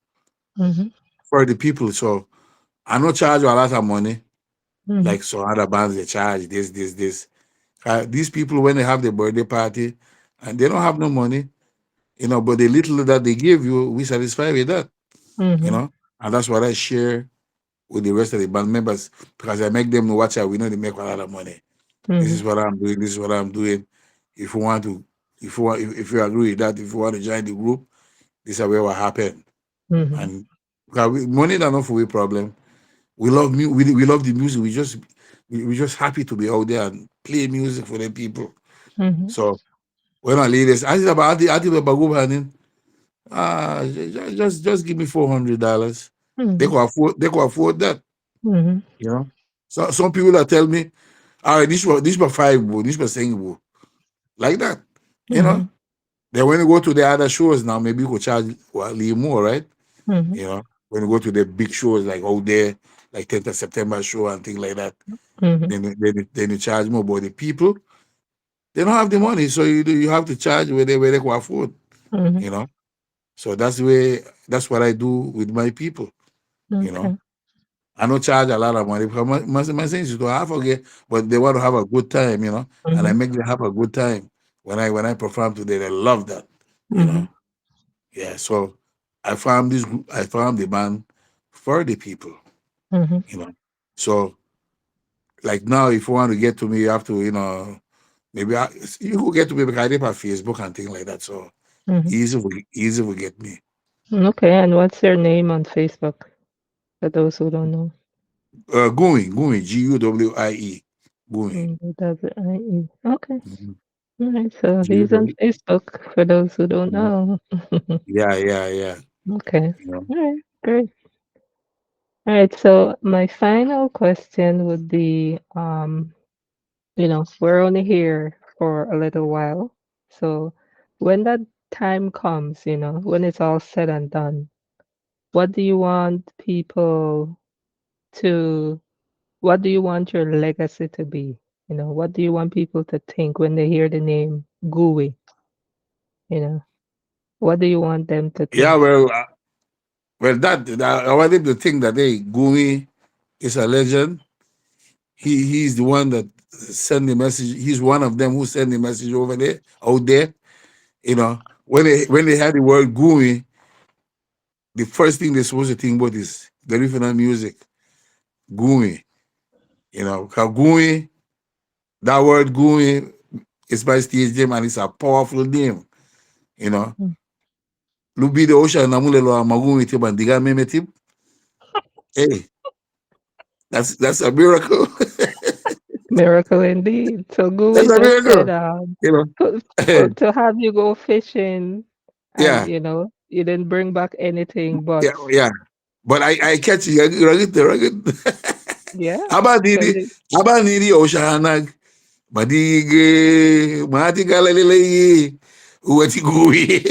[SPEAKER 1] Mhm.
[SPEAKER 2] for the people. So I don't charge a lot of money
[SPEAKER 1] Mhm.
[SPEAKER 2] like some other bands they charge this. These people when they have the birthday party and they don't have no money, but the little that they give you, we satisfy with that, you
[SPEAKER 1] Mhm.
[SPEAKER 2] know, and that's what I share with the rest of the band members because I make them know watch out. We know they make a lot of money. This
[SPEAKER 1] Mhm.
[SPEAKER 2] is what I'm doing. This is what I'm doing. If you want to, if you agree with that, if you want to join the group, this is what happen.
[SPEAKER 1] Mhm.
[SPEAKER 2] And because money is not for a problem. We love we love the music. We just happy to be out there and play music for the people.
[SPEAKER 1] Mhm.
[SPEAKER 2] So when I ladies, I said about I think about go ahead just give me $400.
[SPEAKER 1] Mhm.
[SPEAKER 2] They could afford that,
[SPEAKER 1] Mhm.
[SPEAKER 2] you know. So some people that tell me, all right, this was five, this was saying like that, you know.
[SPEAKER 1] Mhm.
[SPEAKER 2] Then when you go to the other shows now, maybe you could charge a little more, right?
[SPEAKER 1] Mhm.
[SPEAKER 2] You know, when you go to the big shows like out there, like 10th of September show and things like that,
[SPEAKER 1] Mhm.
[SPEAKER 2] then you charge more. But the people, they don't have the money, so you have to charge where they can afford,
[SPEAKER 1] Mhm.
[SPEAKER 2] you know. So that's what I do with my people, you know.
[SPEAKER 1] Okay.
[SPEAKER 2] I don't charge a lot of money because my things is to I forget, but they want to have a good time, you know, and I
[SPEAKER 1] Mhm.
[SPEAKER 2] make them have a good time when I perform today. They love that, you know.
[SPEAKER 1] Mhm.
[SPEAKER 2] Yeah, so I found this group, I found the band for the people,
[SPEAKER 1] Mhm.
[SPEAKER 2] you know. So like now, if you want to get to me, you have to, maybe you could get to me because I did have Facebook and things like that. So
[SPEAKER 1] Mhm.
[SPEAKER 2] easy to get me.
[SPEAKER 1] Okay, and what's your name on Facebook for those who don't know?
[SPEAKER 2] Guwie, Guwie, Guwie.
[SPEAKER 1] W-I-E. Okay.
[SPEAKER 2] Mhm.
[SPEAKER 1] All right, so he's on
[SPEAKER 2] G-U-W.
[SPEAKER 1] Facebook for those who don't
[SPEAKER 2] Mhm.
[SPEAKER 1] know.
[SPEAKER 2] Yeah.
[SPEAKER 1] Okay.
[SPEAKER 2] You know.
[SPEAKER 1] All right, great. All right, so my final question would be, we're only here for a little while. So when that time comes, when it's all said and done, what do you want people to, what do you want your legacy to be? What do you want people to think when they hear the name Guwie? You know, what do you want them to
[SPEAKER 2] Yeah,
[SPEAKER 1] think?
[SPEAKER 2] well, that I want him to think that hey, Gumi is a legend. He's the one that sent the message. He's one of them who sent the message over there, out there. You know, when they had the word Gumi, the first thing they're supposed to think about is Garifuna music, Gumi. Because Gumi, that word Gumi is my stage name and it's a powerful name. You know,
[SPEAKER 1] Mm.
[SPEAKER 2] Lubi the ocean namulelo magumi tip and diga meme tip. Hey, that's a miracle.
[SPEAKER 1] Miracle indeed. So
[SPEAKER 2] That's
[SPEAKER 1] Gooey
[SPEAKER 2] a
[SPEAKER 1] just said,
[SPEAKER 2] miracle. You know.
[SPEAKER 1] to have you go fishing, and
[SPEAKER 2] Yeah,
[SPEAKER 1] you didn't bring back anything, but
[SPEAKER 2] yeah. But I catch you. Ragit.
[SPEAKER 1] yeah, so
[SPEAKER 2] Abadidi,
[SPEAKER 1] you,
[SPEAKER 2] abadidi oshanag. Badige, mati galalele. Uwati gui.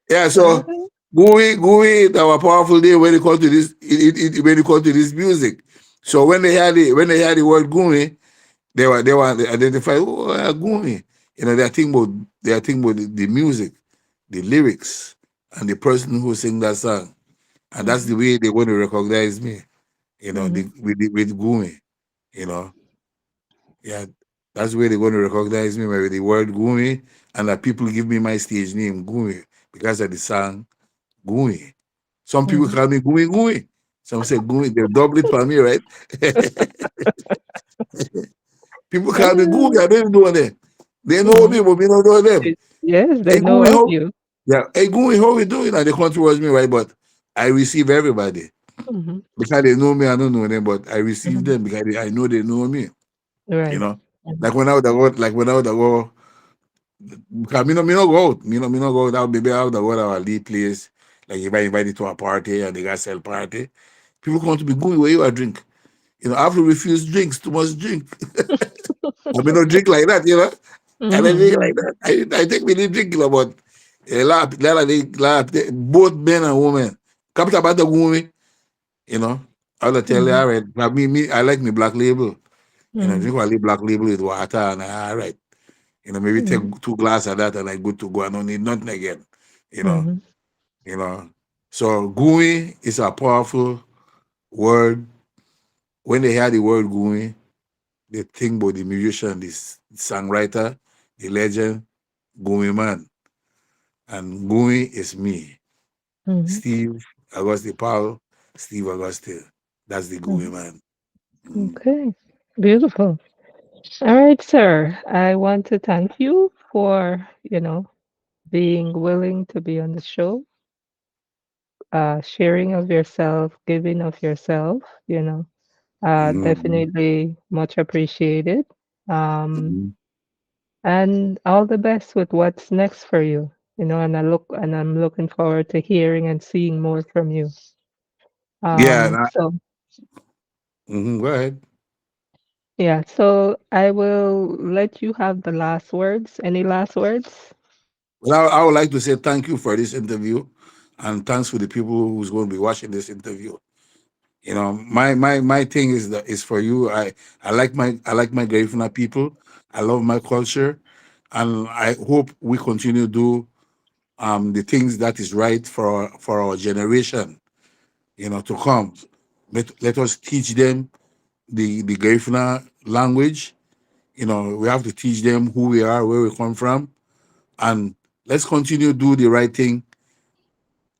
[SPEAKER 2] Yeah,
[SPEAKER 1] uh,
[SPEAKER 2] so Gui, that were powerful day when it comes to this, when it comes to this music. So when they had the word Gui, they were identified. Oh, Gui. They are thinking about the music, the lyrics, and the person who sing that song, and that's
[SPEAKER 1] mhm,
[SPEAKER 2] the way they want to recognize me.
[SPEAKER 1] mhm,
[SPEAKER 2] With Gui. You know, yeah, that's the way they're going to recognize me with the word Gui, and that people give me my stage name Gui because of the song Gui. Some people
[SPEAKER 1] mhm.
[SPEAKER 2] call me Gui. Some say Gui. They double it for me, right? People call me Gui.
[SPEAKER 1] Uh,
[SPEAKER 2] I don't even know them. They know
[SPEAKER 1] mhm.
[SPEAKER 2] me, but me don't know them.
[SPEAKER 1] Yes, they
[SPEAKER 2] Hey
[SPEAKER 1] know
[SPEAKER 2] Gui,
[SPEAKER 1] of
[SPEAKER 2] how?
[SPEAKER 1] you.
[SPEAKER 2] Yeah, hey Gui, how we doing? And they come towards me, right? But I receive everybody
[SPEAKER 1] Mhm,
[SPEAKER 2] because they know me. I don't know them, but I receive
[SPEAKER 1] mhm.
[SPEAKER 2] them because I know they know me. You
[SPEAKER 1] Right.
[SPEAKER 2] know,
[SPEAKER 1] Mhm,
[SPEAKER 2] like when I would go. Because me no go out. Me no go out. I'll be out the go to our lead place. Like if I invite you to a party and they got sell party, people come to be going where you are drink. I have to refuse drinks, too much drink. I mean, don't drink like that, you know. I don't drink
[SPEAKER 1] Mhm.
[SPEAKER 2] like that. I think we need drink, you know, but both men and women. Come to about the woman, you know. I'll tell you,
[SPEAKER 1] Mhm.
[SPEAKER 2] all right. But I like me black label. You know,
[SPEAKER 1] Mhm.
[SPEAKER 2] drink only black label with water and all right. You know, maybe take
[SPEAKER 1] Mhm.
[SPEAKER 2] 2 glasses of that and I good to go. I don't need nothing again. You know,
[SPEAKER 1] Mhm.
[SPEAKER 2] you know. So Guwie is a powerful word. When they hear the word Guwie, they think about the musician, this songwriter, the legend, Guwie man. And Guwie is me.
[SPEAKER 1] Mhm.
[SPEAKER 2] Steve Auguste Paul, Steve Auguste. That's the Guwie
[SPEAKER 1] Mhm.
[SPEAKER 2] man. Mm.
[SPEAKER 1] Okay. Beautiful. All right, sir. I want to thank you for, being willing to be on the show, sharing of yourself, giving of yourself,
[SPEAKER 2] Mhm.
[SPEAKER 1] definitely much appreciated. Um,
[SPEAKER 2] Mhm.
[SPEAKER 1] and all the best with what's next for you, and I'm looking forward to hearing and seeing more from you.
[SPEAKER 2] Yeah,
[SPEAKER 1] So
[SPEAKER 2] go ahead.
[SPEAKER 1] yeah, so I will let you have the last words. Any last words?
[SPEAKER 2] Well, I would like to say thank you for this interview, and thanks for the people who's going to be watching this interview. You know, my thing is for you. I like my Garifuna people. I love my culture, and I hope we continue to do the things that is right for our generation. You know, to come. Let us teach them the Garifuna language. You know, we have to teach them who we are, where we come from, and let's continue to do the right thing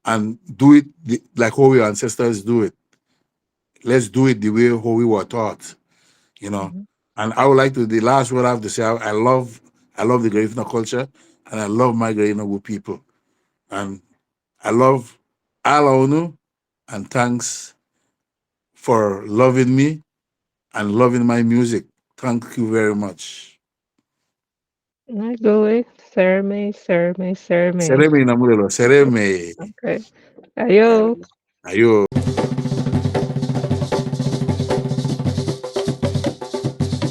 [SPEAKER 2] and do it like how your ancestors do it. Let's do it the way how we were taught, you know.
[SPEAKER 1] Mhm.
[SPEAKER 2] And I would like to the last word I have to say, I love the Garifuna culture and I love my Garifuna people. And I love Alaunu and thanks for loving me and loving my music. Thank you very much.
[SPEAKER 1] I go it. Serme, serme, serme.
[SPEAKER 2] Sereme Namurelo, Sereme.
[SPEAKER 1] Okay. Ayo.
[SPEAKER 2] Ayo.